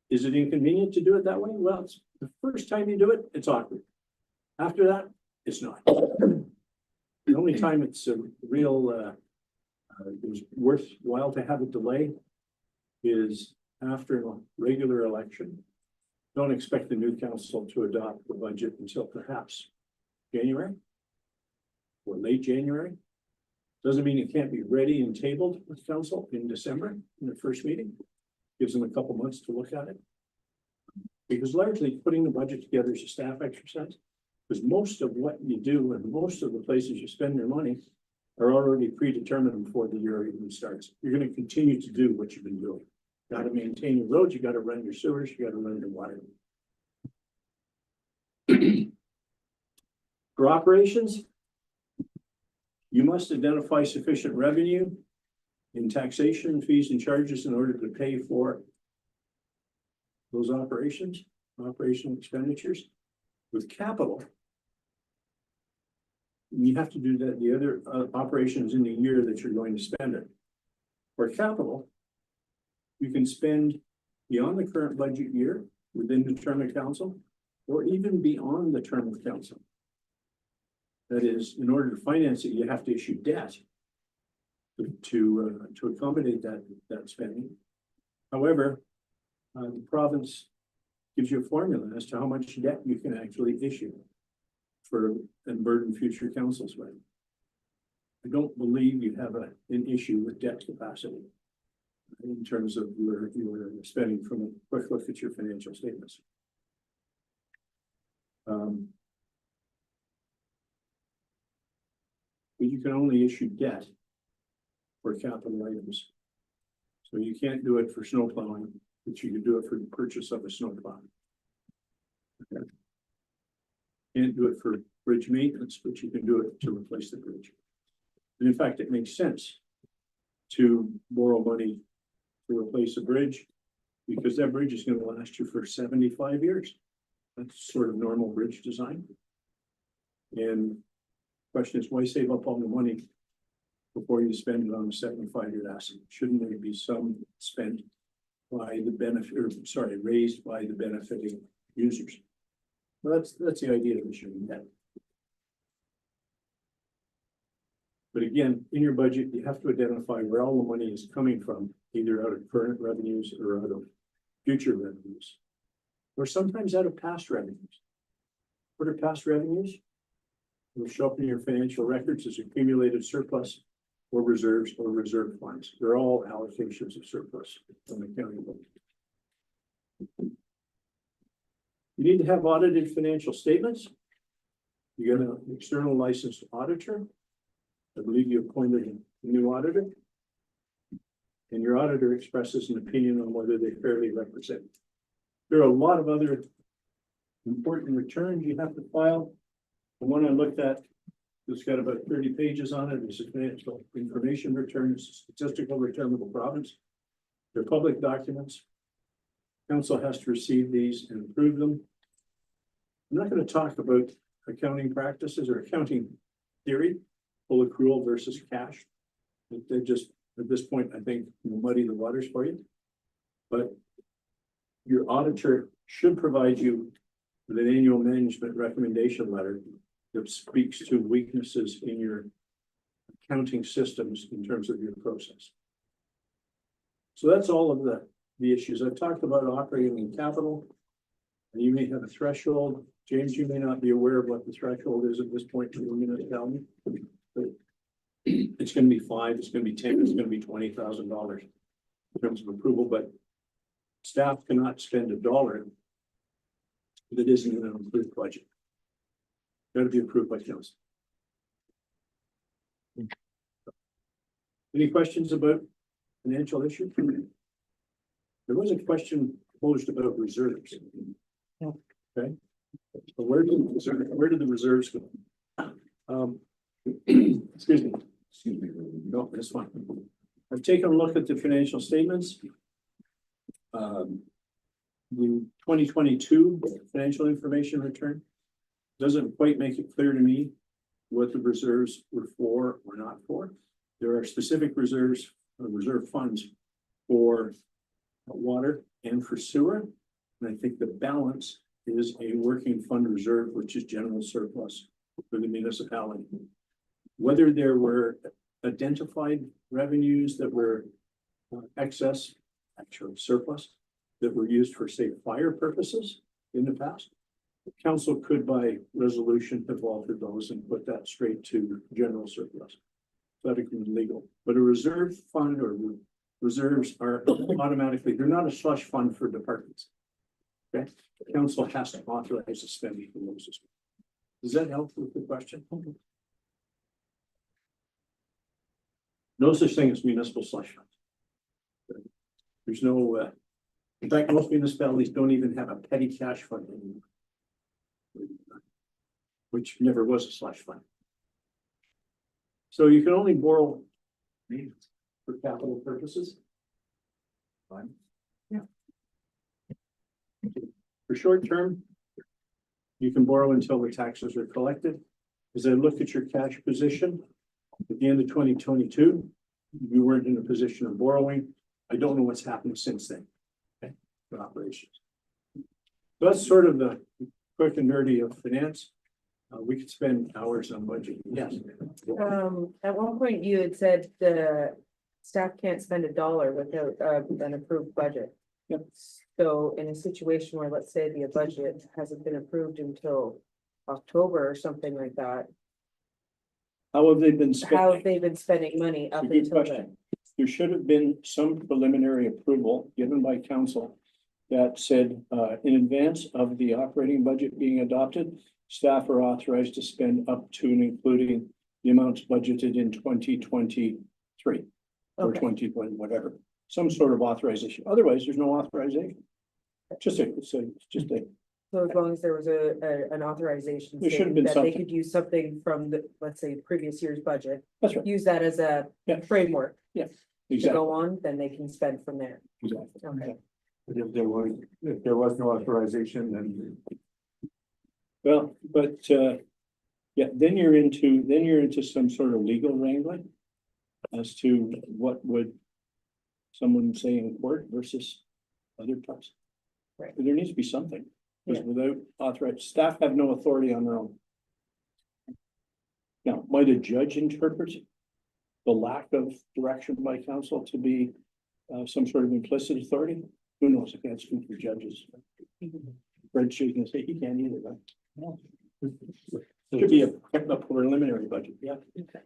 Is it inconvenient to do it that way? Well, it's the first time you do it, it's awkward. After that, it's not. The only time it's a real, it's worthwhile to have a delay is after a regular election. Don't expect the new council to adopt the budget until perhaps January or late January. Doesn't mean it can't be ready and tabled with council in December in the first meeting. Gives them a couple months to look at it. Because largely putting the budget together is a staff exercise. Because most of what you do and most of the places you spend your money are already predetermined before the year even starts. You're going to continue to do what you've been doing. Got to maintain your roads, you got to run your sewers, you got to run your water. For operations, you must identify sufficient revenue in taxation, fees, and charges in order to pay for those operational expenditures. With capital, you have to do that, the other operations in the year that you're going to spend it. For capital, you can spend beyond the current budget year within the term of council, or even beyond the term of council. That is, in order to finance it, you have to issue debt to accommodate that spending. However, the province gives you a formula as to how much debt you can actually issue and burden future councils with. I don't believe you have an issue with debt capacity in terms of your spending from a quick look at your financial statements. But you can only issue debt for capital items. So you can't do it for snow plowing, but you can do it for the purchase of a snow plow. Okay. Can't do it for bridge maintenance, but you can do it to replace the bridge. And in fact, it makes sense to borrow money to replace a bridge because that bridge is going to last you for 75 years. That's sort of normal bridge design. And the question is, why save up all the money before you spend it on a 75-year asset? Shouldn't there be some spent by the benefit, or sorry, raised by the benefiting users? Well, that's the idea of issuing debt. But again, in your budget, you have to identify where all the money is coming from, either out of current revenues or out of future revenues, or sometimes out of past revenues. What are past revenues? Will show up in your financial records as accumulated surplus or reserves or reserve funds. They're all allocations of surplus from the county budget. You need to have audited financial statements. You got an external licensed auditor. I believe you appointed a new auditor. And your auditor expresses an opinion on whether they fairly represent. There are a lot of other important returns you have to file. The one I looked at, it's got about 30 pages on it. It's a financial information return, it's a statistical return of the province. They're public documents. Council has to receive these and approve them. I'm not going to talk about accounting practices or accounting theory, full accrual versus cash. They just, at this point, I think, muddy the waters for you. But your auditor should provide you with an annual management recommendation letter that speaks to weaknesses in your accounting systems in terms of your process. So that's all of the issues. I've talked about operating in capital. And you may have a threshold. James, you may not be aware of what the threshold is at this point in the municipality. But it's gonna be 5, it's gonna be 10, it's gonna be $20,000 in terms of approval, but staff cannot spend $1 that isn't in an approved budget. Got to be approved by council. Any questions about financial issue? There was a question posed about reserves. Okay. So where did the reserves go? Excuse me. No, that's fine. I've taken a look at the financial statements. The 2022 financial information return doesn't quite make it clear to me what the reserves were for or not for. There are specific reserves, reserve funds for water and for sewer. And I think the balance is a working fund reserve, which is general surplus for the municipality. Whether there were identified revenues that were excess, actual surplus, that were used for, say, fire purposes in the past, the council could by resolution have altered those and put that straight to general surplus. That would be legal, but a reserve fund or reserves are automatically, they're not a slush fund for departments. Okay, the council has to authorize the spending for those as well. Does that help with the question? No such thing as municipal slush funds. There's no, in fact, most municipalities don't even have a petty cash fund anymore, which never was a slush fund. So you can only borrow for capital purposes. Fine. Yeah. For short term, you can borrow until the taxes are collected. As I look at your cash position, at the end of 2022, you weren't in a position of borrowing. I don't know what's happened since then. Okay, for operations. So that's sort of the quick and nerdy of finance. We could spend hours on budget. Yes. At one point you had said the staff can't spend $1 without an approved budget. Yep. So in a situation where, let's say, the budget hasn't been approved until October or something like that, How have they been how spending? have they been spending money up It's a good until then? question. There should have been some preliminary approval given by council that said, in advance of the operating budget being adopted, staff are authorized to spend up to and including the amounts budgeted in 2023 or Okay. 2020, whatever, some sort of authorization. Otherwise, there's no authorization. It's just a, So as long as there was an authorization There should have been stating that they something. could use something from the, let's say, previous year's budget, that's right. use that as a Yeah. framework to Exactly. go on, then they can spend from there. Exactly. Okay. But if there was no authorization, then Well, but, yeah, then you're into some sort of legal wrangling as to what would someone say in court versus other parts. Right. But there needs to be something, because Yeah. without authorized, staff have no authority on their own. Now, might a judge interpret the lack of direction by council to be some sort of implicit authority? Who knows? I can't speak for judges. Fred shaking his head, he can't either, right? Should be a preliminary budget, yeah.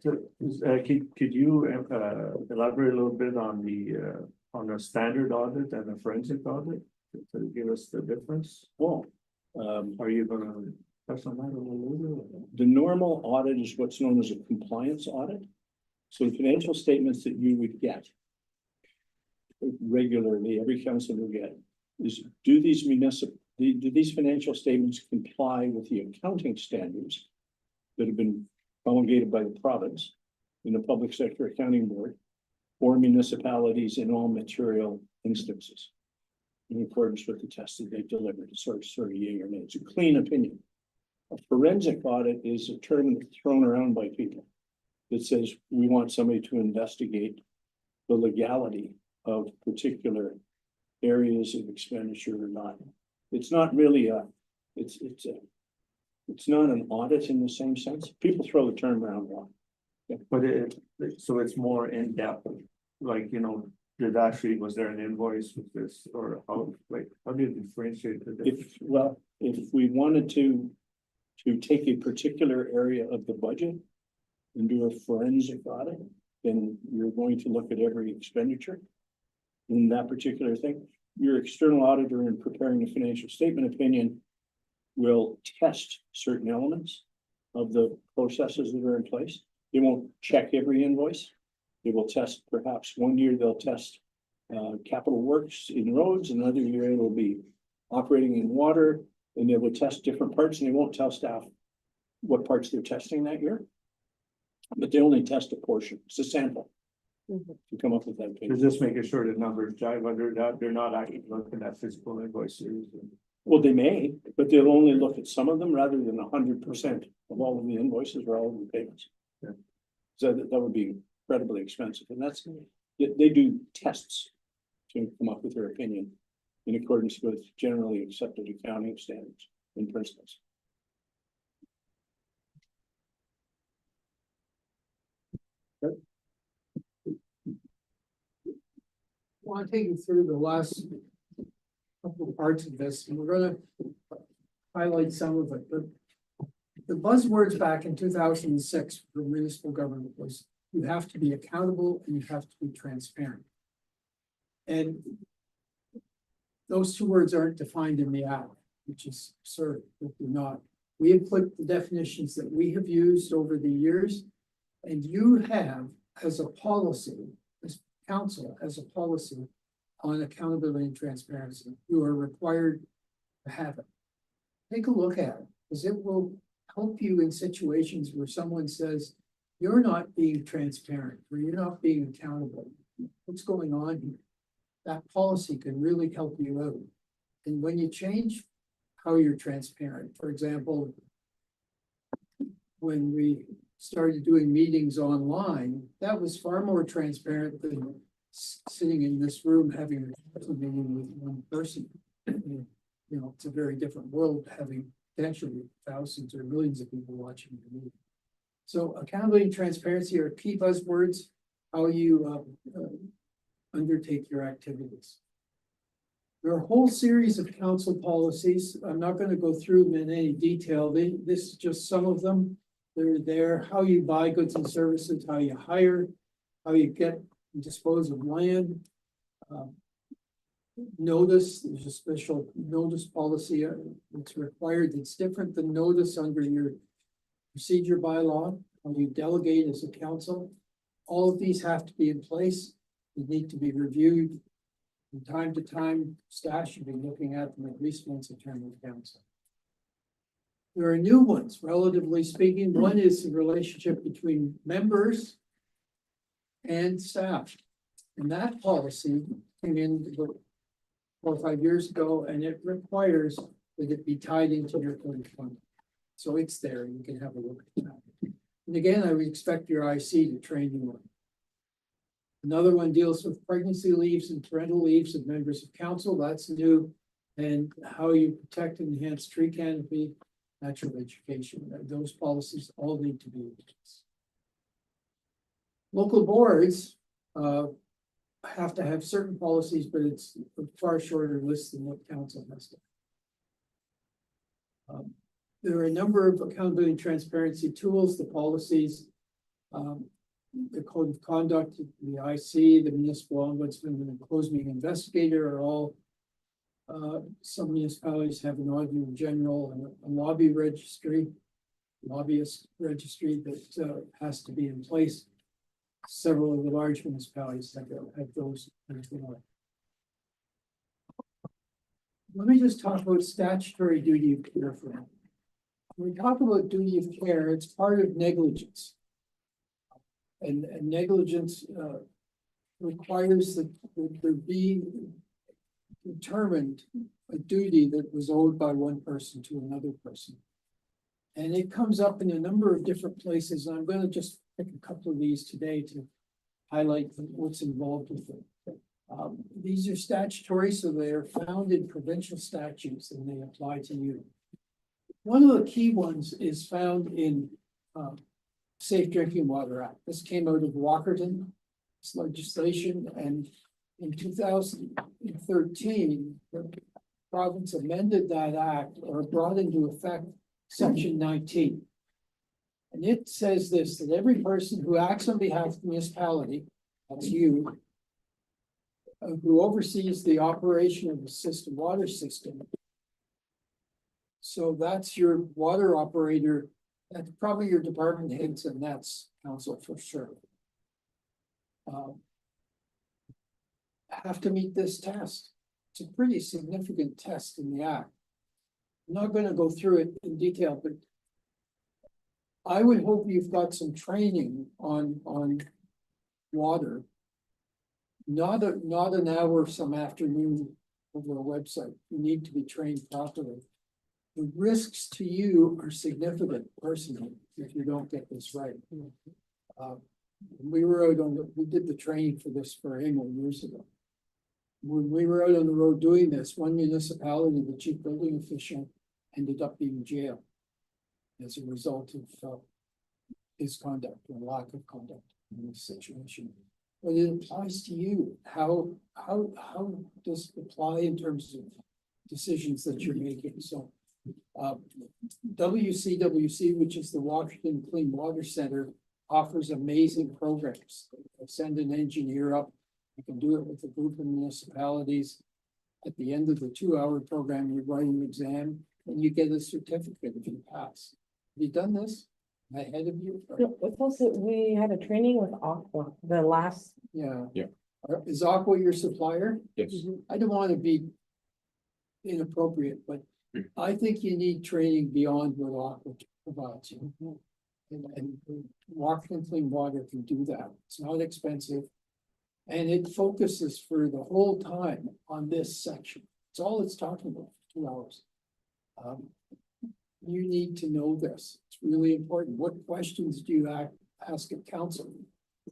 could you elaborate a little bit on a standard audit and a forensic audit to give us the difference? Oh, Are you gonna touch on that a little bit? the normal audit is what's known as a compliance audit. So the financial statements that you would get regularly, every council will get, is do these financial statements comply with the accounting standards that have been promulgated by the province in the public sector accounting board or municipalities in all material instances in accordance with the test that they've delivered, sort of yea or nay. It's a clean opinion. A forensic audit is a term that's thrown around by people that says we want somebody to investigate the legality of particular areas of expenditure or not. It's not really it's It's not an audit in the same sense. People throw the term around a lot. But so it's more in depth, like, was there an invoice with this, or how do you differentiate the difference? If we wanted to take a particular area of the budget and do a forensic audit, then you're going to look at every expenditure in that particular thing. Your external auditor, in preparing the financial statement opinion, will test certain elements of the processes that are in place. They won't check every invoice. They will test, perhaps one year they'll test capital works in roads, another year it'll be operating in water, and they will test different parts, and they won't tell staff what parts they're testing that year. But they only test a portion. It's a sample to come up with that. Does this make sure the numbers jive under that? They're not actually looking at physical invoices and. Well, they may, but they'll only look at some of them rather than 100% of all of the invoices or all of the payments. Yeah. So that would be incredibly expensive, and that's, they do tests to come up with their opinion in accordance with generally accepted accounting standards and principles. I want to take you through the last couple of parts of this, and we're gonna highlight some of it, but the buzzwords back in 2006 for municipal government was you have to be accountable and you have to be transparent. And those two words aren't defined in the act, which is absurd, if they're not. We have put the definitions that we have used over the years, and you have, as a policy, as council, as a policy on accountability and transparency, you are required to have it. Take a look at it, because it will help you in situations where someone says, you're not being transparent, or you're not being accountable. What's going on here? That policy can really help you out. And when you change how you're transparent, for example, when we started doing meetings online, that was far more transparent than sitting in this room having a meeting with one person. It's a very different world having potentially thousands or millions of people watching the meeting. So accountability and transparency are key buzzwords, how you undertake your activities. There are a whole series of council policies. I'm not going to go through them in any detail. This is just some of them. They're there, how you buy goods and services, how you hire, how you get and dispose of land. Notice, there's a special notice policy that's required that's different than notice under your procedure bylaw, how you delegate as a council. All of these have to be in place. They need to be reviewed from time to time. Staff should be looking at them at least once a term of council. There are new ones, relatively speaking. One is the relationship between members and staff. And that policy came in 4 or 5 years ago, and it requires that it be tied into your code fund. So it's there, you can have a look at that. And again, I would expect your IC to train you on. Another one deals with pregnancy leaves and parental leaves of members of council. That's new. And how you protect and enhance tree canopy, natural education. Those policies all need to be in place. Local boards have to have certain policies, but it's a far shorter list than what council has to. There are a number of accountability and transparency tools, the policies, the code of conduct, the IC, the municipal ombudsman, and the closed meeting investigator are all. Some municipalities have an auditor general and a lobby registry, lobbyist registry that has to be in place. Several of the large municipalities have those. Let me just talk about statutory duty of care for now. When we talk about duty of care, it's part of negligence. And negligence requires that there be determined a duty that was owed by one person to another person. And it comes up in a number of different places. And I'm going to just pick a couple of these today to highlight what's involved with it. These are statutory, so they are found in provincial statutes and they apply to you. One of the key ones is found in Safe Drinking Water Act. This came out of Walkerton. It's legislation, and in 2013, the province amended that act or brought into effect section 19. And it says this, that every person who acts on behalf of the municipality, that's you, who oversees the operation of the system, water system. So that's your water operator, that's probably your department heads, and that's council for sure. Have to meet this test. It's a pretty significant test in the act. I'm not gonna go through it in detail, but I would hope you've got some training on water. Not an hour some afternoon over a website. You need to be trained properly. The risks to you are significant personally if you don't get this right. We were out we did the training for this for Engel years ago. When we were out on the road doing this, one municipality, the chief building official, ended up being jailed as a result of his conduct or lack of conduct in this situation. But it applies to you. How does it apply in terms of decisions that you're making? So WCWC, which is the Washington Clean Water Center, offers amazing programs. They send an engineer up. You can do it with a group of municipalities. At the end of the 2-hour program, you write an exam and you get a certificate if you pass. Have you done this? Ahead of you? No, it's also, we had a training with Aqua, the last. Yeah. Yeah. Is Aqua your supplier? Yes. I don't want to be inappropriate, but I think you need training beyond what Aqua provides you. And Washington Clean Water can do that. It's not expensive. And it focuses for the whole time on this section. It's all it's talking about, 2 hours. You need to know this. It's really important. What questions do you ask at council?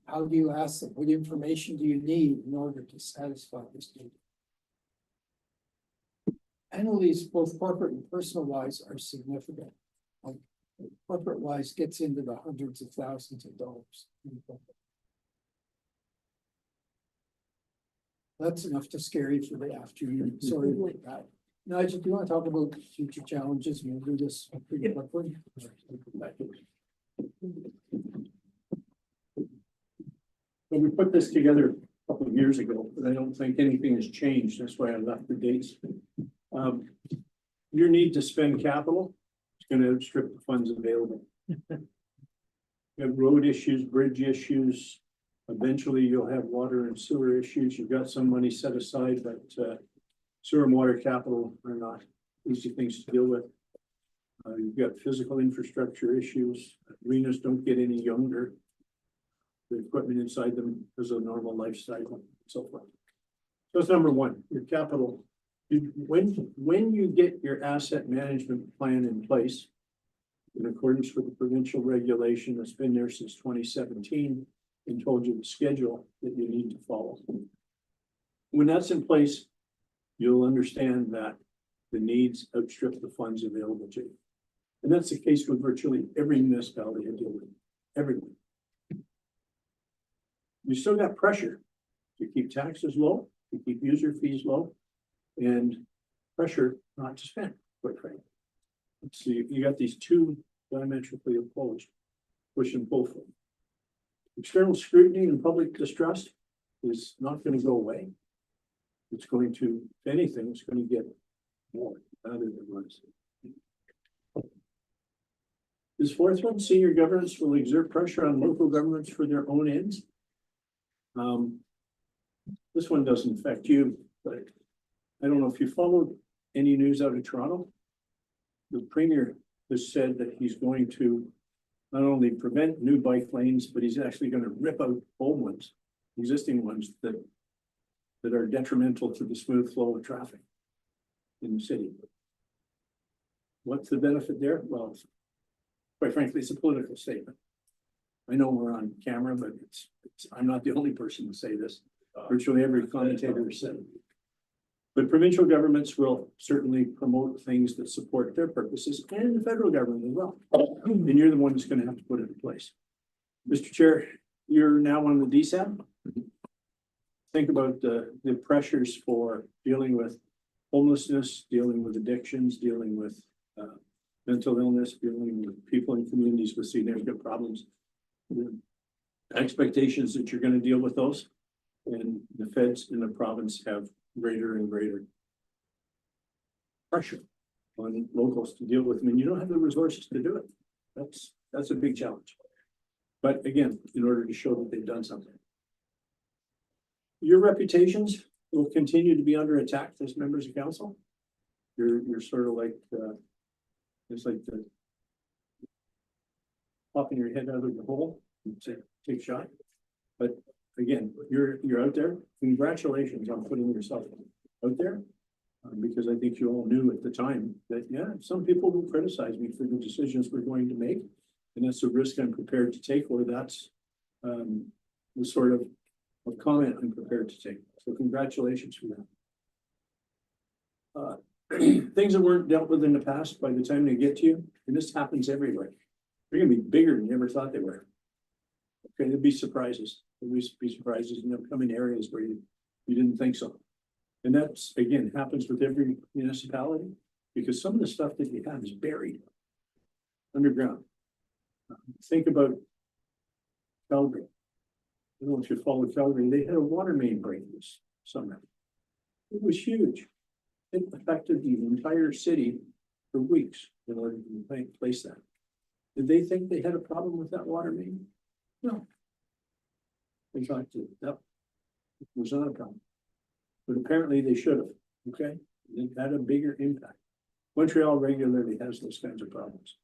How do you ask them? What information do you need in order to satisfy this need? Penalties, both corporate and personal wise, are significant. Like corporate wise gets into the hundreds of thousands of dollars. That's enough to scare you for the afternoon. Sorry about that. Nigel, do you want to talk about future challenges? We'll do this pretty quickly. Well, we put this together a couple of years ago, but I don't think anything has changed. That's why I left the dates. Your need to spend capital is going to outstrip the funds available. You have road issues, bridge issues. Eventually you'll have water and sewer issues. You've got some money set aside, but sewer and water capital are not easy things to deal with. You've got physical infrastructure issues. Arenas don't get any younger. The equipment inside them is a normal life cycle and so forth. So that's number one, your capital. When you get your asset management plan in place, in accordance with the provincial regulation that's been there since 2017 and told you the schedule that you need to follow. When that's in place, you'll understand that the needs outstrip the funds available to you. And that's the case with virtually every municipality I deal with, everyone. You still got pressure to keep taxes low, to keep user fees low, and pressure not to spend, quite frankly. So you got these two diametrically opposed, push and pull for them. External scrutiny and public distrust is not going to go away. It's going to, if anything, it's going to get more rather than less. This fourth one, senior governments will exert pressure on local governments for their own ends. This one doesn't affect you, but I don't know if you followed any news out of Toronto. The premier has said that he's going to not only prevent new bike lanes, but he's actually going to rip out old ones, existing ones that are detrimental to the smooth flow of traffic in the city. What's the benefit there? Well, quite frankly, it's a political statement. I know we're on camera, but I'm not the only person to say this. Virtually every commentator has said it. But provincial governments will certainly promote things that support their purposes and the federal government as well. And you're the one that's gonna have to put it in place. Mr. Chair, you're now on the DSAP. Think about the pressures for dealing with homelessness, dealing with addictions, dealing with mental illness, dealing with people in communities with significant problems. The expectations that you're gonna deal with those, and the feds in the province have greater and greater pressure on locals to deal with them, and you don't have the resources to do it. That's a big challenge. But again, in order to show that they've done something. Your reputations will continue to be under attack as members of council. You're sort of like, it's like the popping your head out of the hole and say, take a shot. But again, you're out there. Congratulations on putting yourself out there. Because I think you all knew at the time that, yeah, some people will criticize me for the decisions we're going to make. And that's a risk I'm prepared to take, or that's the sort of comment I'm prepared to take. So congratulations for that. Things that weren't dealt with in the past, by the time they get to you, and this happens everywhere, they're gonna be bigger than you ever thought they were. Okay, there'll be surprises. There'll be surprises, and they'll come in areas where you didn't think so. And that's, again, happens with every municipality, because some of the stuff that you have is buried underground. Think about Calgary. I don't know if you follow Calgary, they had a water main break this summer. It was huge. It affected the entire city for weeks in order to place that. Did they think they had a problem with that water main? No. In fact, that was not a problem. But apparently they should have, okay? It had a bigger impact. Montreal regularly has those kinds of problems.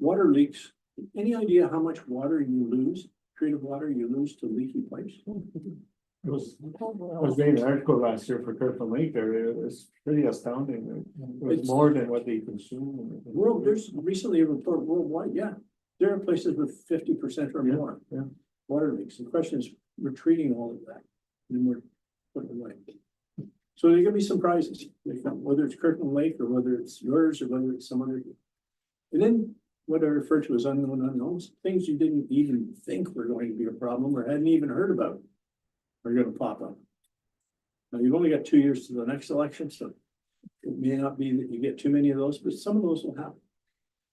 Water leaks. Any idea how much water you lose, treated water you lose to leaky pipes? I was reading an article last year for Kirkland Lake area. It was pretty astounding. It was more than what they consume. There's recently a report worldwide, yeah. There are places with 50% or more yeah. water leaks. The question is, we're treating all of that and we're putting it away. So there are gonna be surprises, whether it's Kirkland Lake or whether it's yours or whether it's some other. And then what I refer to as unknown unknowns, things you didn't even think were going to be a problem or hadn't even heard about are gonna pop up. Now, you've only got 2 years to the next election, so it may not be that you get too many of those, but some of those will happen.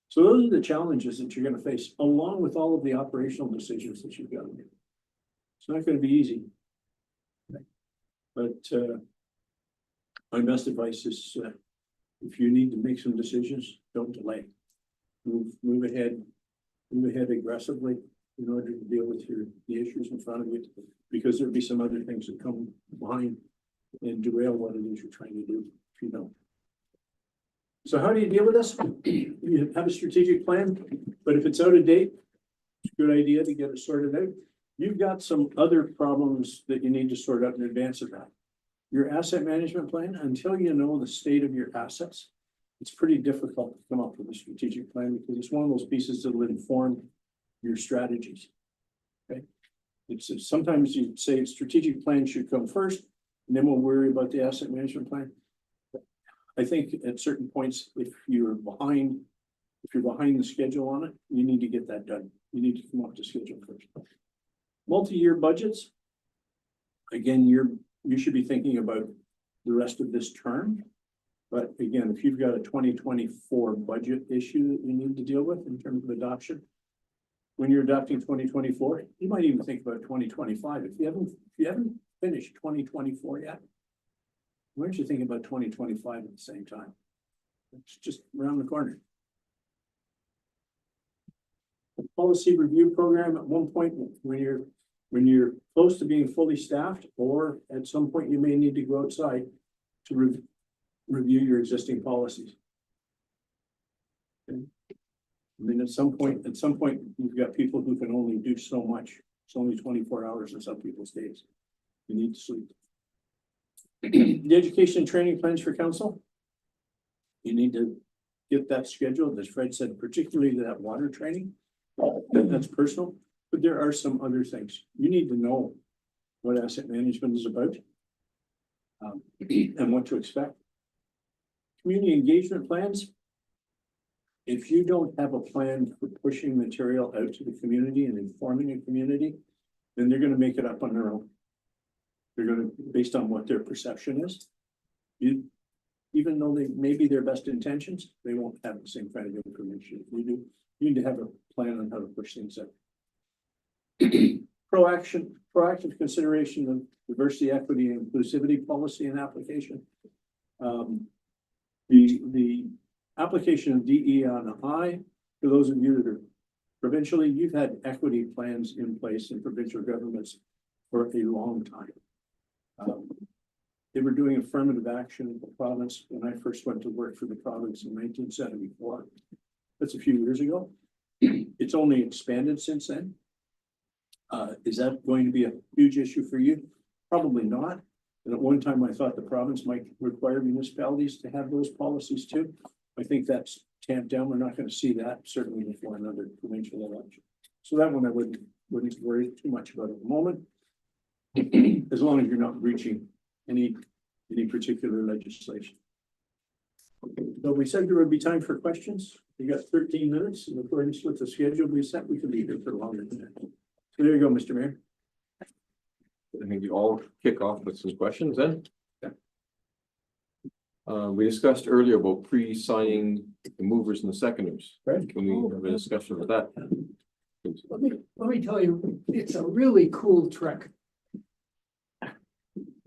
So those are the challenges that you're gonna face, along with all of the operational decisions that you've got to make. It's not gonna be easy. But my best advice is, if you need to make some decisions, don't delay. Move ahead aggressively in order to deal with the issues in front of you, because there'll be some other things that come behind and derail what it is you're trying to do if you don't. So how do you deal with this? You have a strategic plan, but if it's out of date, it's a good idea to get it sorted out. You've got some other problems that you need to sort out in advance of that. Your asset management plan, until you know the state of your assets, it's pretty difficult to come up with a strategic plan, because it's one of those pieces that will inform your strategies. Okay. It's sometimes you say strategic plan should come first, and then we'll worry about the asset management plan. I think at certain points, if you're behind the schedule on it, you need to get that done. You need to come up to schedule first. Multi-year budgets. Again, you should be thinking about the rest of this term. But again, if you've got a 2024 budget issue that you need to deal with in terms of adoption, when you're adopting 2024, you might even think about 2025. If you haven't finished 2024 yet, why don't you think about 2025 at the same time? It's just around the corner. The policy review program, at one point when you're close to being fully staffed, or at some point you may need to go outside to review your existing policies. Okay. I mean, at some point, you've got people who can only do so much. It's only 24 hours in some people's days. You need to sleep. The education and training plans for council. You need to get that scheduled, as Fred said, particularly that water training. That's personal, but there are some other things. You need to know what asset management is about. and what to expect. Community engagement plans. If you don't have a plan for pushing material out to the community and informing the community, then they're gonna make it up on their own. They're gonna, based on what their perception is. Even though they may be their best intentions, they won't have the same kind of information. You need to have a plan on how to push things out. Proactive consideration of diversity, equity, and inclusivity policy and application. The application of DE&I, for those of you that are provincially, you've had equity plans in place in provincial governments for a long time. They were doing affirmative action in the province when I first went to work for the province in 1974. That's a few years ago. It's only expanded since then. Is that going to be a huge issue for you? Probably not. And at one time, I thought the province might require municipalities to have those policies too. I think that's tamped down. We're not going to see that certainly before another provincial election. So that one I wouldn't worry too much about at the moment. As long as you're not breaching any particular legislation. So we said there would be time for questions. We got 13 minutes in accordance with the schedule we set. We could be here for longer than that. So there you go, Mr. Mayor. I think we all kick off with some questions then. We discussed earlier about pre-signing the movers and the seconders. Right. Can we have a discussion of that? Let me tell you, it's a really cool trick.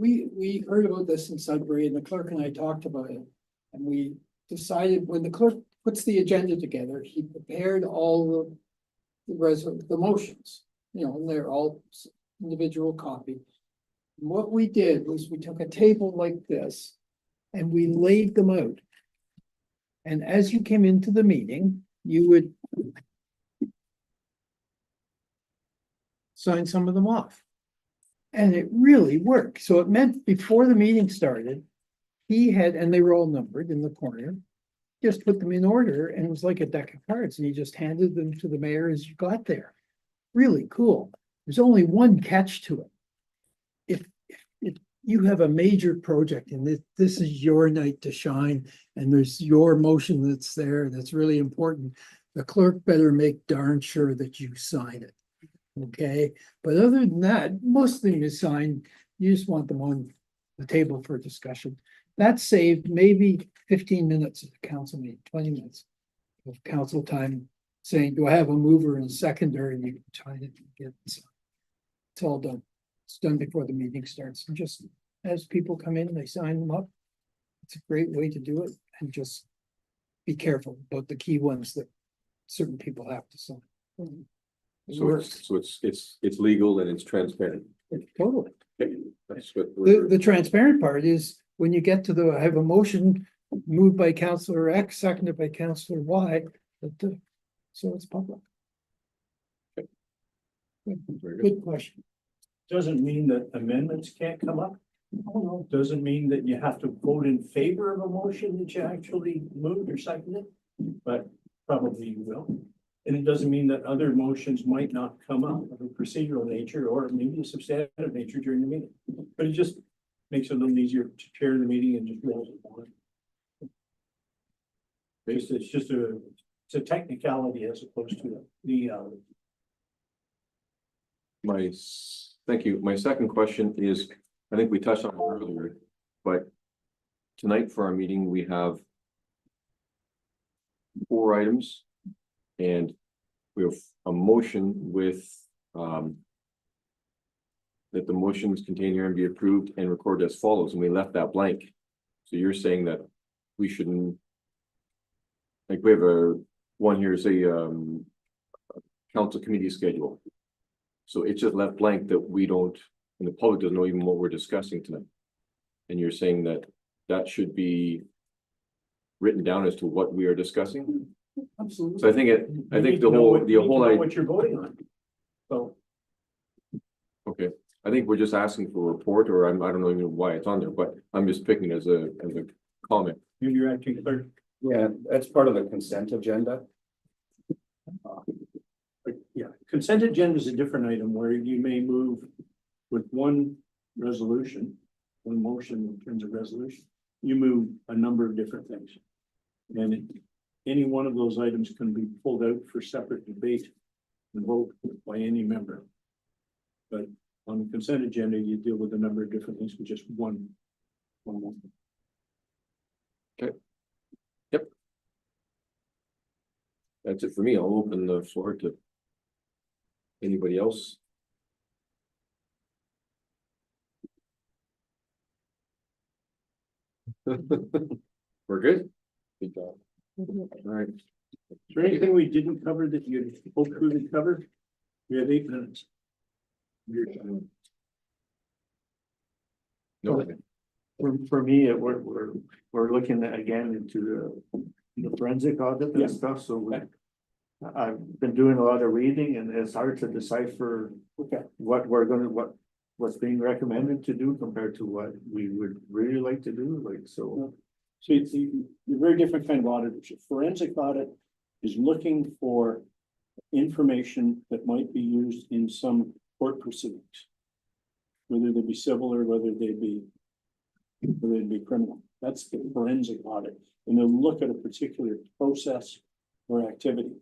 We heard about this in Sudbury and the clerk and I talked about it. And we decided when the clerk puts the agenda together, he prepared all the motions, and they're all individual copy. And what we did was we took a table like this and we laid them out. And as you came into the meeting, you would sign some of them off. And it really worked. So it meant before the meeting started, he had, and they were all numbered in the corner, just put them in order and it was like a deck of cards and he just handed them to the mayor as you got there. Really cool. There's only one catch to it. If you have a major project and this is your night to shine and there's your motion that's there, that's really important, the clerk better make darn sure that you sign it. Okay, but other than that, most things you sign, you just want them on the table for discussion. That saved maybe 15 minutes of the council meeting, 20 minutes of council time saying, do I have a mover and a seconder? And you can try to get it. It's all done. It's done before the meeting starts. And just as people come in, they sign them up. It's a great way to do it. And just be careful about the key ones that certain people have to sign. So it's legal and it's transparent. Totally. Okay, that's what we're. The transparent part is when you get to I have a motion moved by Councillor X, seconded by Councillor Y, so it's public. Good question. Doesn't mean that amendments can't come up. Doesn't mean that you have to vote in favor of a motion that you actually moved or seconded, but probably you will. And it doesn't mean that other motions might not come up of a procedural nature or maybe a substantive nature during the meeting. But it just makes it a little easier to chair the meeting and just rolls it forward. It's a technicality as opposed to the Thank you. My second question is, I think we touched on it earlier, but tonight for our meeting, we have 4 items. And we have a motion with, that the motions contained here and be approved and recorded as follows, and we left that blank. So you're saying that we shouldn't, like we have one here is a council committee schedule. So it's just left blank that we don't, and the public doesn't know even what we're discussing tonight. And you're saying that that should be written down as to what we are discussing? absolutely. So I think the whole what you're voting on. So okay, I think we're just asking for a report, or I don't know even why it's on there, but I'm just picking as a comment. you're acting clerk. Yeah, that's part of the consent agenda. Yeah, consent agenda is a different item where you may move with one resolution one motion in terms of resolution. You move a number of different things. And any one of those items can be pulled out for separate debate and vote by any member. But on the consent agenda, you deal with a number of different things with just one motion. That's it for me. I'll open the floor to anybody else. We're good? Good job. All right. Is there anything we didn't cover that you hoped we would cover? We have 8 minutes. No, For me, we're looking again into the forensic audit Yeah. and stuff, so I've been doing a lot of reading and it's hard to decipher Okay. what's being recommended to do compared to what we would really like to do, like, so. So you're very different kind of auditors. A forensic audit is looking for information that might be used in some court proceedings. Whether they be civil or whether they be criminal. That's the forensic audit. And they'll look at a particular process or activity.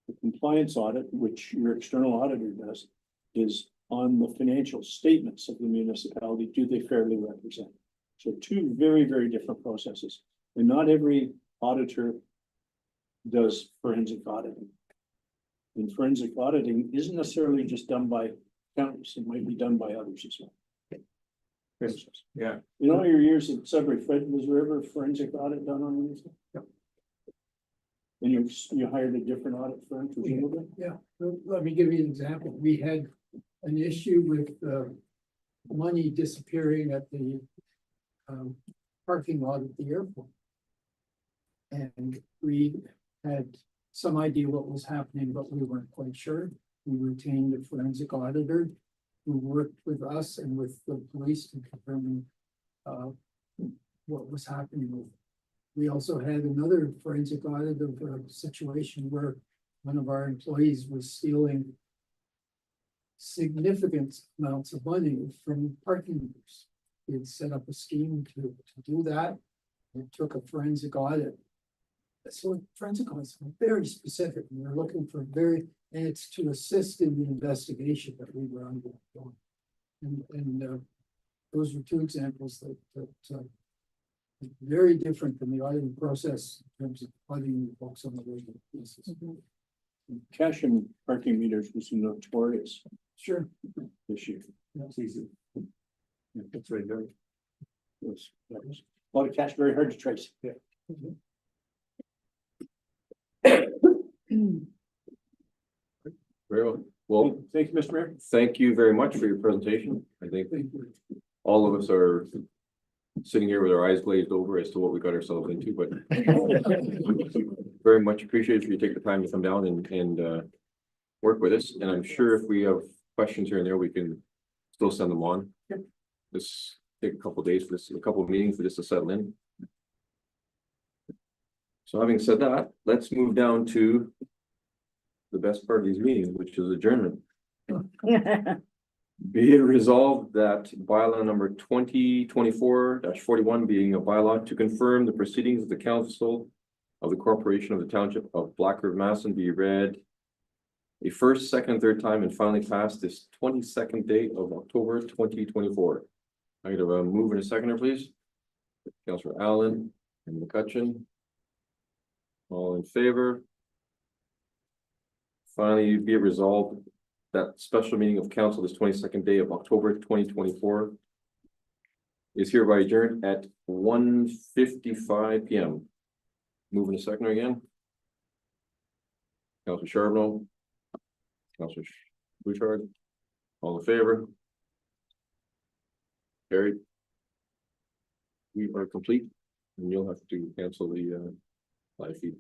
The compliance audit, which your external auditor does, is on the financial statements of the municipality. Do they fairly represent? So 2 very, very different processes. And not every auditor does forensic auditing. And forensic auditing isn't necessarily just done by accountants. It might be done by others as well. Yeah. In all your years at Sudbury, Fred, was there ever a forensic audit done on anything? Yep. And you hired a different audit firm presumably? Yeah, let me give you an example. We had an issue with money disappearing at the parking lot at the airport. And we had some idea what was happening, but we weren't quite sure. We retained a forensic auditor who worked with us and with the police to determine what was happening with it. We also had another forensic audit of a situation where one of our employees was stealing significant amounts of money from parking meters. We had set up a scheme to do that. It took a forensic audit. So forensic audits are very specific. And we're looking for and it's to assist in the investigation that we were undergoing. And those were 2 examples that very different than the auditing process in terms of auditing the books on the regular basis. Cash and parking meters was a notorious Sure. issue. It's easy. Yeah, that's right there. That was a lot of cash, very hard to trace. Yeah. very well. Well, Thank you, Mr. Mayor. thank you very much for your presentation. I think all of us are sitting here with our eyes glazed over as to what we got ourselves into, but very much appreciated for you take the time to come down and work with us. And I'm sure if we have questions here and there, we can still send them on. This take a couple of days for this, a couple of meetings for this to settle in. So having said that, let's move down to the best part of these meetings, which is adjournment. Be it resolved that bylaw number 2024-41 being a bylaw to confirm the proceedings of the council of the corporation of the township of Black River, Masson be read a first, second, third time and finally passed this 22nd day of October 2024. I get a move and a seconder, please. Councillor Allen and McCutcheon. All in favor? Finally, be it resolved that special meeting of council this 22nd day of October 2024 is hereby adjourned at 1:55 p.m. Moving to second again. Councillor Charbonneau. Councillor Bouchard. All in favor? Carried. We are complete and you'll have to cancel the live feed.